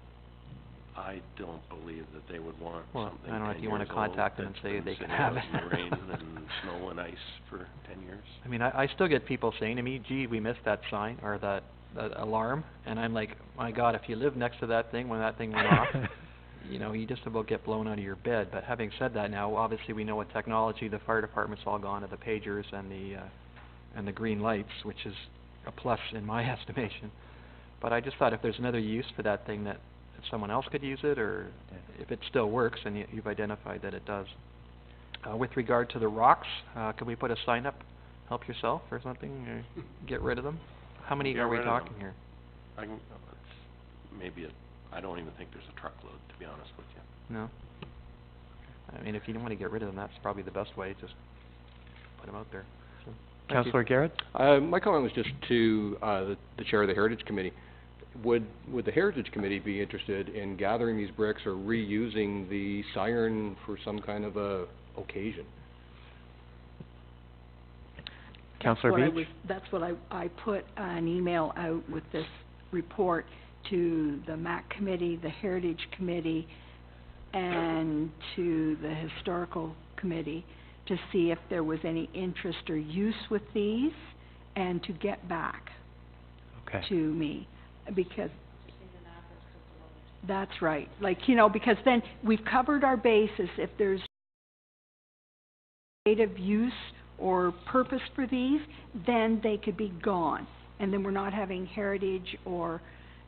I don't believe that they would want Well, something I don't know if 10 you want to years old contact them and that's say been they can sitting have out it. in the rain and snow and ice for 10 years. I mean, I still get people saying to me, gee, we missed that sign, or that alarm, and I'm like, my God, if you live next to that thing when that thing went off, you know, you just about get blown out of your bed. But having said that now, obviously we know with technology, the fire department's all gone to the pagers and the green lights, which is a plus in my estimation. But I just thought if there's another use for that thing, that if someone else could use it, or if it still works, and you've identified that it does. With regard to the rocks, could we put a sign up, help yourself or something, or get rid of them? How many Get are we rid of talking them. here? I don't even think there's a truckload, to be honest with you. No? I mean, if you don't want to get rid of them, that's probably the best way, just put them out there. So, thank you. Councillor Garrett? My comment was just to the chair of the Heritage Committee. Would the Heritage Committee be interested in gathering these bricks or reusing the siren for some kind of a occasion? Councillor Beach? That's what I put an email out with this report to the MAC Committee, the Heritage Committee, and to the Historical Committee to see if there was any interest or use with these, and to get back to me, because that's right. Like, you know, because then we've covered our bases. If there's creative use or purpose for these, then they could be gone. And then we're not having Heritage or,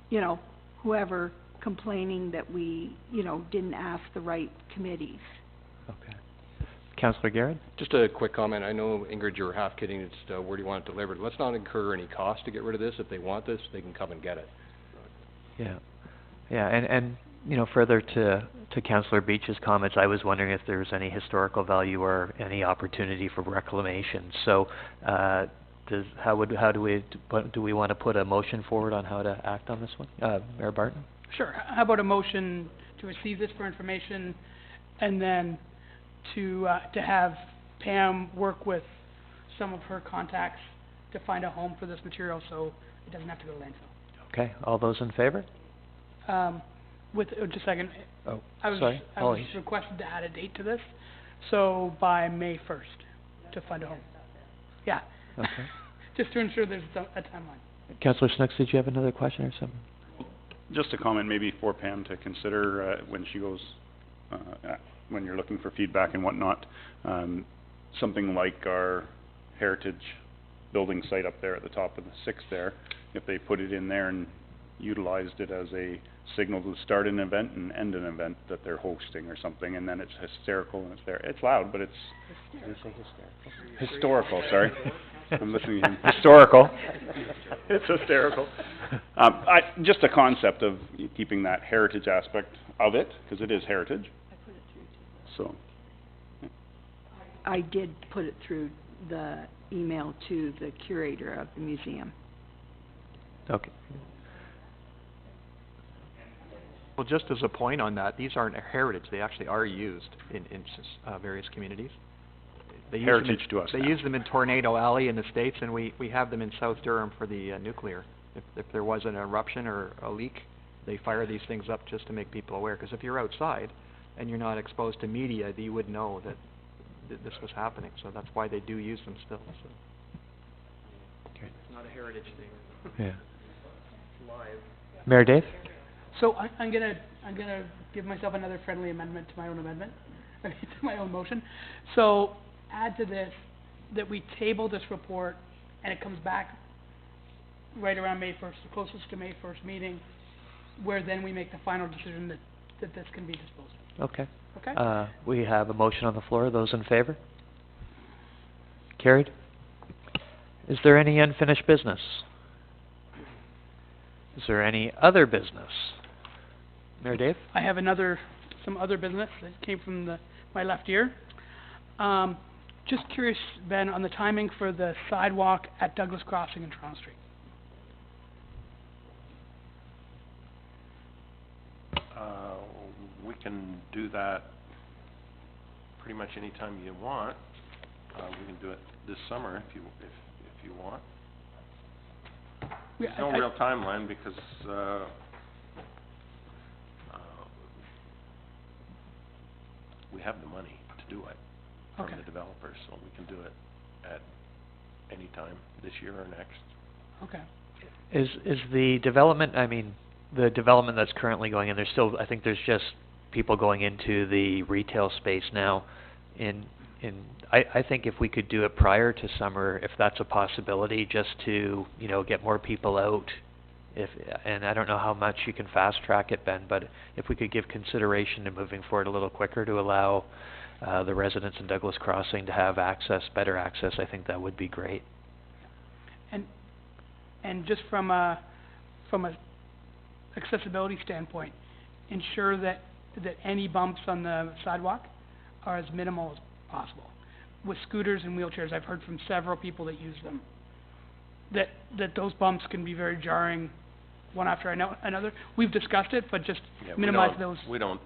you know, whoever complaining that we, you know, didn't ask the right committees. Okay. Councillor Garrett? Just a quick comment. I know, Ingrid, you were half kidding. It's where do you want it delivered? Let's not incur any cost to get rid of this. If they want this, they can come and get it. Yeah. Yeah, and you know, further to Councillor Beach's comments, I was wondering if there was any historical value or any opportunity for reclamation. So, do we want to put a motion forward on how to act on this one? Mayor Barton? Sure. How about a motion to receive this for information, and then to have Pam work with some of her contacts to find a home for this material so it doesn't have to go to landfill. Okay, all those in favor? Just a second. Oh, I was sorry, requested to add a date to this, so by May 1st, to find a home. Yeah. Okay. Just to ensure there's a timeline. Councillor Snooks, did you have another question or something? Just a comment maybe for Pam to consider, when she goes, when you're looking for feedback and whatnot, something like our heritage building site up there at the top of the 6th there, if they put it in there and utilized it as a signal to start an event and end an event that they're hosting or something, and then it's hysterical and it's there. It's loud, but it's... Did you say hysterical? Historical, sorry. I'm listening to him. Historical. It's hysterical. Just a concept of keeping that heritage aspect of it, because it is heritage. So... I did put it through the email to the curator of the museum. Okay. Well, just as a point on that, these aren't heritage, they actually are used in various communities. They use Heritage them in, to us They now. use them in Tornado Alley in the States, and we have them in South Durham for the nuclear. If there was an eruption or a leak, they fire these things up just to make people aware, because if you're outside and you're not exposed to media, you would know that this was happening, so that's why they do use them still. So. Okay. It's not a heritage thing. Yeah. It's live. Mayor Dave? So I'm gonna give myself another friendly amendment to my own amendment, to my own motion. So add to this that we table this report and it comes back right around May 1st, the closest to May 1st meeting, where then we make the final decision that this can be disposed of. Okay. Okay? We have a motion on the floor. Those in favor? Carried. Is there any unfinished business? Is there any other business? Mayor Dave? I have some other business that came from my left ear. Just curious, Ben, on the timing for the sidewalk at Douglas Crossing and Toronto Street. We can do that pretty much any time you want. We can do it this summer if you want. There's no real timeline because we have the money to do it from the developers, so we can do it at any time this year or next. Okay. Is the development, the development that's currently going in, I think there's just people going into the retail space now. I think if we could do it prior to summer, if that's a possibility, just to, get more people out. And I don't know how much you can fast track it, Ben, but if we could give consideration to moving forward a little quicker to allow the residents in Douglas Crossing to have better access, I think that would be great. And just from a accessibility standpoint, ensure that any bumps on the sidewalk are as minimal as possible. With scooters and wheelchairs, I've heard from several people that use them, that those bumps can be very jarring one after another. We've discussed it, but just minimize those. We don't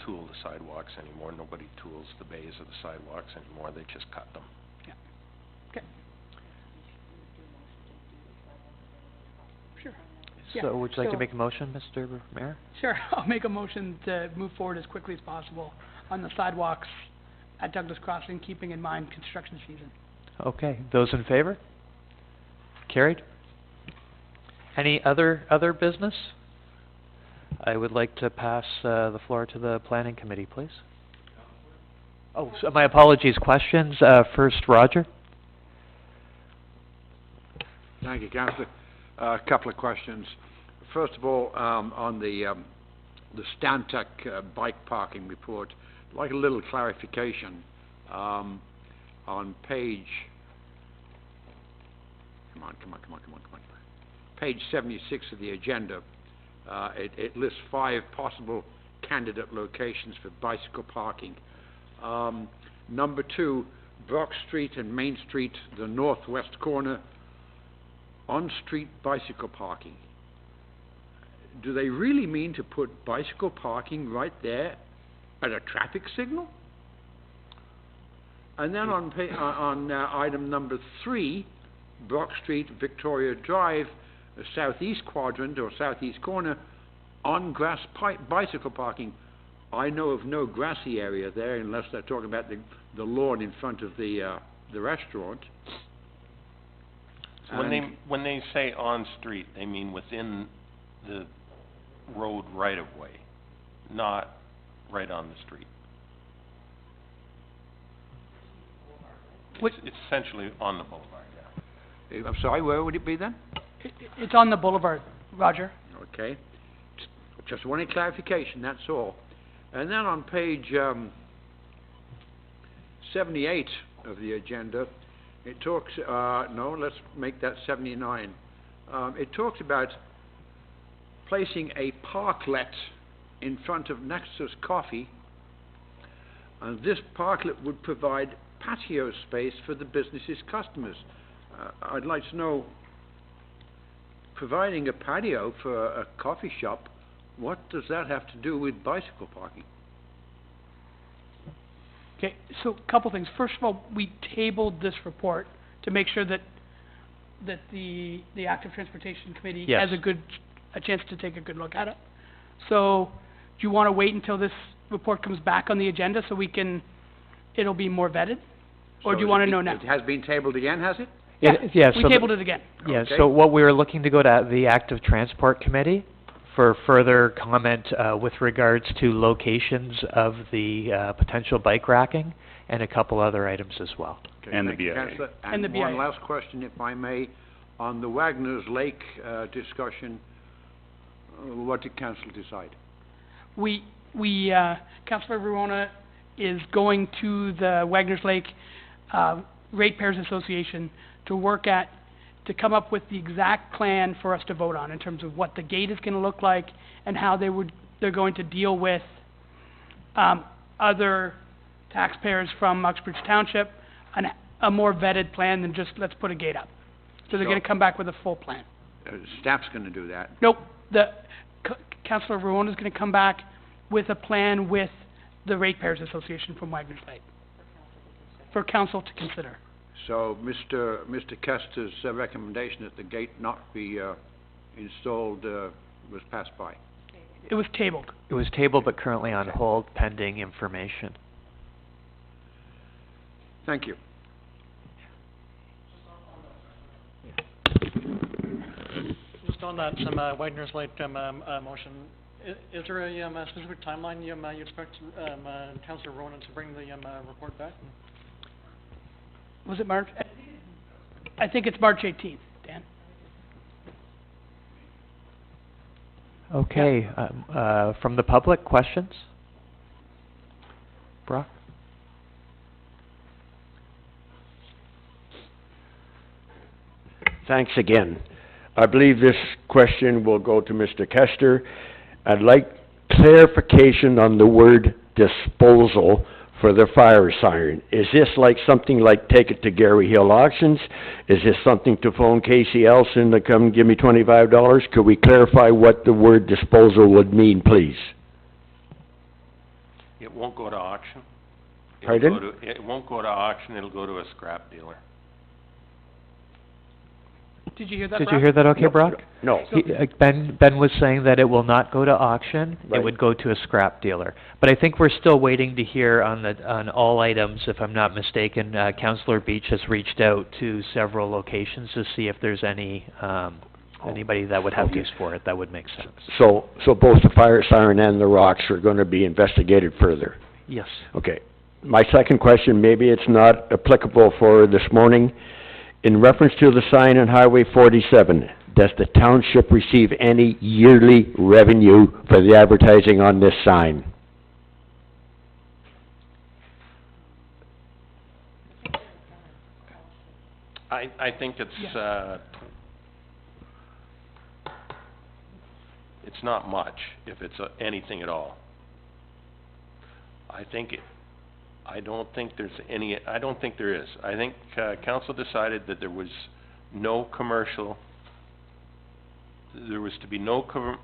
tool the sidewalks anymore. Nobody tools the bays of the sidewalks anymore. They just cut them. Yeah. Okay. Sure. So would you like to make a motion, Mr. Mayor? Sure. I'll make a motion to move forward as quickly as possible on the sidewalks at Douglas Crossing, keeping in mind construction season. Okay. Those in favor? Carried. Any other business? I would like to pass the floor to the Planning Committee, please. Oh, so my apologies. Questions? First, Roger. Thank you, Councillor. A couple of questions. First of all, on the Stantec bike parking report, I'd like a little clarification. On page, come on. Page 76 of the agenda, it lists 5 possible candidate locations for bicycle parking. Number 2, Brock Street and Main Street, the northwest corner, on-street bicycle parking. Do they really mean to put bicycle parking right there at a traffic signal? And then on item number 3, Brock Street, Victoria Drive, southeast quadrant or southeast corner, on grass bicycle parking. I know of no grassy area there unless they're talking about the lawn in front of the restaurant. So when they say on street, they mean within the road right of way, not right on the street. It's essentially on the boulevard, yeah. I'm sorry, where would it be then? It's on the boulevard, Roger. Okay. Just wanted clarification, that's all. And then on page 78 of the agenda, it talks, no, let's make that 79. It talks about placing a parklet in front of Nexus Coffee, and this parklet would provide patio space for the business's customers. I'd like to know, providing a patio for a coffee shop, what does that have to do with bicycle parking? Okay, so a couple things. First of all, we tabled this report to make sure that the Active Transportation Committee Yes. has a chance to take a good look at it. So, do you want to wait until this report comes back on the agenda so it'll be more vetted? Or do you want to know now? It has been tabled again, has it? Yeah, we so tabled it again. Yeah, Okay. so what we were looking to go to the Active Transport Committee for further comment with regards to locations of the potential bike racking and a couple other items as well. Okay, And the thank you, BIA. Councillor. And the one BIA. last question, if I may, on the Wagner's Lake discussion, what did council decide? Councillor Verona is going to the Wagner's Lake Ratepayers Association to come up with the exact plan for us to vote on in terms of what the gate is going to look like and how they're going to deal with other taxpayers from Uxbridge Township, a more vetted plan than just let's put a gate up. So they're going to come back with a full plan. Staff's going to do that. Nope, Councillor Verona is going to come back with a plan with the Ratepayers Association from Wagner's Lake for council to consider. So Mr. Kester's recommendation that the gate not be installed was passed by. It was tabled. It was tabled but currently on hold pending information. Thank you. Just on that, Wagner's Lake motion, is there a specific timeline you expect Councillor Ronan to bring the report back? Was it March? I think it's March 18th, Dan. Okay, from the public, questions? Brock? Thanks again. I believe this question will go to Mr. Kester. I'd like clarification on the word disposal for the fire siren. Is this like something like take it to Gary Hill Auctions? Is this something to phone Casey Elson to come give me $25? Could we clarify what the word disposal would mean, please? It won't go to auction. Pardon? It won't go to auction, it'll go to a scrap dealer. Did you hear that, Did Brock? you hear that okay, Brock? No. Ben was saying that it will not go to auction, Right. it would go to a scrap dealer. But I think we're still waiting to hear on all items, if I'm not mistaken. Councillor Beach has reached out to several locations to see if there's anybody that would have use for it. That would make sense. So both the fire siren and the rocks are going to be investigated further? Yes. Okay. My second question, maybe it's not applicable for this morning. In reference to the sign on Highway 47, does the township receive any yearly revenue for the advertising on this sign? I think it's it's not much, if it's anything at all. I don't think there is. I think council decided that there was no commercial, there was to be no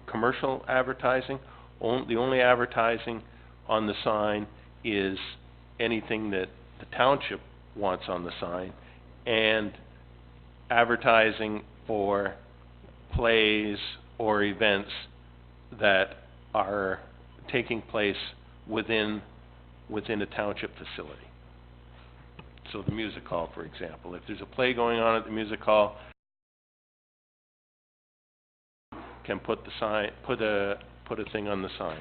commercial advertising. The only advertising on the sign is anything that the township wants on the sign, and advertising for plays or events that are taking place within a township facility. So the music hall, for example, if there's a play going on at the music hall, can put the sign, put a thing on the sign,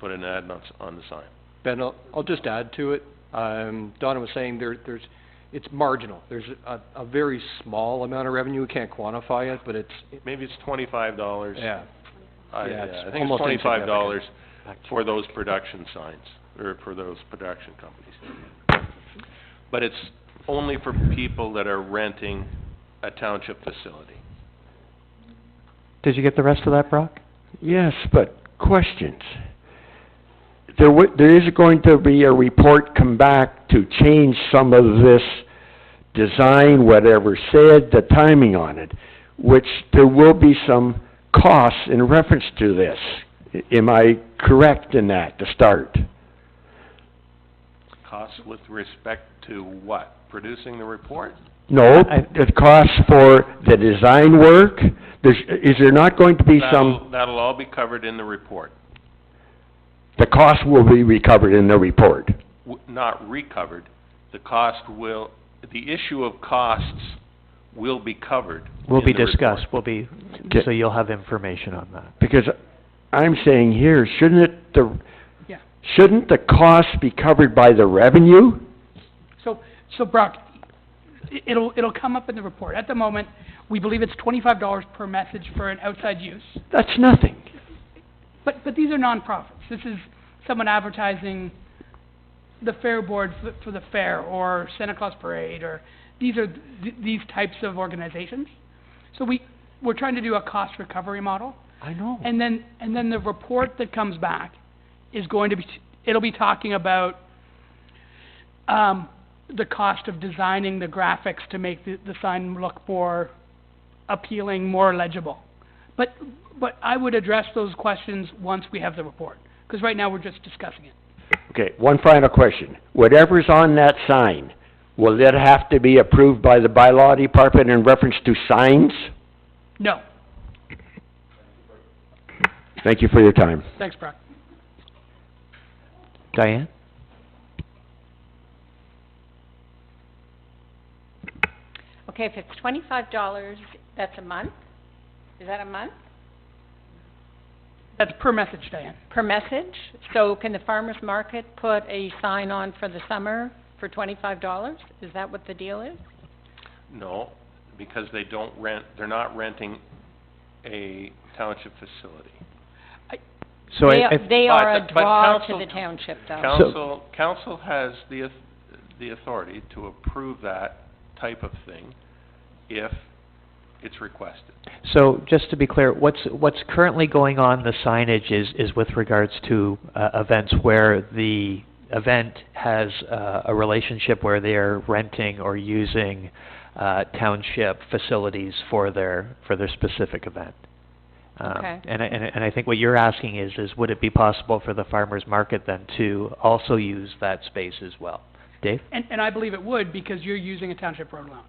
put an ad on the sign. Ben, I'll just add to it. Donna was saying it's marginal. There's a very small amount of revenue. We can't quantify it, but maybe it's $25. Yeah. I think it's almost $25 for those production signs, or for those production companies. But it's only for people that are renting a township facility. Did you get the rest of that, Brock? Yes, but questions. There is going to be a report come back to change some of this design, whatever said, the timing on it, which there will be some costs in reference to this. Am I correct in that, to start? Costs with respect to what? Producing the report? No, the costs for the design work. Is there not going to be some... That'll all be covered in the report. The cost will be recovered in the report? Not recovered. The cost will... The issue of costs will be covered. Will be in the discussed. report. Will be... So you'll have information on that. Because I'm saying here, shouldn't the cost be covered by the revenue? So Brock, it'll come up in the report. At the moment, we believe it's $25 per message for an outside use. That's nothing. But these are nonprofits. This is someone advertising the fair board for the fair, or Santa Claus parade, or these are these types of organizations. So we're trying to do a cost recovery model. I know. And then the report that comes back is going to be, it'll be talking about the cost of designing the graphics to make the sign look more appealing, more legible. But I would address those questions once we have the report, because right now we're just discussing it. Okay, one final question. Whatever's on that sign, will that have to be approved by the bylaw department in reference to signs? No. Thank you for your time. Thanks, Brock. Diane? Okay, if it's $25, that's a month? Is that a month? That's per message, Diane. Per message? So can the farmer's market put a sign on for the summer for $25? Is that what the deal is? No, because they don't rent, they're not renting a township facility. So they are a but draw council, to the township, though. Council has the authority to approve that type of thing if it's requested. So just to be clear, what's currently going on the signage is with regards to events where the event has a relationship where they are renting or using township facilities for their specific event. Okay. And I think what you're asking is would it be possible for the farmer's market then to also use that space as well? Dave? And I believe it would, because you're using a township road allowance.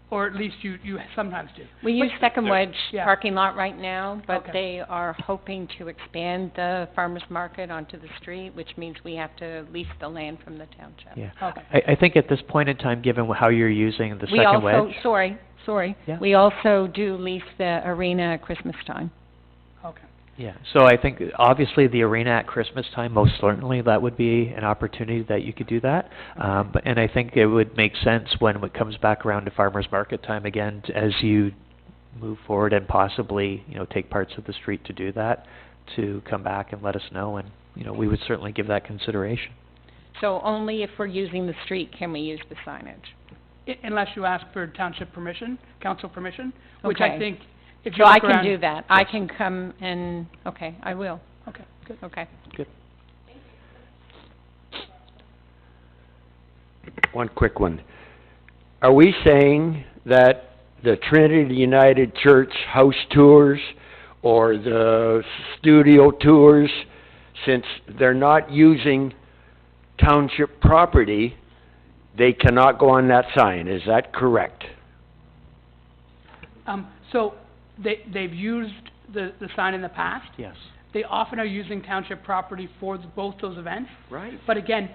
Or at least you sometimes do. We use Second Wedge yeah. parking lot right now, but Okay. they are hoping to expand the farmer's market onto the street, which means we have to lease the land from the township. Yeah. Okay. I think at this point in time, given how you're using the Second Wedge... Sorry. Yeah. We also do lease the arena at Christmas time. Okay. Yeah, so I think obviously the arena at Christmas time, most certainly that would be an opportunity that you could do that. And I think it would make sense when it comes back around to farmers market time again, as you move forward and possibly, take parts of the street to do that, to come back and let us know, and, we would certainly give that consideration. So only if we're using the street can we use the signage? Unless you ask for township permission, council permission, which I Okay. think if you So I look can around... do that. I can come and, okay, I will. Okay, good. Okay. Good. One quick one. Are we saying that the Trinity United Church house tours or the studio tours, since they're not using township property, they cannot go on that sign. Is that correct? So they've used the sign in the past. Yes. They often are using township property for both those events. Right. But again,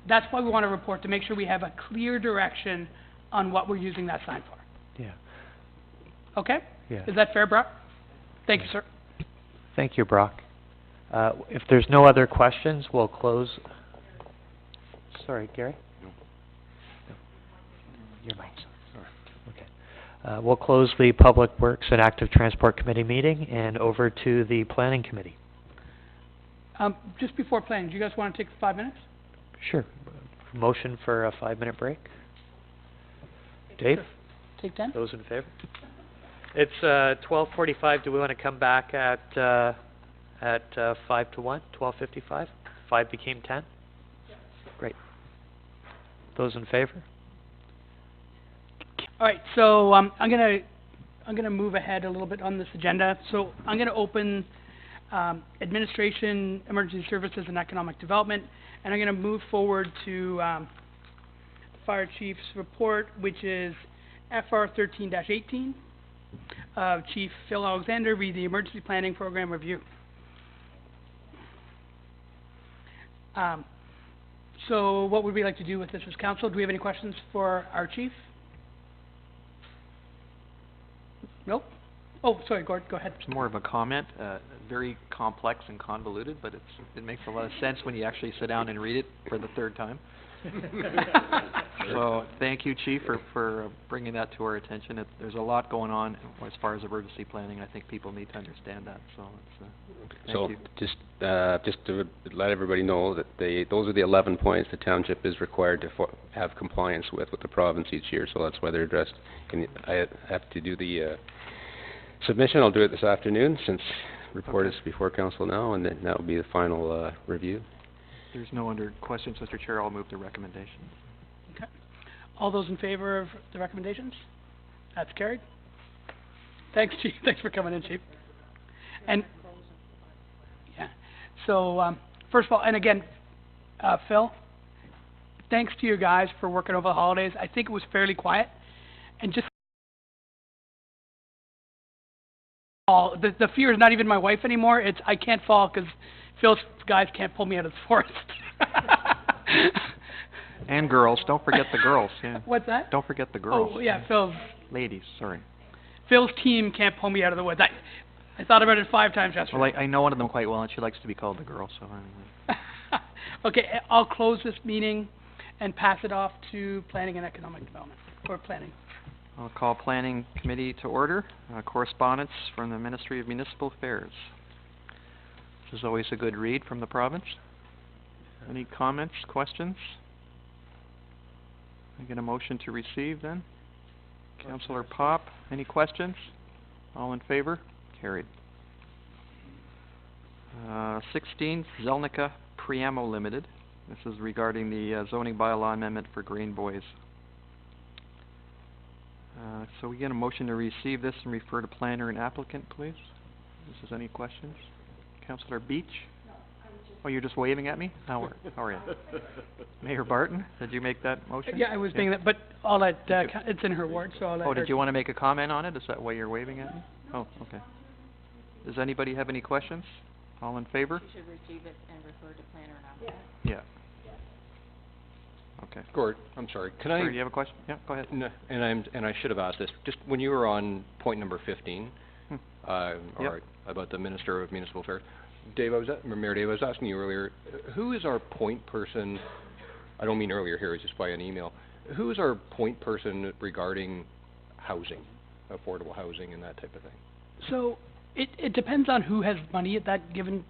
that's why we want to report, to make sure we have a clear direction on what we're using that sign for. Yeah. Okay? Yeah. Is that fair, Brock? Thank you, sir. Thank you, Brock. If there's no other questions, we'll close. Sorry, Gary? No. Your mic's on. Okay. We'll close the Public Works and Active Transport Committee meeting and over to the Planning Committee. Just before planning, do you guys want to take 5 minutes? Sure. Motion for a 5-minute break? Dave? Sure. Take 10? Those in favor? It's 12:45. Do we want to come back at 5 to 1? 12:55? 5 became 10? Great. Those in favor? All right, so I'm gonna move ahead a little bit on this agenda. So I'm gonna open Administration, Emergency Services, and Economic Development, and I'm gonna move forward to the Fire Chief's report, which is FR 13-18. Chief Phil Alexander, read the Emergency Planning Program Review. So what would we like to do with this as council? Do we have any questions for our chief? Nope. Oh, sorry, Gord, go ahead. It's more of a comment, very complex and convoluted, but it makes a lot of sense when you actually sit down and read it for the third time. So, thank you, Chief, for bringing that to our attention. There's a lot going on as far as emergency planning, and I think people need to understand that, so thank you. Just to let everybody know that those are the 11 points the township is required to have compliance with the province each year, so that's why they're addressed. I have to do the submission. I'll do it this afternoon, since report is before council now, and then that will be the final review. There's no other questions, Mr. Chair. I'll move the recommendation. Okay. All those in favor of the recommendations? That's carried. Thanks, Chief. Thanks for coming in, Chief. And, yeah. So, first of all, and again, Phil, thanks to you guys for working over the holidays. I think it was fairly quiet. And just the fear is not even my wife anymore. It's I can't fall because Phil's guys can't pull me out of the forest. And girls, don't forget the girls, yeah. What's that? Don't forget the girls. Oh, yeah, Phil's... Ladies, sorry. Phil's team can't pull me out of the woods. I thought about it 5 times yesterday. Well, I know one of them quite well, and she likes to be called the girl, so anyway. Okay, I'll close this meeting and pass it off to Planning and Economic Development, or Planning. I'll call Planning Committee to order. Correspondence from the Ministry of Municipal Affairs. This is always a good read from the province. Any comments, questions? I get a motion to receive then. Councillor Pop, any questions? All in favor? Carried. 16, Zelnica Priamo Limited. This is regarding the zoning bylaw amendment for Green Boys. So we get a motion to receive this and refer to planner and applicant, please. Is there any questions? Councillor Beach? Oh, you're just waving at me? How are you? Mayor Barton, did you make that motion? Yeah, I was doing that, but I'll let, it's in her ward, so I'll let her... Oh, did you want to make a comment on it? Is that why you're waving at me? Oh, okay. Does anybody have any questions? All in favor? You should receive it and refer to planner and applicant. Yeah. Okay. Gord, I'm sorry. Sorry, do you have a question? Yeah, go ahead. No, and I should have asked this. Just when you were on point number 15, or about the Minister of Municipal Affairs, Mayor Dave, I was asking you earlier, who is our point person? I don't mean earlier here, it's just by an email. Who is our point person regarding housing, affordable housing, and that type of thing? So it depends on who has money at that given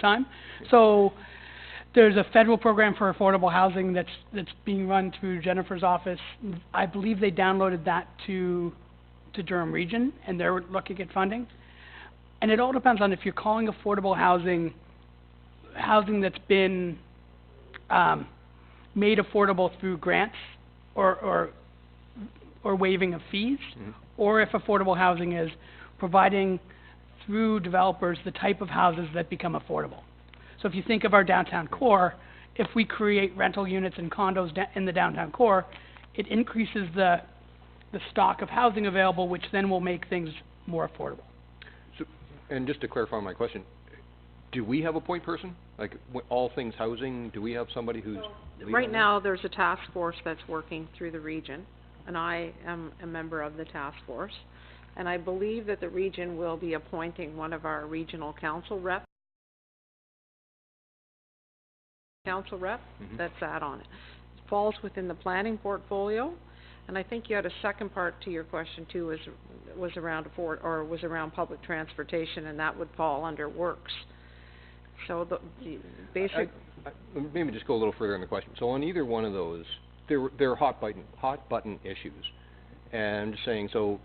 time. So there's a federal program for affordable housing that's being run through Jennifer's office. I believe they downloaded that to Durham Region, and they're looking at funding. And it all depends on if you're calling affordable housing that's been made affordable through grants or waiving of fees, or if affordable housing is providing through developers the type of houses that become affordable. So if you think of our downtown core, if we create rental units and condos in the downtown core, it increases the stock of housing available, which then will make things more affordable. So, and just to clarify my question, do we have a point person? Like, all things housing, do we have somebody who's leading Right that? now, there's a task force that's working through the region, and I am a member of the task force. And I believe that the region will be appointing one of our regional council reps. That's that on it. It falls within the planning portfolio, and I think you had a second part to your question too, was around public transportation, and that would fall under works. So the basic. Maybe just go a little further in the question. So on either one of those, there are hot button issues, and I'm just saying, so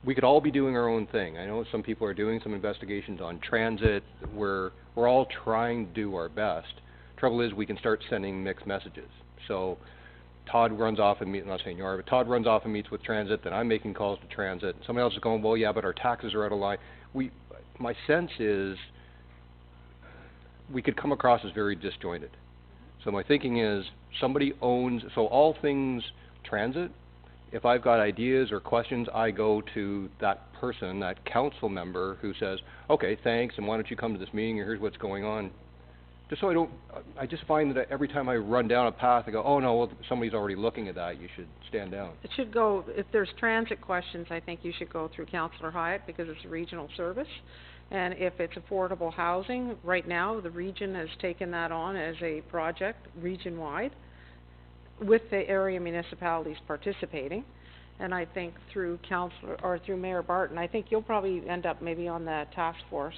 we could all be doing our own thing. I know some people are doing some investigations on transit. We're all trying to do our best. Trouble is, we can start sending mixed messages. So Todd runs off and meets, I'm not saying you are, but Todd runs off and meets with transit, then I'm making calls to transit. Somebody else is going, well, yeah, but our taxes are out of line. My sense is we could come across as very disjointed. So my thinking is, somebody owns, so all things transit, if I've got ideas or questions, I go to that person, that council member who says, okay, thanks, and why don't you come to this meeting, or here's what's going on. Just so I just find that every time I run down a path, I go, oh no, well, somebody's already looking at that, you should stand down. It should go, if there's transit questions, I think you should go through Councillor Hyatt because it's a regional service. And if it's affordable housing, right now, the region has taken that on as a project region-wide with the area municipalities participating. And I think through through Mayor Barton, I think you'll probably end up maybe on the task force,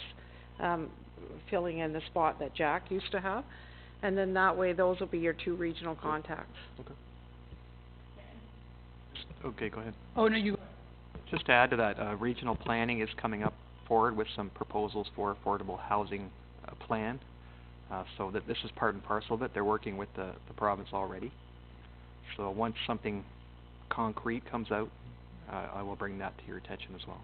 filling in the spot that Jack used to have. And then that way, those will be your two regional contacts. Okay. Okay, go ahead. Oh, no, you... Just to add to that, regional planning is coming up forward with some proposals for affordable housing plan. So that this is part and parcel of it. They're working with the province already. So once something concrete comes out, I will bring that to your attention as well.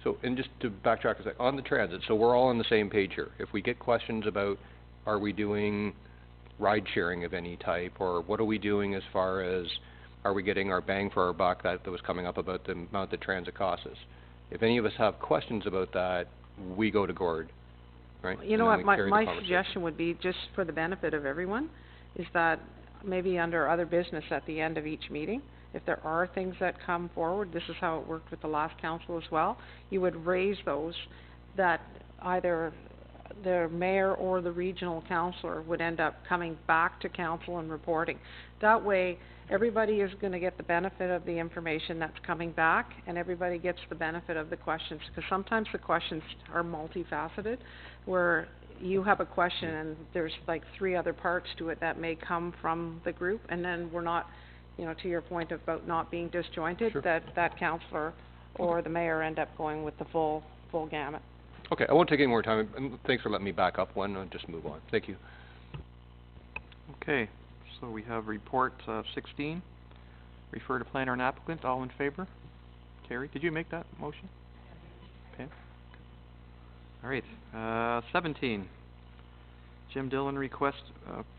So, and just to backtrack a sec, on the transit, so we're all on the same page here. If we get questions about, are we doing ride sharing of any type, or what are we doing as far as, are we getting our bang for our buck, that was coming up about the amount that transit costs us. If any of us have questions about that, we go to Gord, right? You know what, my suggestion would be, just for the benefit of everyone, is that maybe under other business at the end of each meeting, if there are things that come forward, this is how it worked with the last council as well, you would raise those that either the mayor or the regional councillor would end up coming back to council and reporting. That way, everybody is going to get the benefit of the information that's coming back, and everybody gets the benefit of the questions, because sometimes the questions are multifaceted, where you have a question and there's like 3 other parts to it that may come from the group, and then we're not, you know, to your point about not being disjointed, Sure. that councillor or the mayor end up going with the full gamut. Okay, I won't take any more time, and thanks for letting me back up one, I'll just move on. Thank you. Okay, so we have report 16. Refer to planner and applicant, all in favor? Carrie, did you make that motion? Okay. All right, 17. Jim Dillon request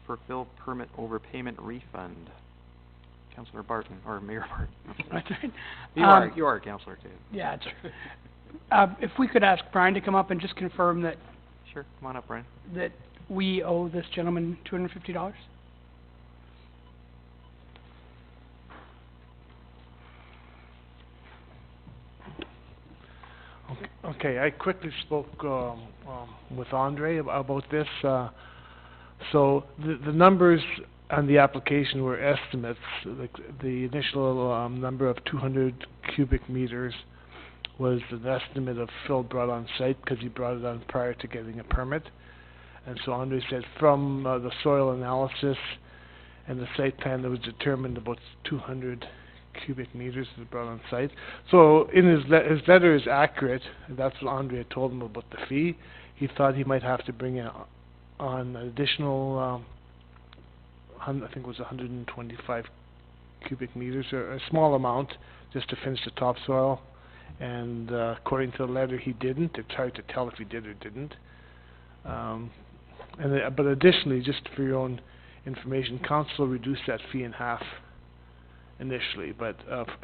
for fill permit overpayment refund. Councillor Barton, or Mayor Barton. That's right. You are Councillor too. Yeah, it's if we could ask Brian to come up and just confirm that... Sure, come on up, Brian. ...that we owe this gentleman $250. Okay, I quickly spoke with Andre about this. So the numbers on the application were estimates. The initial number of 200 cubic meters was an estimate of fill brought on site, because he brought it on prior to getting a permit. And so Andre said from the soil analysis and the site plan, that was determined about 200 cubic meters was brought on site. So in his letter is accurate, and that's what Andre had told him about the fee. He thought he might have to bring in on an additional, I think it was 125 cubic meters, or a small amount, just to finish the topsoil. And according to the letter, he didn't. It's hard to tell if he did or didn't. But additionally, just for your own information. Council reduced that fee in half initially, but,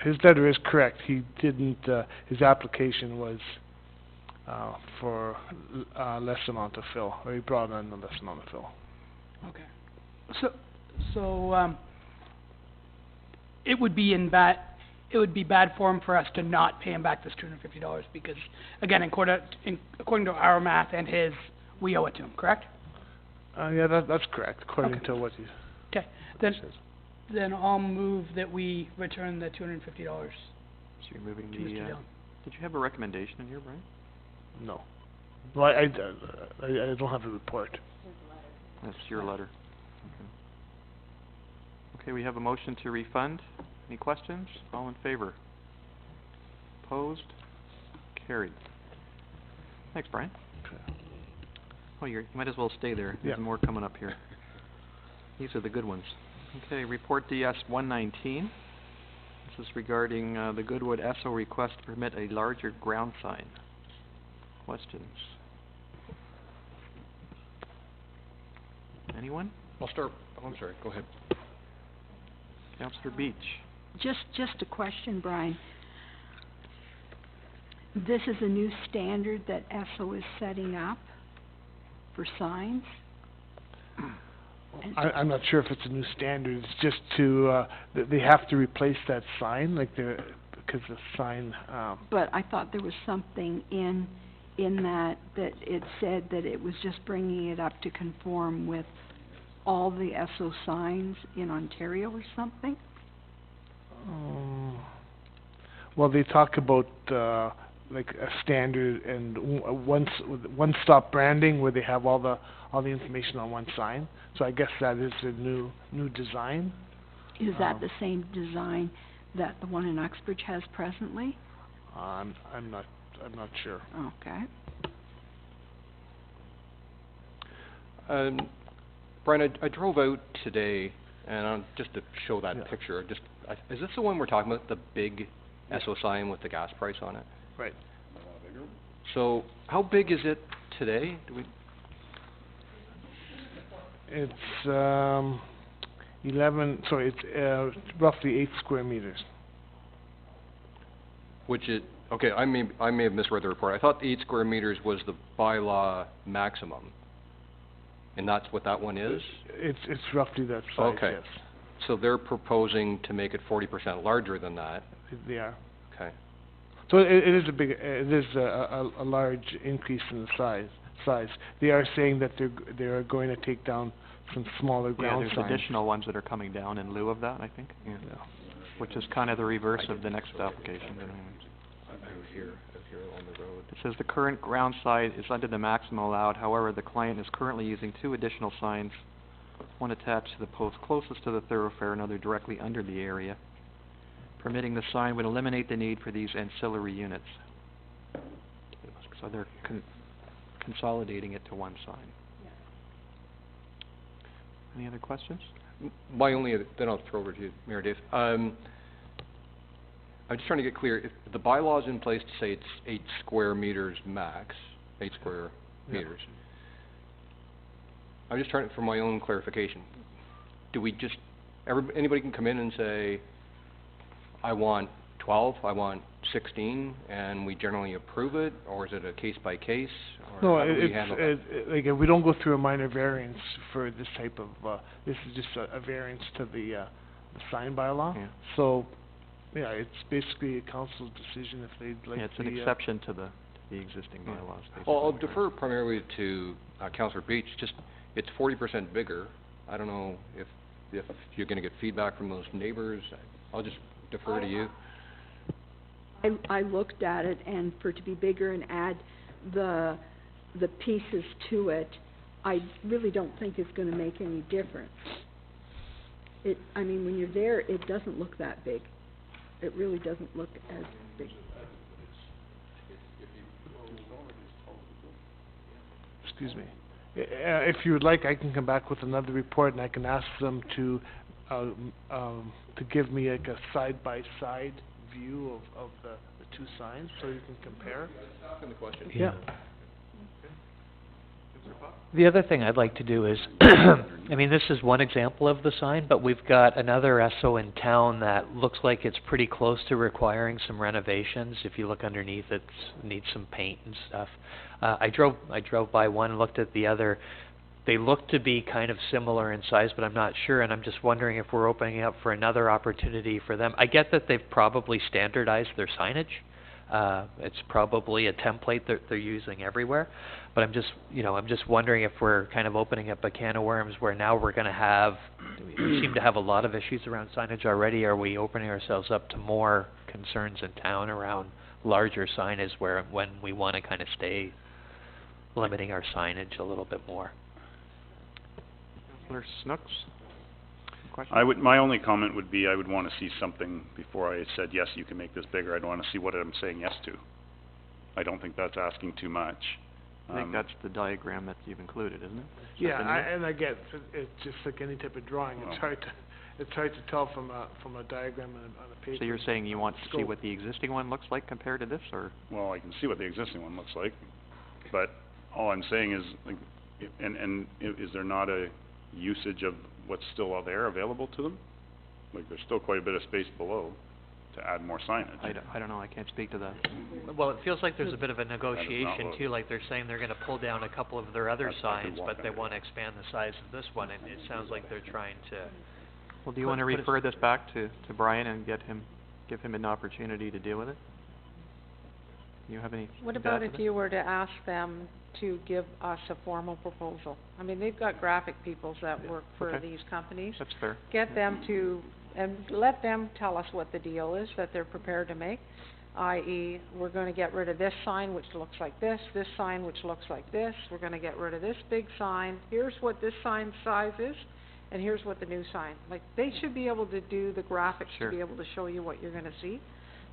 his letter is correct. He didn't, his application was, for, less amount of fill, or he brought in a less amount of fill. Okay. So, it would be bad form for us to not pay him back this $250 because, again, according to our math and his, we owe it to him, correct? Yeah, that's correct, according to what he Okay, then I'll move that we return the $250. So you're moving To the, Mr. Dillon. did you have a recommendation in here, Brian? No. Well, I don't have a report. That's your letter. Okay, we have a motion to refund. Any questions? All in favor? Opposed? Carried. Thanks, Brian. Oh, you might as well stay there. There's Yeah. more coming up here. These are the good ones. Okay, Report DS 119. This is regarding the Goodwood Esso request to permit a larger ground sign. Questions? Anyone? I'll start, oh, I'm sorry, go ahead. Councillor Beach. Just a question, Brian. This is a new standard that Esso is setting up for signs? I'm not sure if it's a new standard. It's just to, they have to replace that sign, like because the sign, But I thought there was something in that it said that it was just bringing it up to conform with all the Esso signs in Ontario or something? well, they talk about, like a standard and one-stop branding where they have all the information on one sign. So I guess that is a new design. Is that the same design that the one in Uxbridge has presently? I'm not sure. Okay. Brian, I drove out today, and just to show that picture, is this the one we're talking about, the big Esso sign with the gas price on it? Right. So, how big is it today? It's, it's roughly 8 square meters. Okay, I may have misread the report. I thought the 8 square meters was the bylaw maximum. And that's what that one is? It's roughly that size, Okay. yes. So they're proposing to make it 40% larger than that? They are. Okay. So it is a large increase in the size. They are saying that they are going to take down some smaller ground there's signs. additional ones that are coming down in lieu of that, I think. Yeah. Which is kind of the reverse of the next application. Here on the road. It says the current ground sign is under the maximum allowed, however, the client is currently using 2 additional signs, one attached to the post closest to the thoroughfare, another directly under the area. Permitting the sign would eliminate the need for these ancillary units. So they're consolidating it to one sign. Any other questions? My only, then I'll throw over to you, Mayor Dave. I'm just trying to get clear. If the bylaw's in place to say it's 8 square meters max, 8 square meters. I'm just trying, for my own clarification, do we just, anybody can come in and say, I want 12, I want 16, and we generally approve it, or is it a case by case? No, Or how do we handle that? like we don't go through a minor variance for this type of, this is just a variance to the sign bylaw. Yeah. So, yeah, it's basically a council's decision if they'd like Yeah, it's an exception to the existing bylaws. Well, I'll defer primarily to Councillor Beach. Just, it's 40% bigger. I don't know if you're gonna get feedback from those neighbors. I'll just defer to you. I looked at it, and for it to be bigger and add the pieces to it, I really don't think it's gonna make any difference. I mean, when you're there, it doesn't look that big. It really doesn't look as big. Excuse me. If you would like, I can come back with another report, and I can ask them to give me like a side-by-side view of the 2 signs, so you can compare. The question. Yeah. Councillor Pop? The other thing I'd like to do is, I mean, this is one example of the sign, but we've got another Esso in town that looks like it's pretty close to requiring some renovations. If you look underneath, it needs some paint and stuff. I drove by one, looked at the other. They look to be kind of similar in size, but I'm not sure, and I'm just wondering if we're opening up for another opportunity for them. I get that they've probably standardized their signage. It's probably a template that they're using everywhere, but I'm just wondering if we're kind of opening up a can of worms where now we're going to have, we seem to have a lot of issues around signage already. Are we opening ourselves up to more concerns in town around larger signage when we want to kind of stay limiting our signage a little bit more? Councillor Snooks? Question? My only comment would be I would want to see something before I said, yes, you can make this bigger. I'd want to see what I'm saying yes to. I don't think that's asking too much. I think that's the diagram that you've included, isn't it? Yeah, and I get, it's just like any type of drawing, it's hard to tell from a diagram on a paper. So you're saying you want to see what the existing one looks like compared to this, or? Well, I can see what the existing one looks like, but all I'm saying is, like, and is there not a usage of what's still out there available to them? Like, there's still quite a bit of space below to add more signage. I don't know, I can't speak to that. Well, it feels like there's a bit of a negotiation too, like they're saying they're going to pull down a couple of their other signs, but they want to expand the size of this one, and it sounds like they're trying to... Well, do you want to refer this back to Brian and give him an opportunity to deal with it? Do you have any... What about if you were to ask them to give us a formal proposal? I mean, they've got graphic peoples that work for these companies. That's fair. Get them to, and let them tell us what the deal is that they're prepared to make, i.e., we're going to get rid of this sign which looks like this sign which looks like this, we're going to get rid of this big sign, here's what this sign size is, and here's what the new sign. Like, they should be able to do the graphics to be able to show you what you're going to see.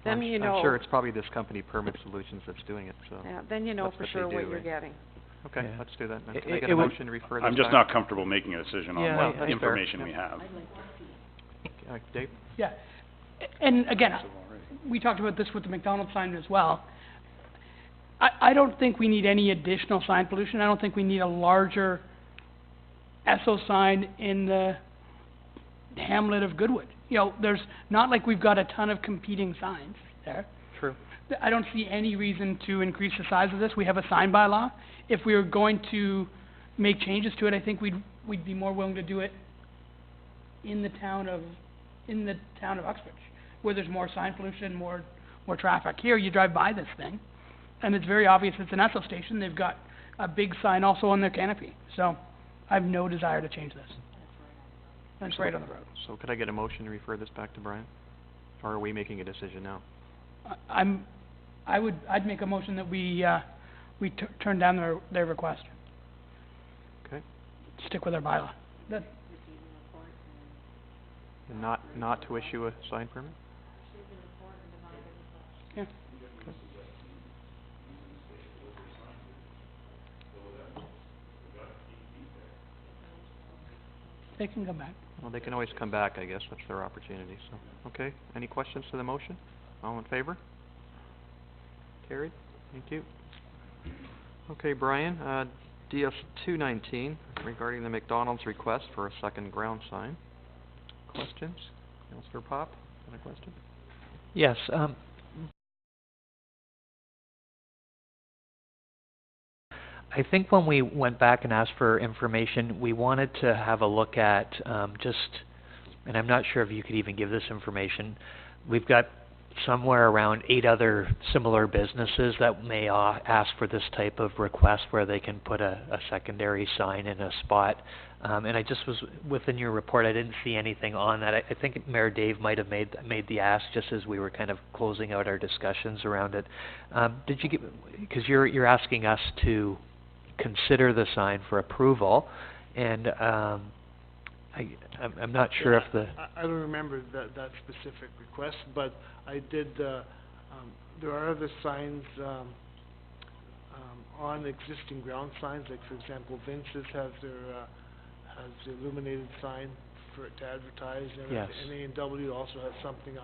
Then you know... I'm sure it's probably this company, Permit Solutions, that's doing it, so... Yeah, then you know for sure what you're getting. Okay, Yeah. let's do that. Now, can I get a motion to refer this I'm just back? not comfortable making a decision Yeah, on what that's information fair. we have. Dave? Yeah, and again, we talked about this with the McDonald's sign as well. I don't think we need any additional sign pollution. I don't think we need a larger Esso sign in the hamlet of Goodwood. You know, there's not like we've got a ton of competing signs there. True. I don't see any reason to increase the size of this. We have a sign bylaw. If we were going to make changes to it, I think we'd be more willing to do it in the town of Uxbridge, where there's more sign pollution, more traffic. Here, you drive by this thing, and it's very obvious it's an Esso station. They've got a big sign also on their canopy. So I have no desire to change this. And it's right on the road. So could I get a motion to refer this back to Brian? Or are we making a decision now? I'd make a motion that we turn down their request. Okay. Stick with our bylaw. And not to issue a sign permit? Yeah. Okay. They can come back. Well, they can always come back, I guess. That's their opportunity, so. Okay, any questions to the motion? All in favor? Carried. Thank you. Okay, Brian, DS 219, regarding the McDonald's request for a second ground sign. Questions? Councillor Pop, got a question? Yes, I think when we went back and asked for information, we wanted to have a look at and I'm not sure if you could even give this information, we've got somewhere around 8 other similar businesses that may ask for this type of request where they can put a secondary sign in a spot. And I just was, within your report, I didn't see anything on that. I think Mayor Dave might have made the ask just as we were kind of closing out our discussions around it. Did you because you're asking us to consider the sign for approval, and I'm not sure if the... I don't remember that specific request, but I did, there are other signs on existing ground signs, like for example, Vince's has the illuminated sign to advertise, and Yes. A&W also has something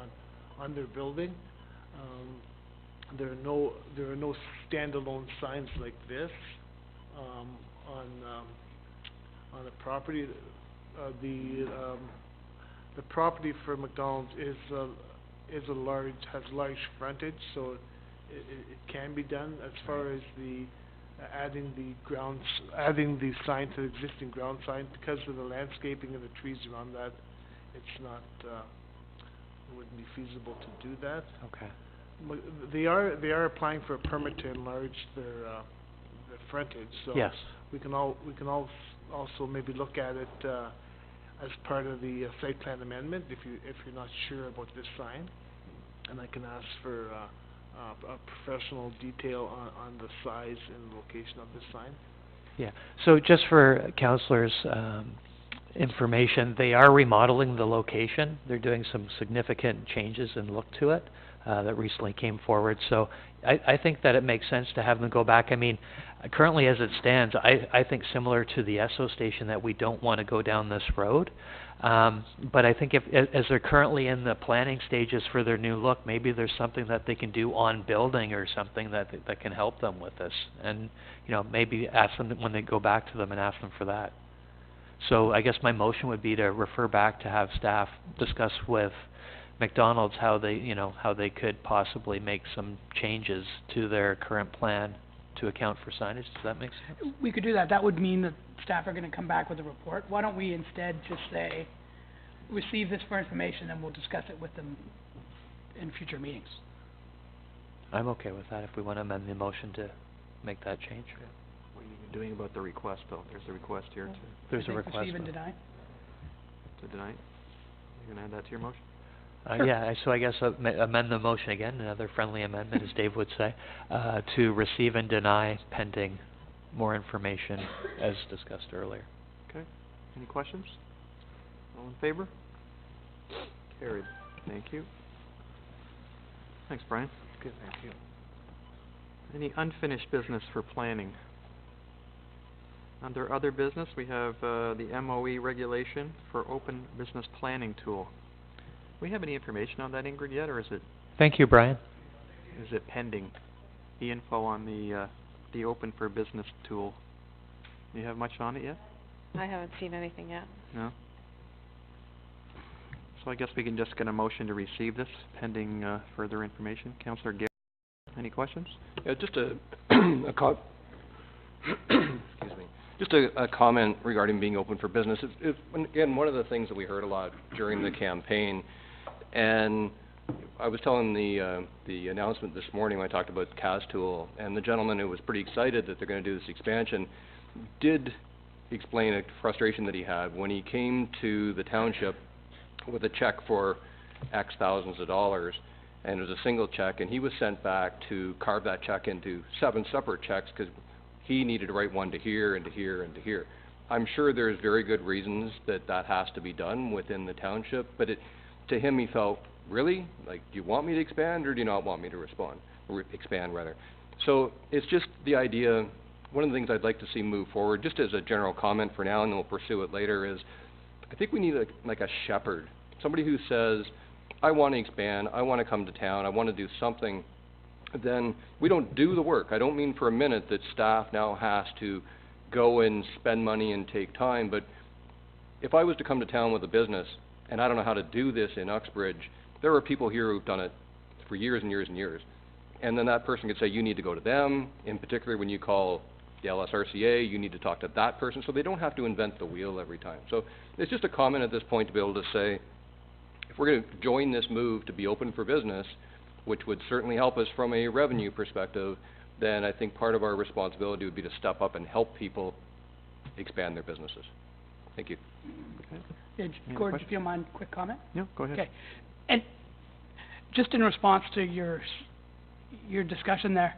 on their building. There are no standalone signs like this. on the property. The property for McDonald's has large frontage, so it can be done. As far as the adding the sign to the existing ground sign, because of the landscaping and the trees around that, it's not, it wouldn't be feasible to do that. Okay. They are applying for a permit to enlarge their frontage, so Yes. we can also maybe look at it as part of the site plan amendment if you're not sure about this sign, and I can ask for a professional detail on the size and location of this sign. Yeah. So just for councillors' information, they are remodeling the location. They're doing some significant changes and look to it that recently came forward. So I think that it makes sense to have them go back. I mean, currently as it stands, I think similar to the Esso station that we don't want to go down this road. But I think as they're currently in the planning stages for their new look, maybe there's something that they can do on building or something that can help them with this. And, you know, maybe ask them when they go back to them and ask them for that. So I guess my motion would be to refer back to have staff discuss with McDonald's how they could possibly make some changes to their current plan to account for signage. Does that make sense? We could do that. That would mean that staff are gonna come back with a report. Why don't we instead just say, receive this for information, and we'll discuss it with them in future meetings? I'm okay with that if we want to amend the motion to make that change. What are you doing about the request, though? There's a request here to... There's a request. Receive and deny? To deny? You're gonna add that to your motion? Yeah, so I guess amend the motion again, another friendly amendment, as Dave would say, to receive and deny pending more information as discussed earlier. Okay. Any questions? All in favor? Carried. Thank you. Thanks, Brian. Good, thank you. Any unfinished business for planning? Under other business, we have the MOE regulation for open business planning tool. Do we have any information on that, Ingrid, yet, or is it? Thank you, Brian. Is it pending? The info on the open for business tool. Do you have much on it yet? I haven't seen anything yet. No? So I guess we can just get a motion to receive this pending further information. Councillor Gale, any questions? Yeah, just Just a comment regarding being open for business. Again, one of the things that we heard a lot during the campaign, and I was telling the announcement this morning when I talked about CASTool, and the gentleman who was pretty excited that they're going to do this expansion did explain a frustration that he had when he came to the township with a check for X thousands of dollars, and it was a single check, and he was sent back to carve that check into 7 separate checks because he needed to write one to here and to here and to here. I'm sure there's very good reasons that that has to be done within the township, but to him he felt, really? Like, do you want me to expand or do you not want me to expand rather? So it's just the idea, one of the things I'd like to see move forward, just as a general comment for now and then we'll pursue it later, is I think we need like a shepherd, somebody who says, I want to expand, I want to come to town, I want to do something. Then we don't do the work. I don't mean for a minute that staff now has to go and spend money and take time, but if I was to come to town with a business and I don't know how to do this in Uxbridge, there are people here who've done it for years and years and years. And then that person could say, you need to go to them, in particular when you call the LSRCA, you need to talk to that person, so they don't have to invent the wheel every time. So it's just a comment at this point to be able to say, if we're going to join this move to be open for business, which would certainly help us from a revenue perspective, then I think part of our responsibility would be to step up and help people expand their businesses. Thank you. Okay. Yeah, Gordon, if you don't mind, quick comment? Yeah, go ahead. Okay. And just in response to your discussion there,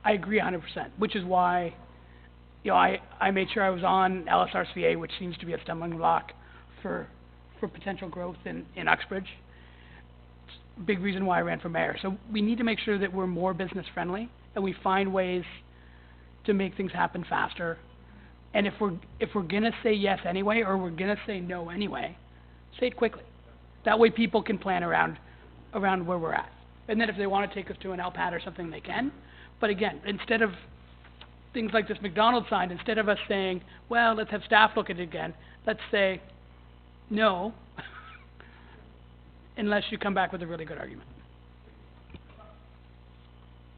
I agree 100%, which is why, you know, I made sure I was on LSRCA, which seems to be a stumbling block for potential growth in Uxbridge. Big reason why I ran for mayor. So we need to make sure that we're more business friendly and we find ways to make things happen faster. And if we're gonna say yes anyway, or we're gonna say no anyway, say it quickly. That way people can plan around where we're at. And then if they want to take us to an LPAT or something, they can. But again, instead of things like this McDonald's sign, instead of us saying, well, let's have staff look at it again, let's say, no, unless you come back with a really good argument.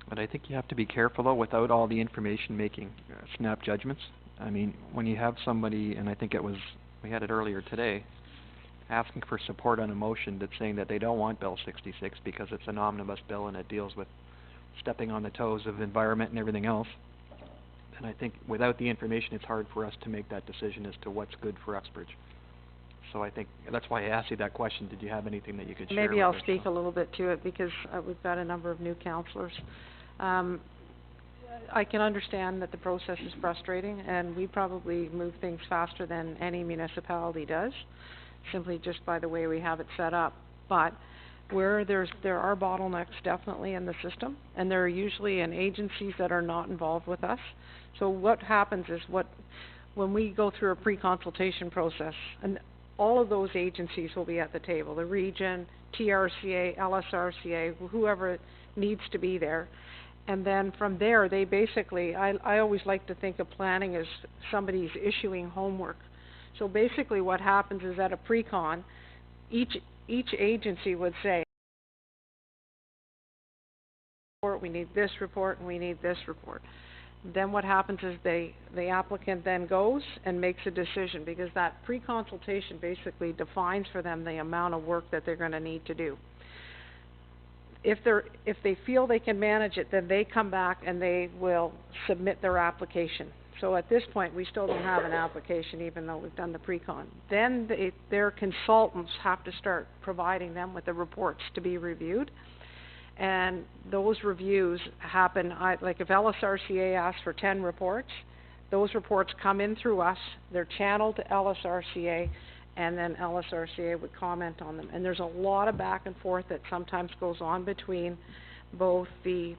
But I think you have to be careful though, without all the information making snap judgments. I mean, when you have somebody, and I think we had it earlier today, asking for support on a motion that's saying that they don't want Bill 66 because it's an omnibus bill and it deals with stepping on the toes of environment and everything else. And I think without the information, it's hard for us to make that decision as to what's good for Uxbridge. So I think that's why I asked you that question. Did you have anything that you could share with us? Maybe I'll speak a little bit to it because we've got a number of new councillors. I can understand that the process is frustrating, and we probably move things faster than any municipality does, simply just by the way we have it set up. But where there are bottlenecks definitely in the system, and there are usually in agencies that are not involved with us. So what happens is when we go through a pre-consultation process, and all of those agencies will be at the table, the region, TRCA, LSRCA, whoever needs to be there. And then from there, they basically, I always like to think of planning as somebody's issuing homework. So basically what happens is at a pre-con, each agency would say, we need this report and we need this report. Then what happens is the applicant then goes and makes a decision, because that pre-consultation basically defines for them the amount of work that they're going to need to do. If they feel they can manage it, then they come back and they will submit their application. So at this point, we still don't have an application, even though we've done the pre-con. Then their consultants have to start providing them with the reports to be reviewed. And those reviews happen, like if LSRCA asks for 10 reports, those reports come in through us, they're channeled to LSRCA, and then LSRCA would comment on them. And there's a lot of back and forth that sometimes goes on between both the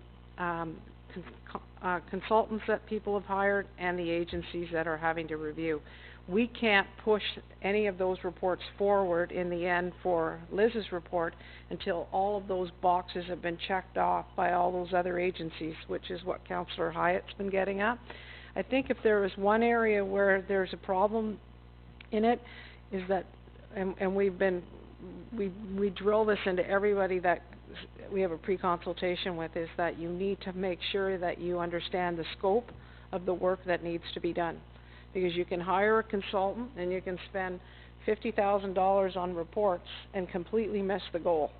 consultants that people have hired and the agencies that are having to review. We can't push any of those reports forward in the end for Liz's report until all of those boxes have been checked off by all those other agencies, which is what Councillor Hyatt's been getting at. I think if there is one area where there's a problem in it, is that, and we drill this into everybody that we have a pre-consultation with, is that you need to make sure that you understand the scope of the work that needs to be done. Because you can hire a consultant and you can spend $50,000 on reports and completely miss the goal.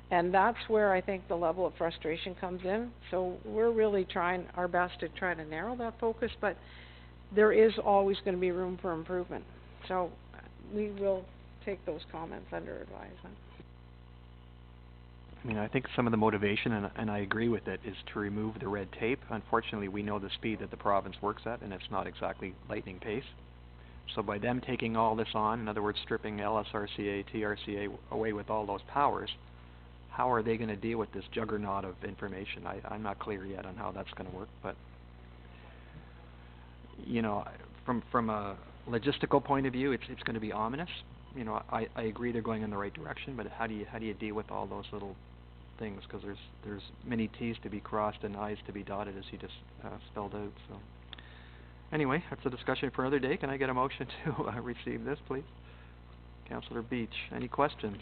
And that's where I think the level of frustration comes in. So we're really trying our best to try to narrow that focus, but there is always going to be room for improvement. So we will take those comments under advisement. I mean, I think some of the motivation, and I agree with it, is to remove the red tape. Unfortunately, we know the speed that the province works at, and it's not exactly lightning pace. So by them taking all this on, in other words, stripping LSRCA, TRCA away with all those powers, how are they going to deal with this juggernaut of information? I'm not clear yet on how that's going to work, but, you know, from a logistical point of view, it's going to be ominous. You know, I agree they're going in the right direction, but how do you deal with all those little things? Because there's many T's to be crossed and I's to be dotted, as you just spelled out. So anyway, that's a discussion for another day. Can I get a motion to receive this, please? Councillor Beach, any questions?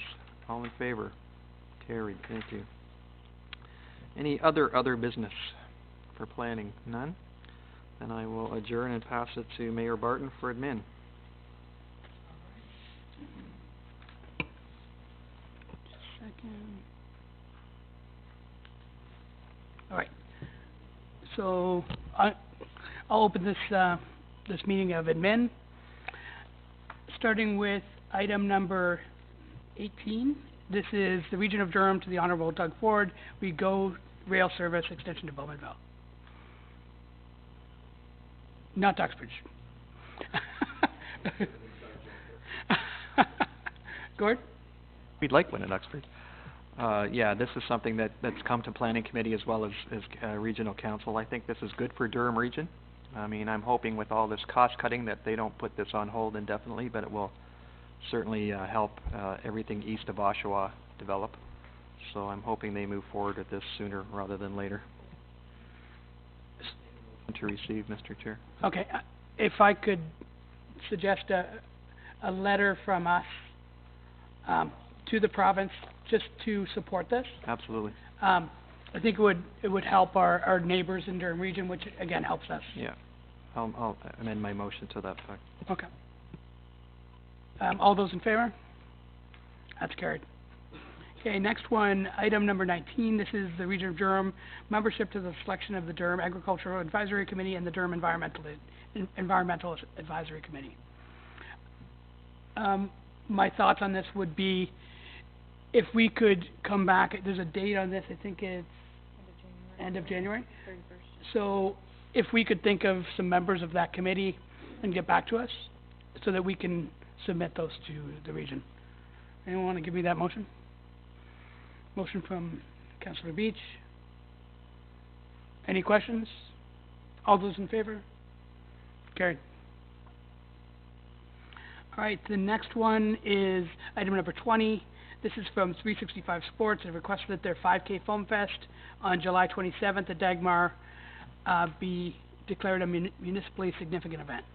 All in favor? Carried. Thank you. Any other business for planning? None? Then I will adjourn and pass it to Mayor Barton for admin. All right. So I'll open this meeting of admin, starting with item number 18. This is the Region of Durham to the Honourable Doug Ford. We go rail service extension to Bowmanville. Not Duxbridge. Gord? We'd like one in Uxbridge. Yeah, this is something that's come to Planning Committee as well as Regional Council. I think this is good for Durham Region. I mean, I'm hoping with all this cost cutting that they don't put this on hold indefinitely, but it will certainly help everything east of Oshawa develop. So I'm hoping they move forward with this sooner rather than later. to receive, Mr. Chair. Okay, if I could suggest a letter from us, to the province, just to support this. Absolutely. I think it would help our neighbors in Durham Region, which again helps us. Yeah. I'll amend my motion to that effect. Okay. All those in favor? That's carried. Okay, next one, item number 19, this is the Region of Durham membership to the selection of the Durham Agricultural Advisory Committee and the Durham Environmental Advisory Committee. My thoughts on this would be, if we could come back, there's a date on this, I think it's end of January. 31st. So if we could think of some members of that committee and get back to us, so that we can submit those to the region. Anyone want to give me that motion? Motion from Councillor Beach. Any questions? All those in favor? Carried. All right, the next one is item number 20. This is from 365 Sports. They requested that their 5K Foam Fest on July 27th at Dagmar be declared a municipally significant event.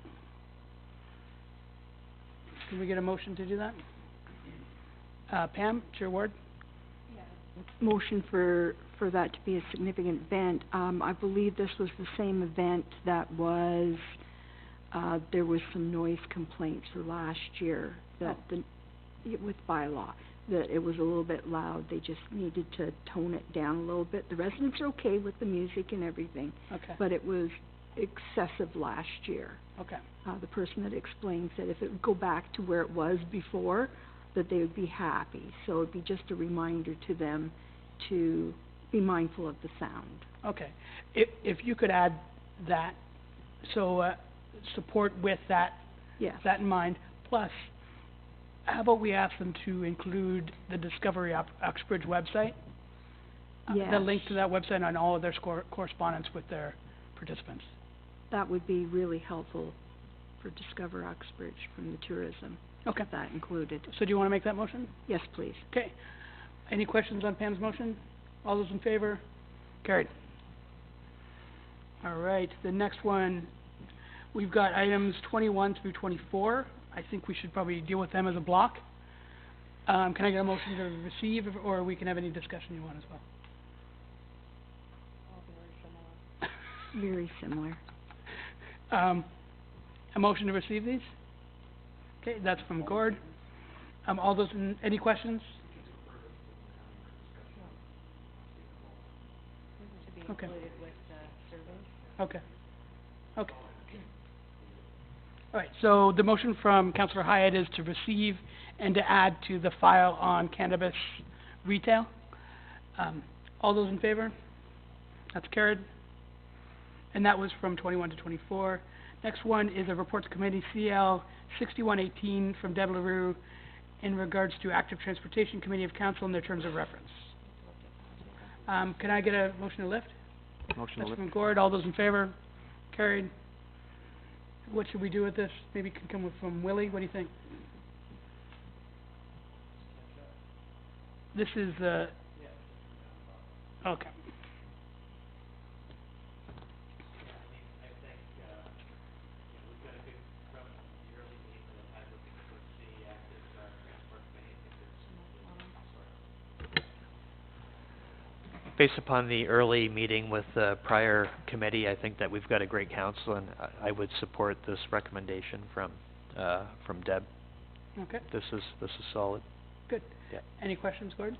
Can we get a motion to do that? Pam, it's your ward. Motion for that to be a significant event. I believe this was the same event that was, there was some noise complaints for last year that with bylaw, that it was a little bit loud. They just needed to tone it down a little bit. The residents are okay with the music and everything. Okay. But it was excessive last year. Okay. The person that explains that if it would go back to where it was before, that they would be happy. So it'd be just a reminder to them to be mindful of the sound. Okay. If you could add that, so support with that, Yes. that in mind. Plus, how about we ask them to include the Discovery Uxbridge website? Yes. The link to that website on all of their correspondence with their participants. That would be really helpful for Discover Uxbridge from the tourism. Okay. That included. So do you want to make that motion? Yes, please. Okay. Any questions on Pam's motion? All those in favor? Carried. All right, the next one, we've got items 21 through 24. I think we should probably deal with them as a block. Can I get a motion to receive, or we can have any discussion you want as well? Very similar. A motion to receive these? Okay, that's from Gord. All those any questions? Okay. Okay. Okay. All right, so the motion from Councillor Hyatt is to receive and to add to the file on cannabis retail. All those in favor? That's carried. And that was from 21 to 24. Next one is a report to committee CL 6118 from Deb LaRue in regards to Active Transportation Committee of Council and their terms of reference. Can I get a motion to lift? Motion to That's lift. from Gord. All those in favor? Carried. What should we do with this? Maybe it can come from Willie. What do you think? This is the... Okay. Based upon the early meeting with the prior committee, I think that we've got a great council, and I would support this recommendation from Deb. Okay, This is solid. good. Yeah. Any questions, Gordon?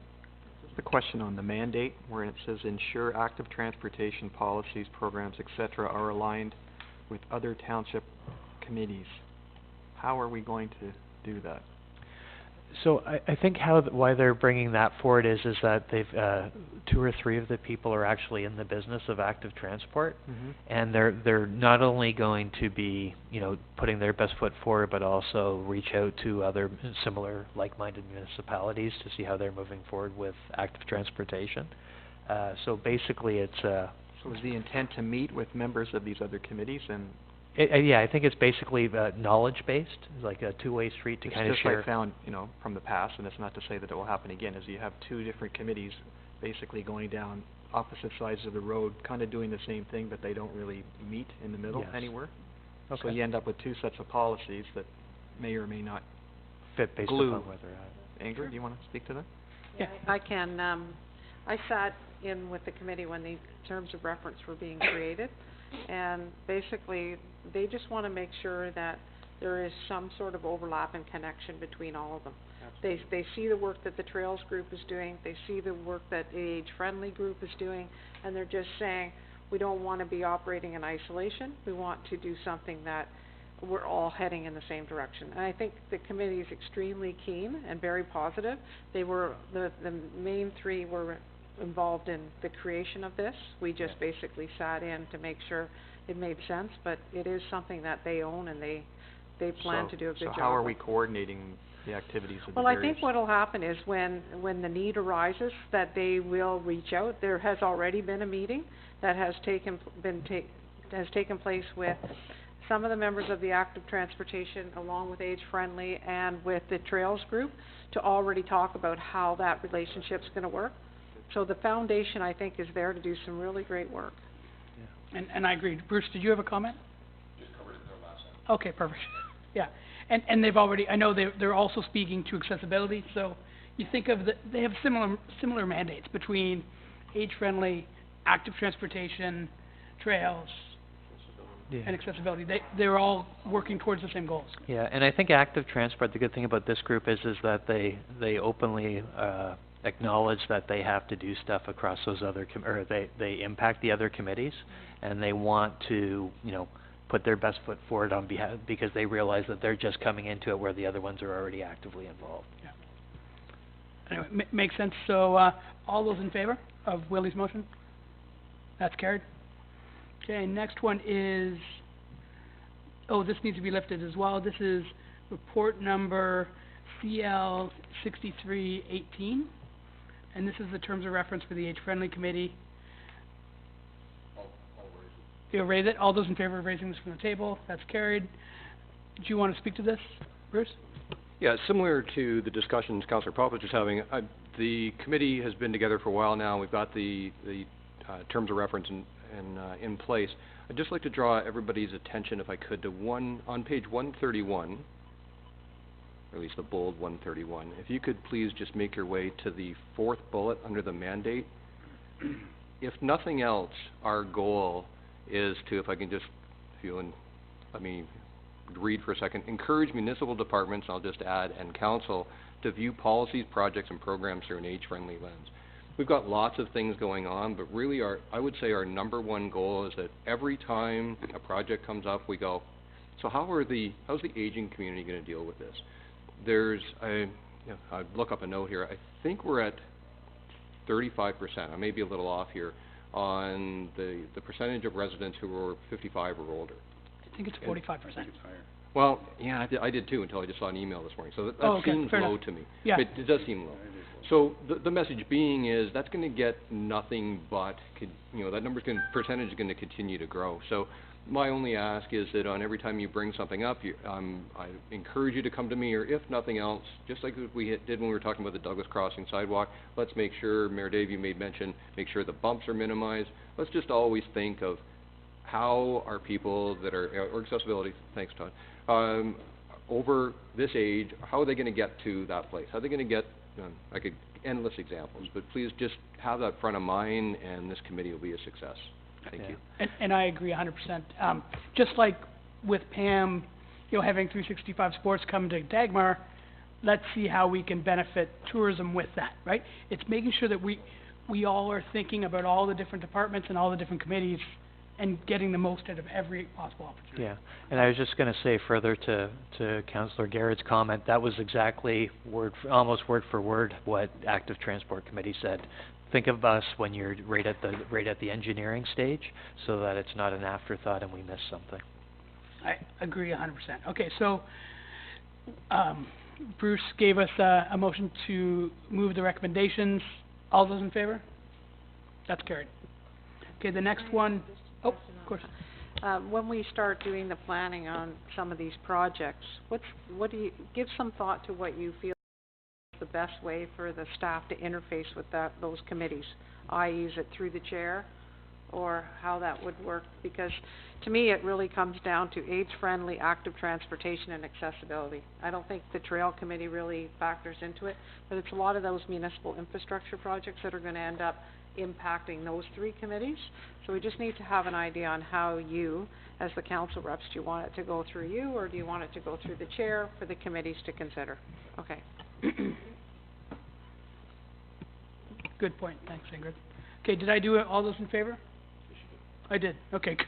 Just a question on the mandate, where it says ensure active transportation policies, programs, etc. are aligned with other township committees. How are we going to do that? So I think why they're bringing that forward is that they've 2 or 3 of the people are actually in the business of active transport, and they're not only going to be, you know, putting their best foot forward, but also reach out to other similar like-minded municipalities to see how they're moving forward with active transportation. So basically, it's So is the intent to meet with members of these other committees and yeah, I think it's basically knowledge-based, like a two-way street to kind of share. Just I found, you know, from the past, and it's not to say that it will happen again, is you have 2 different committees basically going down opposite sides of the road, kind of doing the same thing, but they don't really meet in the middle Yes. anywhere. So Okay. you end up with two sets of policies that may or may not Fit based glue. upon where they're at. Ingrid, do you want to speak to that? Yeah, I can, I sat in with the committee when the terms of reference were being created, and basically, they just want to make sure that there is some sort of overlap and connection between all of them. They see the work that the Trails Group is doing, they see the work that the Age Friendly Group is doing, and they're just saying, we don't want to be operating in isolation, we want to do something that we're all heading in the same direction. And I think the committee is extremely keen and very positive. They were, the main three were involved in the creation of this. We just basically sat in to make sure it made sense, but it is something that they own and they plan to do a good job. So how are we with. coordinating the activities of the Well, I various... think what'll happen is when the need arises, that they will reach out. There has already been a meeting that has taken place with some of the members of the Active Transportation, along with Age Friendly and with the Trails Group, to already talk about how that relationship's gonna work. So the foundation, I think, is there to do some really great work. And I agree. Bruce, did you have a comment? Just covered it there last time. Okay, perfect. Yeah. And they've already, I know they're also speaking to accessibility, so you think of they have similar mandates between Age Friendly, Active Transportation, Trails, and accessibility. They're all working towards the same goals. Yeah, and I think Active Transport, the good thing about this group is that they openly acknowledge that they have to do stuff across those other they impact the other committees, and they want to, you know, put their best foot forward on behalf, because they realize that they're just coming into it where the other ones are already actively involved. Yeah. Anyway, makes sense. So, all those in favor of Willie's motion? That's carried. Okay, next one is, this needs to be lifted as well. This is report number CL 6318, and this is the terms of reference for the Age Friendly Committee. You'll raise it. All those in favor of raising this from the table? That's carried. Do you want to speak to this, Bruce? Yeah, similar to the discussions Councillor Pop was just having, the committee has been together for a while now. We've got the terms of reference in place. I'd just like to draw everybody's attention, if I could, to on page 131, or at least the bold 131. If you could please just make your way to the fourth bullet under the mandate. If nothing else, our goal is to, if I can just let me read for a second, encourage municipal departments, I'll just add, and council to view policies, projects, and programs through an age-friendly lens. We've got lots of things going on, but really I would say our number one goal is that every time a project comes up, we go, so how's the aging community going to deal with this? I'd look up a note here. I think we're at 35%. I may be a little off here on the percentage of residents who are 55 or older. I think it's 45%. Well, yeah, I did too, until I just saw an email this morning. So that seems low to me. Yeah. It does seem low. So the message being is that's going to get nothing but, that percentage is going to continue to grow. So my only ask is that on every time you bring something up, I encourage you to come to me, or if nothing else, just like we did when we were talking about the Douglas Crossing sidewalk, let's make sure, Mayor Dave, you made mention, make sure the bumps are minimized. Let's just always think of how are people that are, or accessibility, thanks Todd, over this age, how are they going to get to that place? How are they going to get, I could endless examples, but please just have that front of mind, and this committee will be a success. Thank you. And I agree 100%. Just like with Pam, having 365 Sports come to Dagmar, let's see how we can benefit tourism with that, right? It's making sure that we all are thinking about all the different departments and all the different committees and getting the most out of every possible opportunity. Yeah, and I was just going to say further to Councillor Garrett's comment, that was exactly almost word for word what Active Transport Committee said. Think of us when you're right at the engineering stage, so that it's not an afterthought and we miss something. I agree 100%. Okay, so Bruce gave us a motion to move the recommendations. All those in favor? That's carried. Okay, the next one. Oh, of course. When we start doing the planning on some of these projects, what do you give some thought to what you feel the best way for the staff to interface with those committees, i.e. is it through the chair, or how that would work? Because to me, it really comes down to age-friendly, active transportation and accessibility. I don't think the trail committee really factors into it, but it's a lot of those municipal infrastructure projects that are gonna end up impacting those three committees. So we just need to have an idea on how you, as the council reps, do you want it to go through you, or do you want it to go through the chair for the committees to consider? Okay. Good point, thanks Ingrid. Okay, did I do it, all those in favor? I did, okay, good.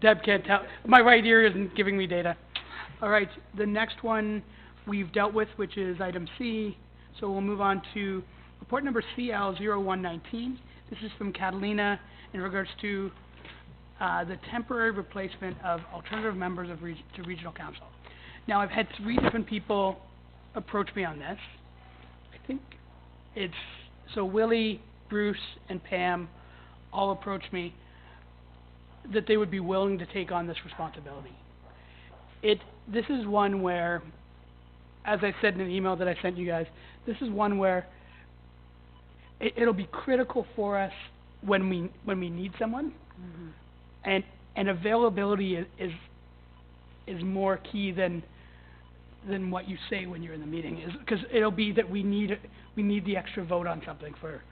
Deb can't tell, my right ear isn't giving me data. All right, the next one we've dealt with, which is item C, so we'll move on to report number CL0119. This is from Catalina in regards to the temporary replacement of alternative members of to regional council. Now, I've had 3 different people approach me on this. I think it's, so Willie, Bruce, and Pam all approached me that they would be willing to take on this responsibility. This is one where, as I said in an email that I sent you guys, this is one where it'll be critical for us when we need someone, and availability is more key than what you say when you're in the meeting, is because it'll be that we need the extra vote on something for.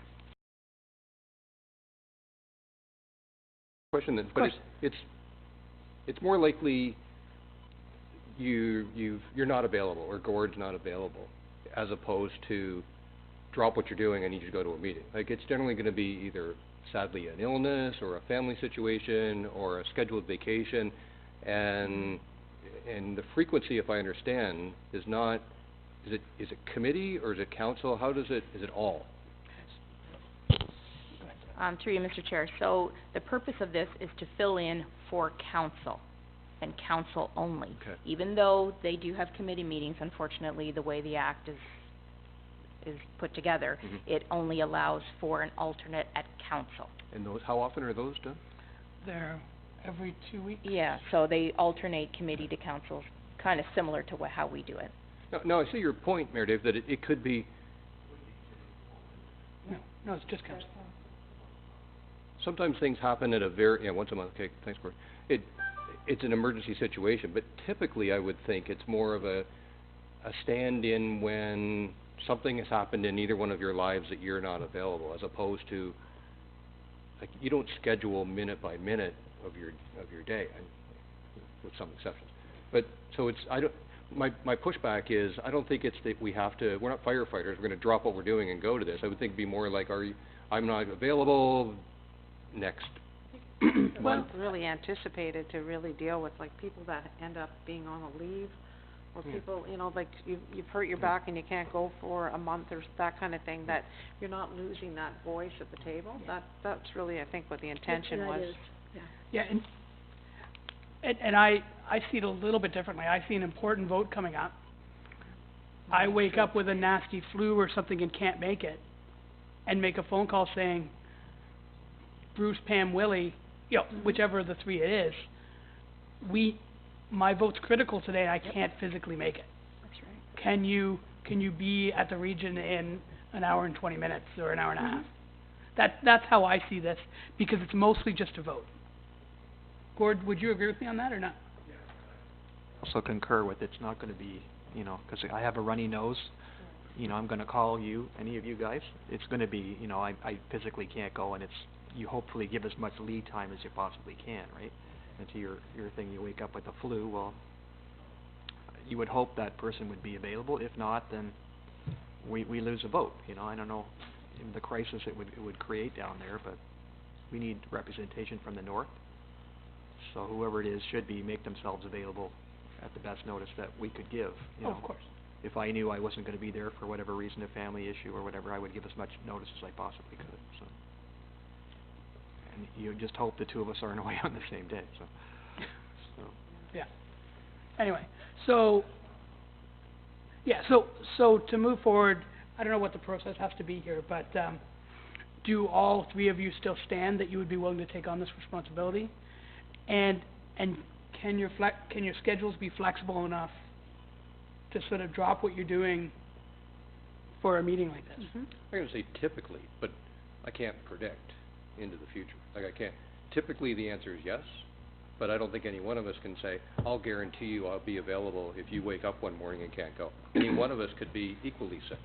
Question then, but it's more likely you're not available, or Gord's not available, as opposed to drop what you're doing, I need you to go to a meeting. Like, it's generally going to be either, sadly, an illness, or a family situation, or a scheduled vacation, and the frequency, if I understand, is not, is it committee, or is it council? How does it, is it all? Through you, Mr. Chair. So the purpose of this is to fill in for council, and council only. Okay. Even though they do have committee meetings, unfortunately, the way the act is put together, it only allows for an alternate at council. And those, how often are those done? They're every 2 weeks? Yeah, so they alternate committee to council, kind of similar to how we do it. No, I see your point, Mayor Dave, that it could be... No, it's just council. Sometimes things happen at a once a month, okay, thanks, Gord. It's an emergency situation, but typically I would think it's more of a stand-in when something has happened in either one of your lives that you're not available, as opposed to, like, you don't schedule minute by minute of your day, with some exceptions. But, so it's, my pushback is, I don't think it's that we have to, we're not firefighters, we're gonna drop what we're doing and go to this. I would think it'd be more like, I'm not available, next It wasn't really anticipated to really deal with, like, people that end up being on a leave, or people, you know, like, you've hurt your back and you can't go for a month, or that kind of thing, that you're not losing that voice at the table. That's really, I think, what the intention was. Yeah, and I see it a little bit differently. I see an important vote coming up. I wake up with a nasty flu or something and can't make it, and make a phone call saying, Bruce, Pam, Willie, you know, whichever of the 3 it is, my vote's critical today and I can't physically make it. That's right. Can you be at the region in an hour and 20 minutes or an hour and a half? That's how I see this, because it's mostly just a vote. Gord, would you agree with me on that or not? Also concur with, it's not gonna be, you know, 'cause I have a runny nose, you know, I'm gonna call you, any of you guys, it's gonna be, you know, I physically can't go, and you hopefully give as much lead time as you possibly can, right? And to your thing, you wake up with the flu, well, you would hope that person would be available. If not, then we lose a vote, you know. I don't know the crisis it would create down there, but we need representation from the north. So whoever it is should make themselves available at the best notice that we could give, you know. Of course. If I knew I wasn't gonna be there for whatever reason, a family issue or whatever, I would give as much notice as I possibly could, so. And you just hope the 2 of us aren't away on the same day, so. Yeah. Anyway, so to move forward, I don't know what the process has to be here, but do all 3 of you still stand that you would be willing to take on this responsibility? And can your schedules be flexible enough to sort of drop what you're doing for a meeting like this. Mm-hmm. I'm gonna say typically, but I can't predict into the future. Like I can't, typically the answer is yes, but I don't think any one of us can say, I'll guarantee you I'll be available if you wake up one morning and can't go. Any one of us could be equally sick.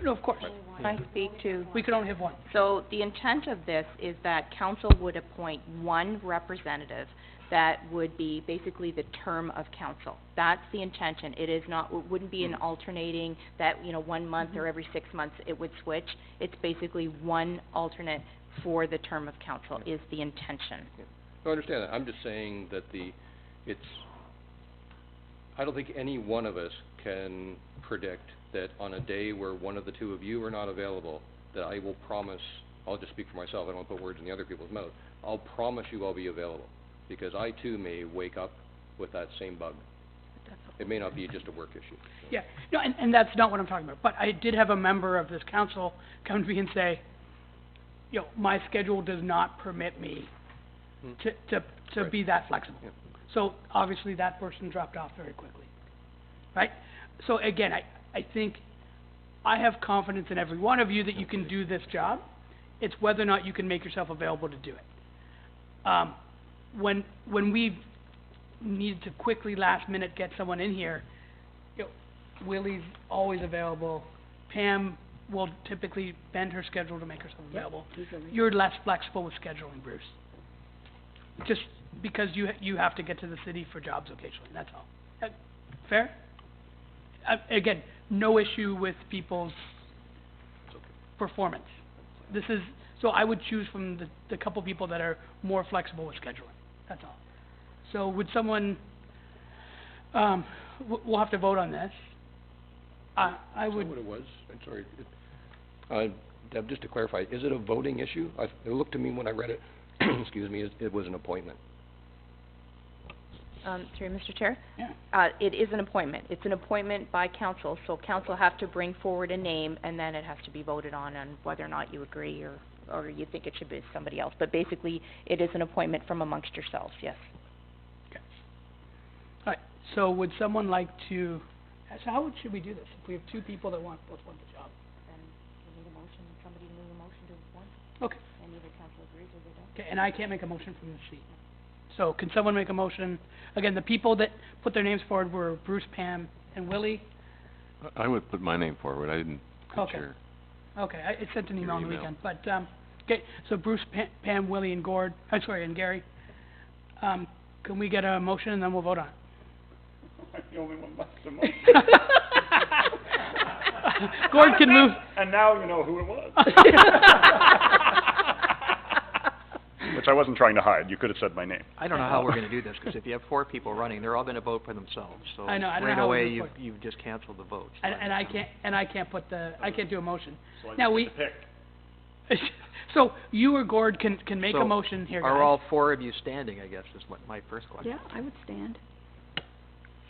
No, of course. Can I speak to? We could only have one. So the intent of this is that council would appoint one representative that would be basically the term of council. That's the intention. It is not, it wouldn't be an alternating that, 1 month or every 6 months it would switch. It's basically one alternate for the term of council is the intention. I understand that. I'm just saying that I don't think any one of us can predict that on a day where one of the two of you are not available, that I will promise, I'll just speak for myself, I don't want to put words in the other people's mouth, I'll promise you I'll be available, because I too may wake up with that same bug. It may not be just a work issue. Yeah, no, and that's not what I'm talking about, but I did have a member of this council come to me and say, my schedule does not permit me to be that flexible. Yeah. So obviously that person dropped off very quickly, right? So again, I think I have confidence in every one of you that you can do this job. It's whether or not you can make yourself available to do it. When we needed to quickly last minute get someone in here, Willie's always available. Pam will typically bend her schedule to make herself available. You're less flexible with scheduling, Bruce. Just because you have to get to the city for jobs occasionally, that's all. Fair? Again, no issue with people's performance. So I would choose from the couple people that are more flexible with scheduling, that's all. So would someone, we'll have to vote on this. I would. Is that what it was? I'm sorry. Deb, just to clarify, is it a voting issue? It looked to me when I read it, excuse me, it was an appointment. Through Mr. Chair? Yeah. It is an appointment. It's an appointment by council, so council have to bring forward a name, and then it has to be voted on whether or not you agree or you think it should be somebody else. But basically, it is an appointment from amongst yourselves, yes. Okay. All right, so would someone like to, so how should we do this? If we have two people that both want the job? Then we need a motion, somebody need a motion to appoint, Okay. and either council agrees or they don't. Okay, and I can't make a motion from this seat. So can someone make a motion? Again, the people that put their names forward were Bruce, Pam, and Willie. I would put my name forward. I didn't put Okay. your... Okay, I sent an email on the email. weekend, but, okay, so Bruce, Pam, Willie, and and Gary. Can we get a motion and then we'll vote on it? I'm the only one left to motion. Gord can move. And now you know who it was. Which I wasn't trying to hide. You could have said my name. I don't know how we're going to do this, because if you have 4 people running, they're all going to vote for themselves. So I know right how away, we vote. you've just canceled the vote. And I can't do a motion. So I Now get we, to pick. so you or Gord can make a So motion here, guys. Are all 4 of you standing, I guess, is what my first question. Yeah, I would stand.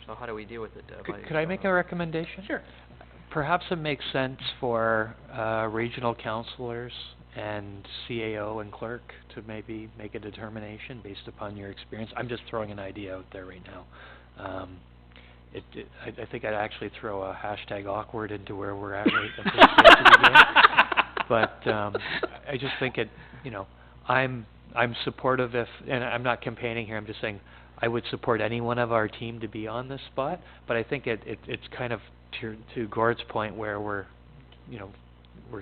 So how do we deal with it? Could I make a recommendation? Sure. Perhaps it makes sense for regional councilors and CAO and clerk to maybe make a determination based upon your experience. I'm just throwing an idea out there right now. I think I'd actually throw a hashtag awkward into where we're at right at this stage of the game. But I just think I'm supportive and I'm not campaigning here, I'm just saying I would support any one of our team to be on this spot, but I think it's kind of to Gord's point where we're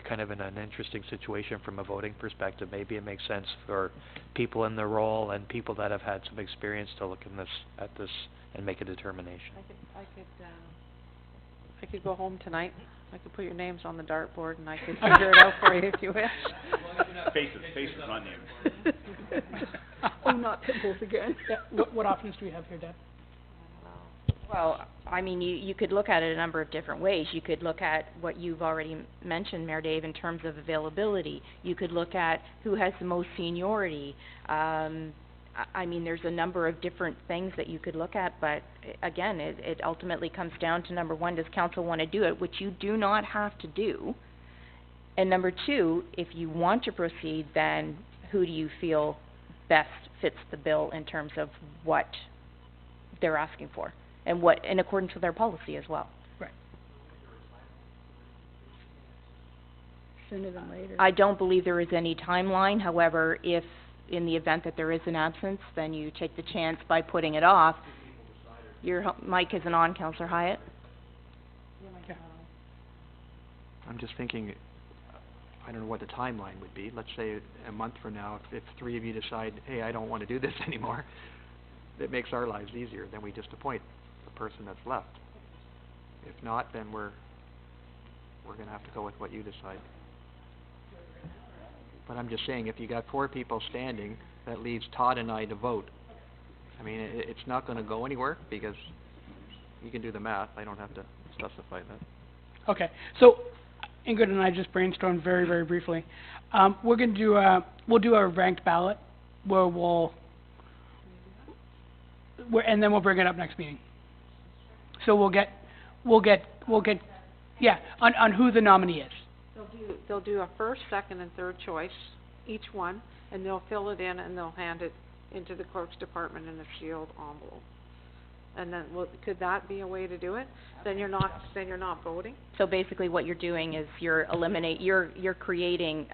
kind of in an interesting situation from a voting perspective. Maybe it makes sense for people in the role and people that have had some experience to look at this and make a determination. I could go home tonight. I could put your names on the dartboard and I could figure it out for you if you wish. Faces, not names. Oh, not pimples again. What options do we have here, Deb? Well, I mean, you could look at it a number of different ways. You could look at what you've already mentioned, Mayor Dave, in terms of availability. You could look at who has the most seniority. I mean, there's a number of different things that you could look at, but again, it ultimately comes down to number one, does council want to do it, which you do not have to do. And number two, if you want to proceed, then who do you feel best fits the bill in terms of what they're asking for? And what, in accordance with our policy as well. Right. sooner than later. I don't believe there is any timeline. However, if in the event that there is an absence, then you take the chance by putting it off. Your mic isn't on, Councillor Hyatt. I'm just thinking, I don't know what the timeline would be. Let's say a month from now, if three of you decide, hey, I don't want to do this anymore, it makes our lives easier. Then we just appoint the person that's left. If not, then we're going to have to go with what you decide. But I'm just saying, if you got 4 people standing, that leaves Todd and I to vote. I mean, it's not going to go anywhere because you can do the math. I don't have to specify that. Okay, so Ingrid and I just brainstormed very, very briefly. We're going to do we'll do a ranked ballot where and then we'll bring it up next meeting. So we'll get yeah, on who the nominee is. They'll do a first, second, and third choice, each one, and they'll fill it in and they'll hand it into the clerk's department in a sealed envelope. And then, could that be a way to do it? Then you're not voting? So basically what you're doing is you're creating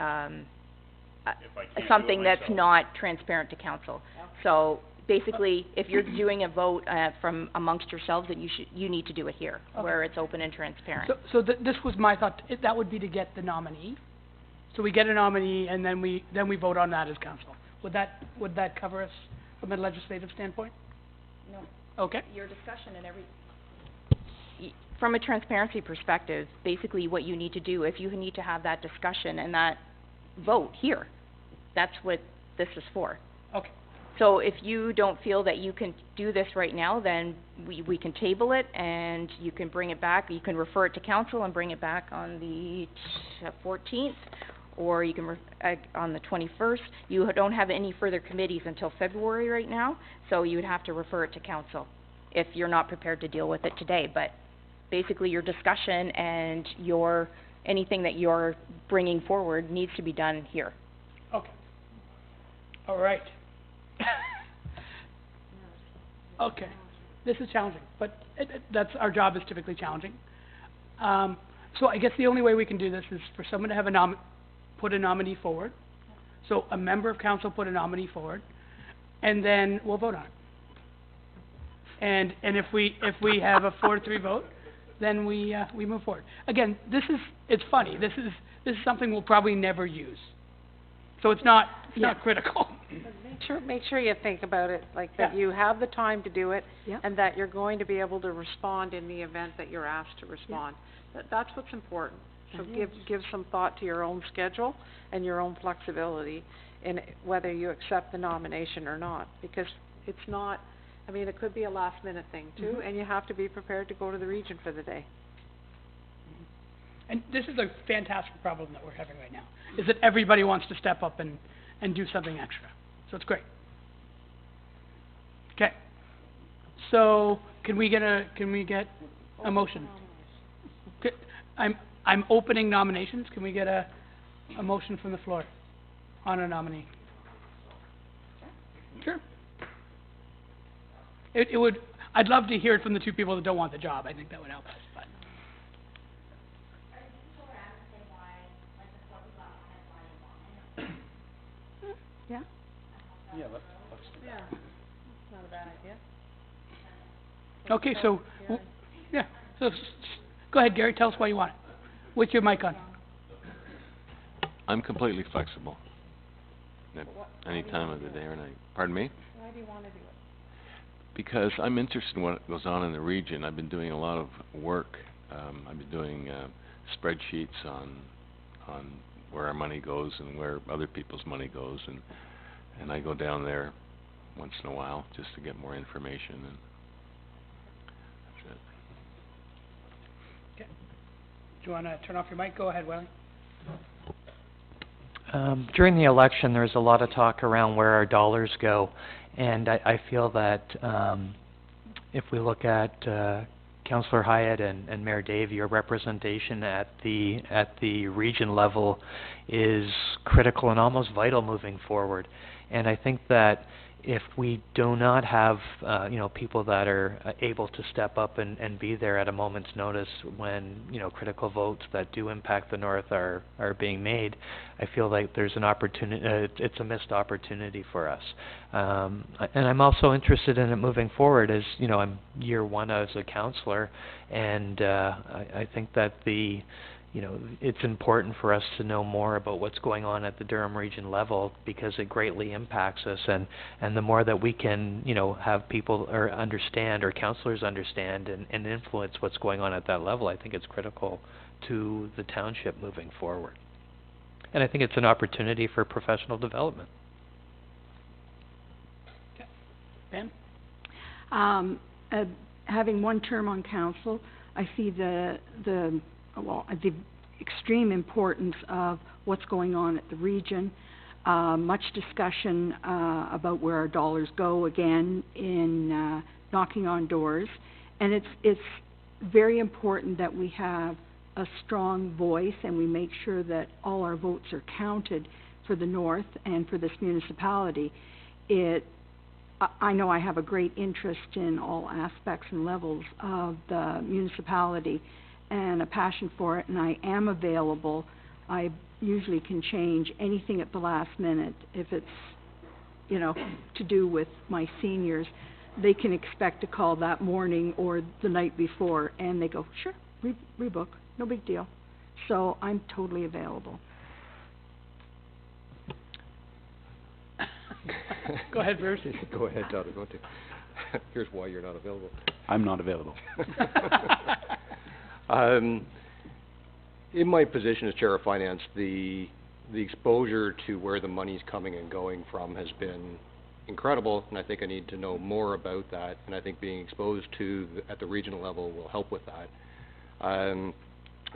something that's not transparent to council. So basically, if you're doing a vote from amongst yourselves, then you need to do it here, where it's open and transparent. So this was my thought. That would be to get the nominee. So we get a nominee, and then we vote on that as council. Would that cover us from a legislative standpoint? No. Okay. Your discussion and from a transparency perspective, basically what you need to do, if you need to have that discussion and that vote here, that's what this is for. Okay. So if you don't feel that you can do this right now, then we can table it and you can bring it back. You can refer it to council and bring it back on the 14th, or you can on the 21st. You don't have any further committees until February right now, so you would have to refer it to council if you're not prepared to deal with it today. But basically your discussion and anything that you're bringing forward needs to be done here. Okay. All right. Okay. This is challenging, but that's our job is typically challenging. So I guess the only way we can do this is for someone to have put a nominee forward. So a member of council put a nominee forward, and then we'll vote on it. And if we have a 4-3 vote, then we move forward. Again, it's funny. This is something we'll probably never use. So it's not critical. Make sure you think about it, like that you have the time to do it, and that you're going to be able to respond in the event that you're asked to respond. That's what's important. So give some thought to your own schedule and your own flexibility in whether you accept the nomination or not, because it's not, I mean, it could be a last minute thing too, and you have to be prepared to go to the region for the day. And this is a fantastic problem that we're having right now, is that everybody wants to step up and do something extra. So it's great. Okay. So can we get a motion? Okay. I'm opening nominations. Can we get a motion from the floor on a nominee? Sure. I'd love to hear it from the 2 people that don't want the job. I think that would help us, but. Yeah? Yeah, let's do that. Yeah, not a bad idea. Okay, so, so go ahead, Gary, tell us why you want it. With your mic on. I'm completely flexible at any time of the day or night. Pardon me? Why do you want to do it? Because I'm interested in what goes on in the region. I've been doing a lot of work. I've been doing spreadsheets on where our money goes and where other people's money goes, and I go down there once in a while just to get more information, and that's it. Okay. Do you want to turn off your mic? Go ahead, Welly. During the election, there was a lot of talk around where our dollars go, and I feel that if we look at Councillor Hyatt and Mayor Davey, your representation at the region level is critical and almost vital moving forward. And I think that if we do not have, people that are able to step up and be there at a moment's notice when, critical votes that do impact the North are being made, I feel like there's an opportunity, it's a missed opportunity for us. And I'm also interested in it moving forward as, I'm year one as a councillor, and I think that it's important for us to know more about what's going on at the Durham region level because it greatly impacts us, and the more that we can, have people or understand or councillors understand and influence what's going on at that level, I think it's critical to the township moving forward. And I think it's an opportunity for professional development. Ben? Having one term on council, I see the extreme importance of what's going on at the region. Much discussion about where our dollars go again in knocking on doors. And it's very important that we have a strong voice and we make sure that all our votes are counted for the North and for this municipality. I know I have a great interest in all aspects and levels of the municipality and a passion for it, and I am available. I usually can change anything at the last minute. If it's, to do with my seniors, they can expect a call that morning or the night before, and they go, sure, rebook, no big deal. So I'm totally available. Go ahead, Bruce. Go ahead, Todd. Here's why you're not available. I'm not available. In my position as Chair of Finance, the exposure to where the money's coming and going from has been incredible, and I think I need to know more about that, and I think being exposed to at the regional level will help with that. I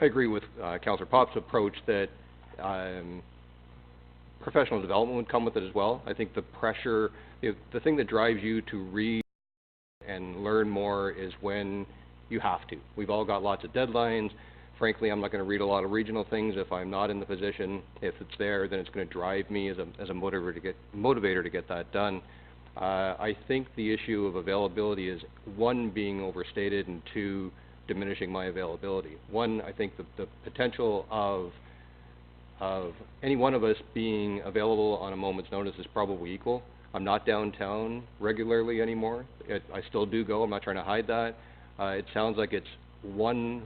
agree with Councillor Pop's approach that professional development would come with it as well. I think the pressure, the thing that drives you to read and learn more is when you have to. We've all got lots of deadlines. Frankly, I'm not going to read a lot of regional things if I'm not in the position. If it's there, then it's going to drive me as a motivator to get that done. I think the issue of availability is, one, being overstated, and two, diminishing my availability. One, I think the potential of any one of us being available on a moment's notice is probably equal. I'm not downtown regularly anymore. I still do go. I'm not trying to hide that. It sounds like it's one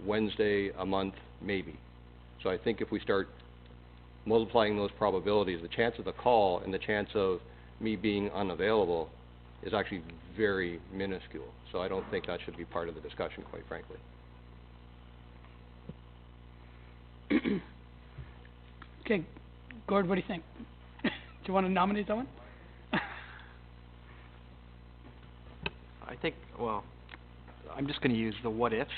Wednesday a month, maybe. So I think if we start multiplying those probabilities, the chance of the call and the chance of me being unavailable is actually very minuscule. So I don't think that should be part of the discussion, quite frankly. Okay, Gord, what do you think? Do you want to nominate someone? I think, well, I'm just going to use the what ifs.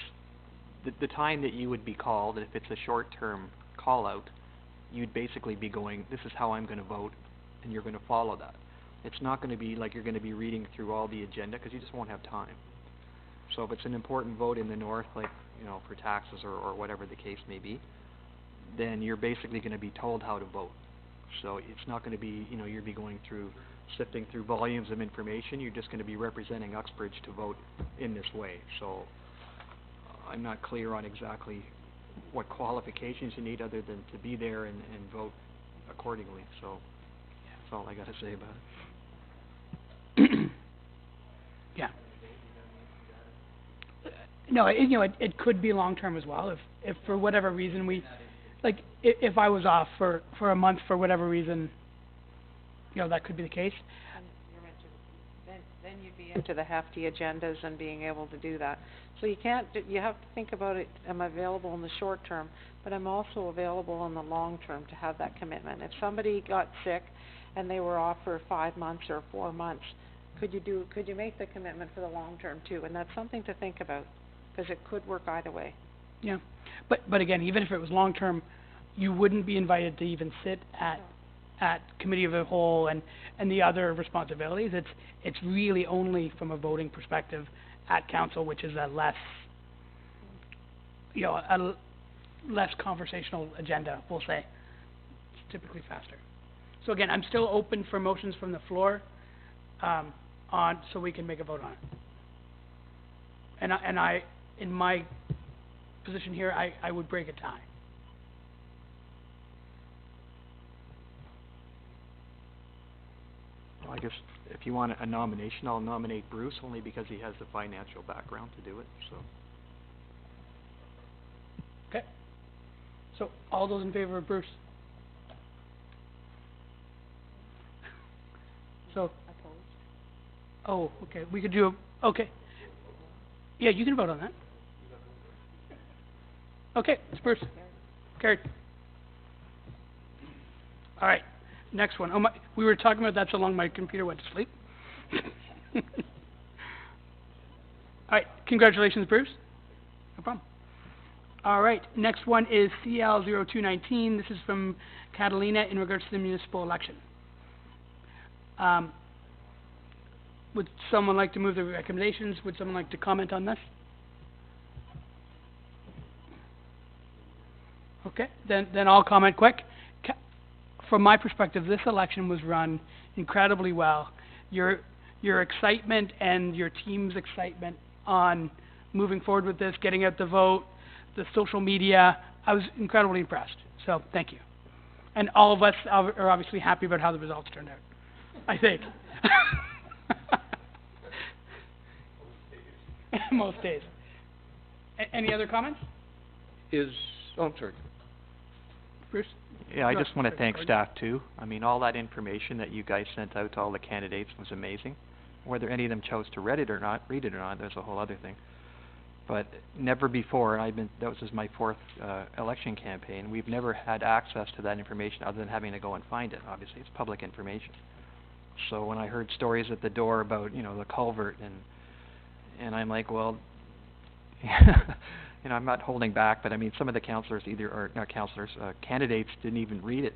The time that you would be called, if it's a short-term call-out, you'd basically be going, this is how I'm going to vote, and you're going to follow that. It's not going to be like you're going to be reading through all the agenda, because you just won't have time. So if it's an important vote in the North, like, for taxes or whatever the case may be, then you're basically going to be told how to vote. So it's not going to be, you'll be going through, sifting through volumes of information. You're just going to be representing Uxbridge to vote in this way. So I'm not clear on exactly what qualifications you need other than to be there and vote accordingly. So that's all I got to say about it. Yeah. No, it could be long-term as well. If for whatever reason if I was off for a month for whatever reason, that could be the case. Then you'd be into the hefty agendas and being able to do that. So you have to think about it, I'm available in the short term, but I'm also available in the long term to have that commitment. If somebody got sick and they were off for 5 months or 4 months, could you make the commitment for the long term too? And that's something to think about, because it could work either way. Yeah, but again, even if it was long term, you wouldn't be invited to even sit at committee of the whole and the other responsibilities. It's really only from a voting perspective at council, which is a less less conversational agenda, we'll say. It's typically faster. So again, I'm still open for motions from the floor. on, so we can make a vote on it. And I, in my position here, I would break a tie. Well, I guess if you want a nomination, I'll nominate Bruce only because he has the financial background to do it, so. Okay. So, all those in favor of Bruce? So. Oh, okay, we could do okay. Yeah, you can vote on that. Okay, it's Bruce. Carried. All right, next one. Oh my, we were talking about that so long my computer went to sleep. All right, congratulations, Bruce. No problem. All right, next one is CL 0219. This is from Catalina in regards to the municipal election. Would someone like to move the recommendations? Would someone like to comment on this? Okay, then I'll comment quick. From my perspective, this election was run incredibly well. Your excitement and your team's excitement on moving forward with this, getting out the vote, the social media, I was incredibly impressed. So, thank you. And all of us are obviously happy about how the results turned out, I think. Most days. Any other comments? I'm sorry. Bruce? Yeah, I just want to thank staff too. I mean, all that information that you guys sent out to all the candidates was amazing. Whether any of them chose to read it or not, there's a whole other thing. But never before, this is my fourth election campaign, we've never had access to that information other than having to go and find it. Obviously, it's public information. So when I heard stories at the door about, the culvert and I'm like, well, I'm not holding back, but I mean, some of the candidates didn't even read it,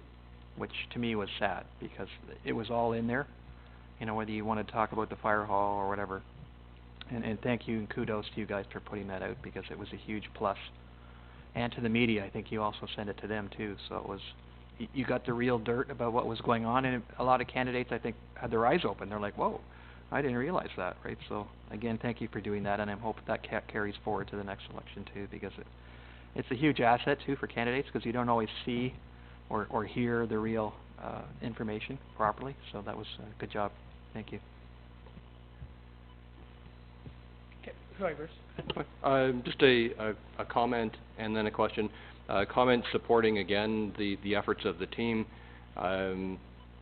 which to me was sad because it was all in there, whether you want to talk about the fire hall or whatever. And thank you and kudos to you guys for putting that out because it was a huge plus. And to the media, I think you also sent it to them too, so it was, you got the real dirt about what was going on, and a lot of candidates, I think, had their eyes open. They're like, whoa, I didn't realize that, right? So, again, thank you for doing that, and I hope that carries forward to the next election, too, because it's a huge asset, too, for candidates, because you don't always see or hear the real information properly. So that was a good job. Thank you. Okay, sorry, Bruce. Just a comment and then a question. Comment supporting, again, the efforts of the team.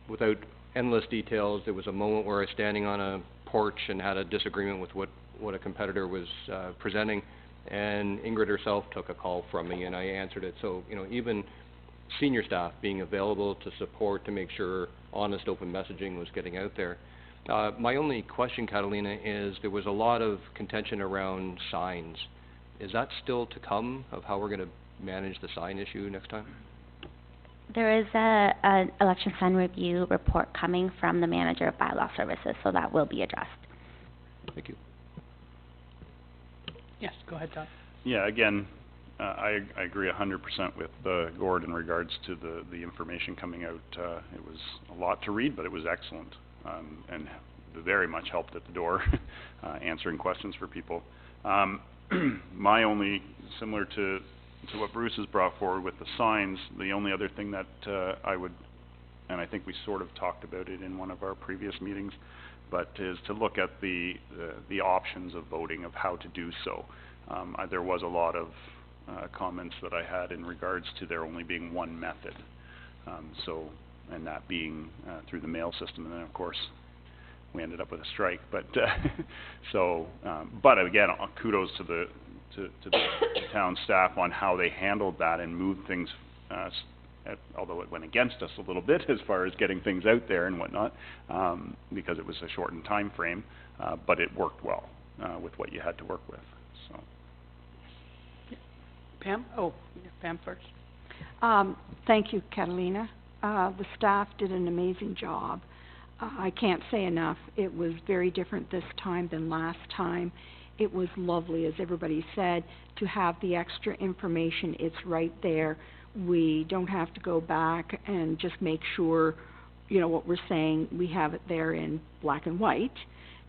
Without endless details, there was a moment where I was standing on a porch and had a disagreement with what a competitor was presenting, and Ingrid herself took a call from me and I answered it. So, even senior staff being available to support, to make sure honest, open messaging was getting out there. My only question, Catalina, is there was a lot of contention around signs. Is that still to come, of how we're going to manage the sign issue next time? There is an election sign review report coming from the manager of bylaw services, so that will be addressed. Thank you. Yes, go ahead, Todd. Yeah, again, I agree 100% with Gord in regards to the information coming out. It was a lot to read, but it was excellent, and very much helped at the door, answering questions for people. My only, similar to what Bruce has brought forward with the signs, the only other thing that I would, and I think we sort of talked about it in one of our previous meetings, but is to look at the options of voting, of how to do so. There was a lot of comments that I had in regards to there only being one method, and that being through the mail system, and then of course we ended up with a strike. But but again, kudos to the town staff on how they handled that and moved things, although it went against us a little bit as far as getting things out there and whatnot, because it was a shortened time frame, but it worked well with what you had to work with. So. Pam? Oh, Pam first. Thank you, Catalina. The staff did an amazing job. I can't say enough. It was very different this time than last time. It was lovely, as everybody said, to have the extra information. It's right there. We don't have to go back and just make sure you know, what we're saying, we have it there in black and white,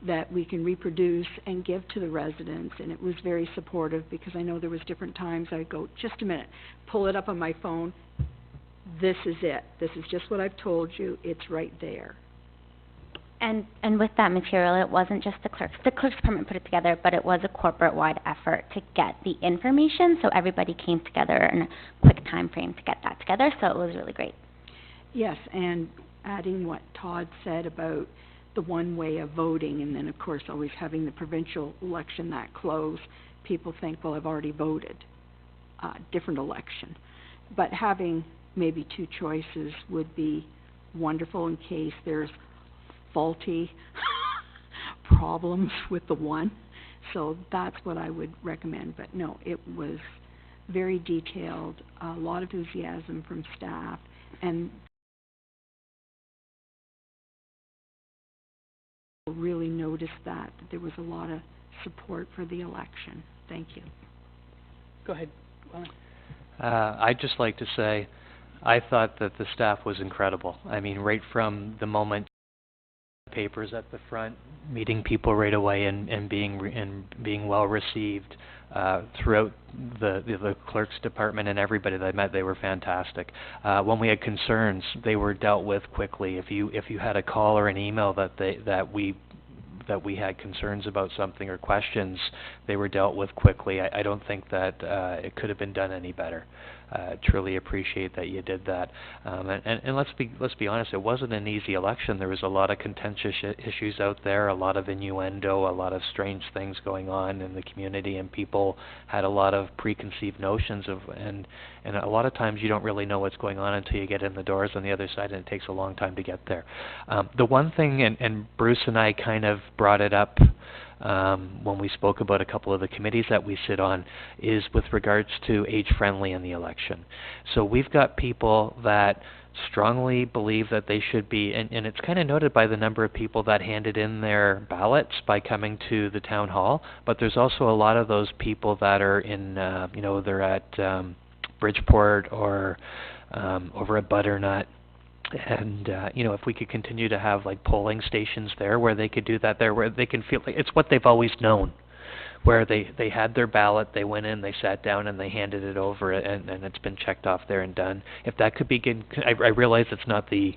that we can reproduce and give to the residents, and it was very supportive, because I know there was different times I'd go, just a minute, pull it up on my phone, this is it, this is just what I've told you, it's right there. And with that material, it wasn't just the clerk's department put it together, but it was a corporate-wide effort to get the information, so everybody came together in a quick time frame to get that together, so it was really great. Yes, and adding what Todd said about the one way of voting, and then of course always having the provincial election that close, people think, well, I've already voted, different election. But having maybe two choices would be wonderful in case there's faulty problems with the one. So that's what I would recommend. But no, it was very detailed, a lot of enthusiasm from staff, and really noticed that there was a lot of support for the election. Thank you. Go ahead, Wally. I'd just like to say, I thought that the staff was incredible. I mean, right from the moment papers at the front, meeting people right away, and being well received throughout the clerk's department, and everybody that I met, they were fantastic. When we had concerns, they were dealt with quickly. If you had a call or an email that we had concerns about something or questions, they were dealt with quickly. I don't think that it could have been done any better. Truly appreciate that you did that. And let's be honest, it wasn't an easy election. There was a lot of contentious issues out there, a lot of innuendo, a lot of strange things going on in the community, and people had a lot of preconceived notions of, and a lot of times you don't really know what's going on until you get in the doors on the other side, and it takes a long time to get there. The one thing, and Bruce and I kind of brought it up when we spoke about a couple of the committees that we sit on, is with regards to age-friendly in the election. So we've got people that strongly believe that they should be, and it's kind of noted by the number of people that handed in their ballots by coming to the town hall, but there's also a lot of those people that are in, they're at Bridgeport or over at Butternut. And if we could continue to have like polling stations there where they could do that there, where they can feel like it's what they've always known, where they had their ballot, they went in, they sat down, and they handed it over, and it's been checked off there and done. If that could begin, I realize it's not the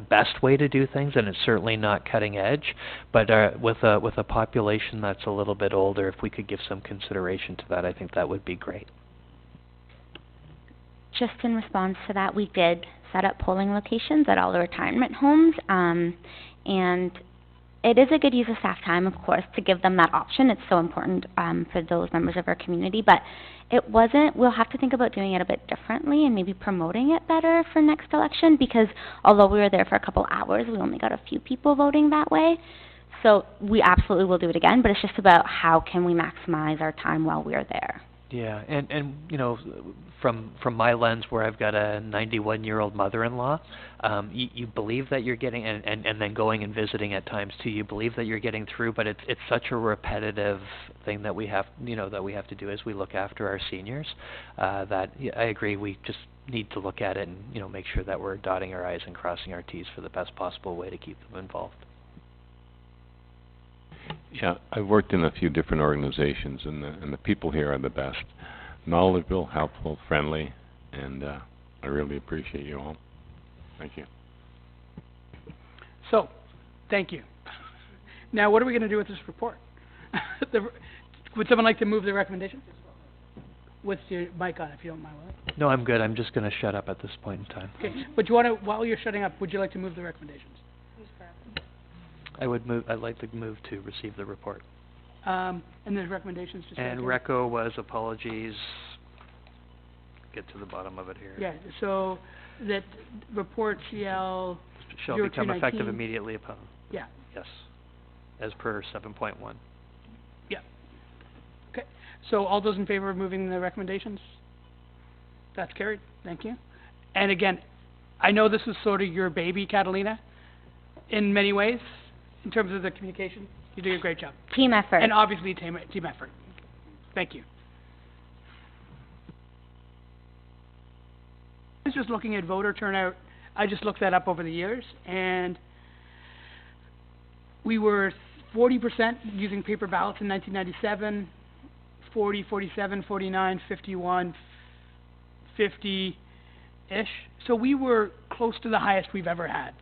best way to do things, and it's certainly not cutting edge, but with a population that's a little bit older, if we could give some consideration to that, I think that would be great. Just in response to that, we did set up polling locations at all the retirement homes, and it is a good use of staff time, of course, to give them that option. It's so important for those members of our community, but it wasn't, we'll have to think about doing it a bit differently and maybe promoting it better for next election, because although we were there for a couple hours, we only got a few people voting that way. So we absolutely will do it again, but it's just about how can we maximize our time while we're there. Yeah, and from my lens, where I've got a 91-year-old mother-in-law, you believe that you're getting, and then going and visiting at times too, you believe that you're getting through, but it's such a repetitive thing that we have, that we have to do as we look after our seniors, that I agree, we just need to look at it and, make sure that we're dotting our I's and crossing our T's for the best possible way to keep them involved. Yeah, I've worked in a few different organizations, and the people here are the best. Knowledgeable, helpful, friendly, and I really appreciate you all. Thank you. So, thank you. Now, what are we going to do with this report? Would someone like to move the recommendation? With your mic on, if you don't mind, Willie. No, I'm good. I'm just going to shut up at this point in time. Okay, but you want to, while you're shutting up, would you like to move the recommendations? I'd like to move to receive the report. And there's recommendations to And Reco was apologies. Get to the bottom of it here. Yeah, so that report CL shall become effective immediately upon. Yeah. Yes, as per 7.1. Yeah. Okay, so all those in favor of moving the recommendations? That's carried, thank you. And again, I know this is sort of your baby, Catalina, in many ways, in terms of the communication. You do a great job. Team effort. And obviously team effort. Thank you. I was just looking at voter turnout I just looked that up over the years, and we were 40% using paper ballots in 1997, 40, 47, 49, 51, 50-ish. So we were close to the highest we've ever had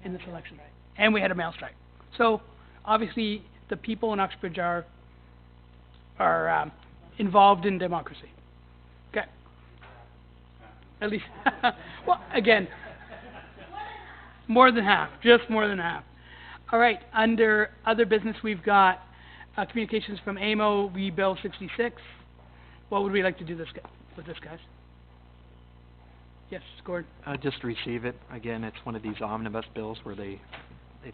in this election. And we had a mail strike. So obviously the people in Uxbridge are involved in democracy. Okay. At least, well, again, more than half, just more than half. All right, under other business, we've got communications from AMO, Bill 66. What would we like to do with this, guys? Yes, Gord? Just receive it. Again, it's one of these omnibus bills where they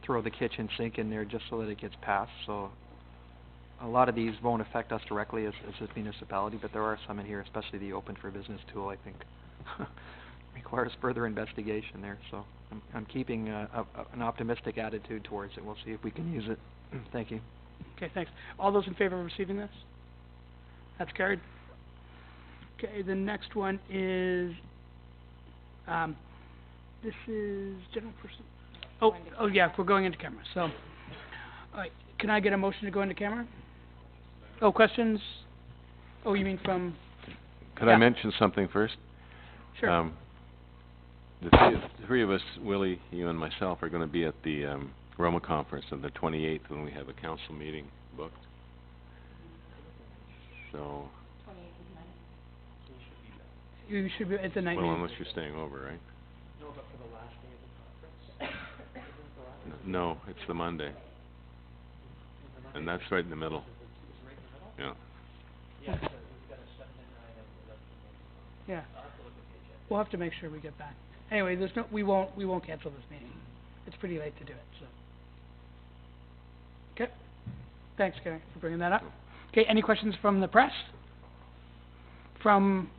throw the kitchen sink in there just so that it gets passed. So a lot of these won't affect us directly as a municipality, but there are some in here, especially the Open for Business tool, I think requires further investigation there. So I'm keeping an optimistic attitude towards it. We'll see if we can use it. Thank you. Okay, thanks. All those in favor of receiving this? That's carried. Okay, the next one is, this is general person. Oh yeah, we're going into camera. So, all right, can I get a motion to go into camera? Oh, questions? Oh, you mean from? Could I mention something first? Sure. The three of us, Willie, you and myself, are going to be at the Roma conference on the 28th when we have a council meeting booked. So. You should be at the night meeting. Well, unless you're staying over, right? No, but for the last day of the conference. No, it's the Monday. And that's right in the middle. Yeah. Yeah. We'll have to make sure we get back. Anyway, we won't cancel this meeting. It's pretty late to do it, so. Okay. Thanks, Gary, for bringing that up. Okay, any questions from the press? From,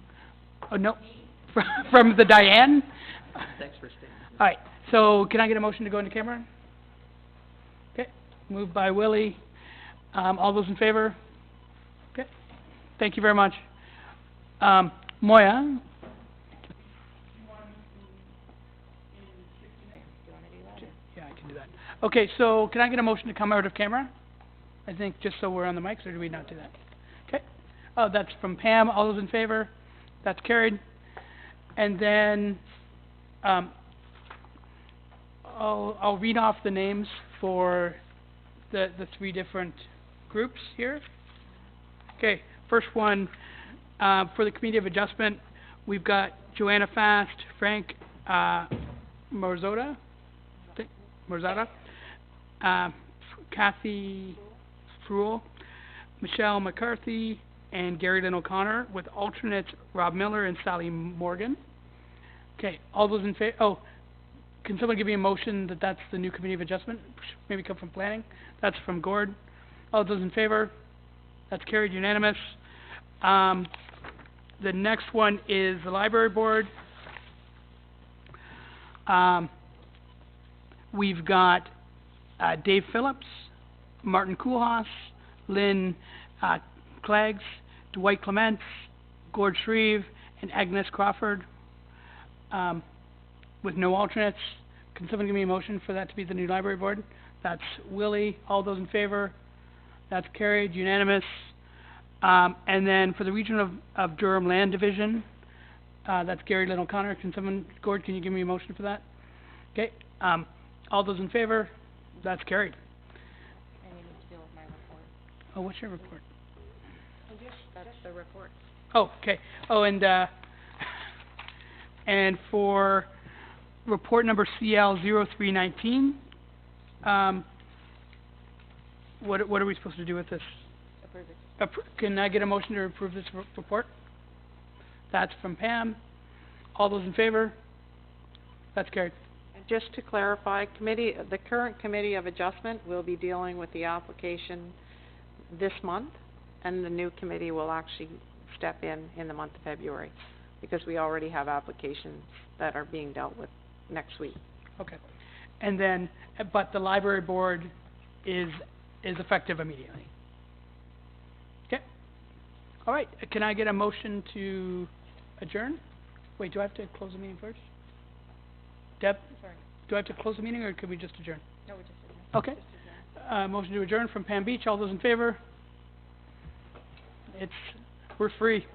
oh no, from the Diane? Thanks for staying. All right, so can I get a motion to go into camera? Okay, moved by Willie. All those in favor? Okay, thank you very much. Moya? Yeah, I can do that. Okay, so can I get a motion to come out of camera? I think just so we're on the mics, or do we not do that? Okay. Oh, that's from Pam. All those in favor? That's carried. And then I'll read off the names for the three different groups here. Okay, first one, for the Committee of Adjustment, we've got Joanna Fast, Frank Morzota, Kathy Fruel, Michelle McCarthy, and Gary Lynn O'Connor, with alternates Rob Miller and Sally Morgan. Okay, all those in favor? Oh, can someone give me a motion that that's the new Committee of Adjustment? Maybe come from Planning. That's from Gord. All those in favor? That's carried, unanimous. The next one is the Library Board. We've got Dave Phillips, Martin Koolhaas, Lynn Cleggs, Dwight Clements, Gord Shreve, and Agnes Crawford, with no alternates. Can someone give me a motion for that to be the new Library Board? That's Willie. All those in favor? That's carried, unanimous. And then for the Region of Durham Land Division, that's Gary Lynn O'Connor. Gord, can you give me a motion for that? Okay, all those in favor? That's carried. And you need to deal with my report. Oh, what's your report? That's the report. Oh, okay. Oh, and for report number CL 0319, what are we supposed to do with this? Approve it. Can I get a motion to approve this report? That's from Pam. All those in favor? That's carried. And just to clarify, the current Committee of Adjustment will be dealing with the application this month, and the new committee will actually step in the month of February, because we already have applications that are being dealt with next week. Okay. And then, but the Library Board is effective immediately. Okay. All right. Can I get a motion to adjourn? Wait, do I have to close the meeting first? Deb, do I have to close the meeting, or could we just adjourn? No, we just Okay. Motion to adjourn from Pam Beach. All those in favor? We're free.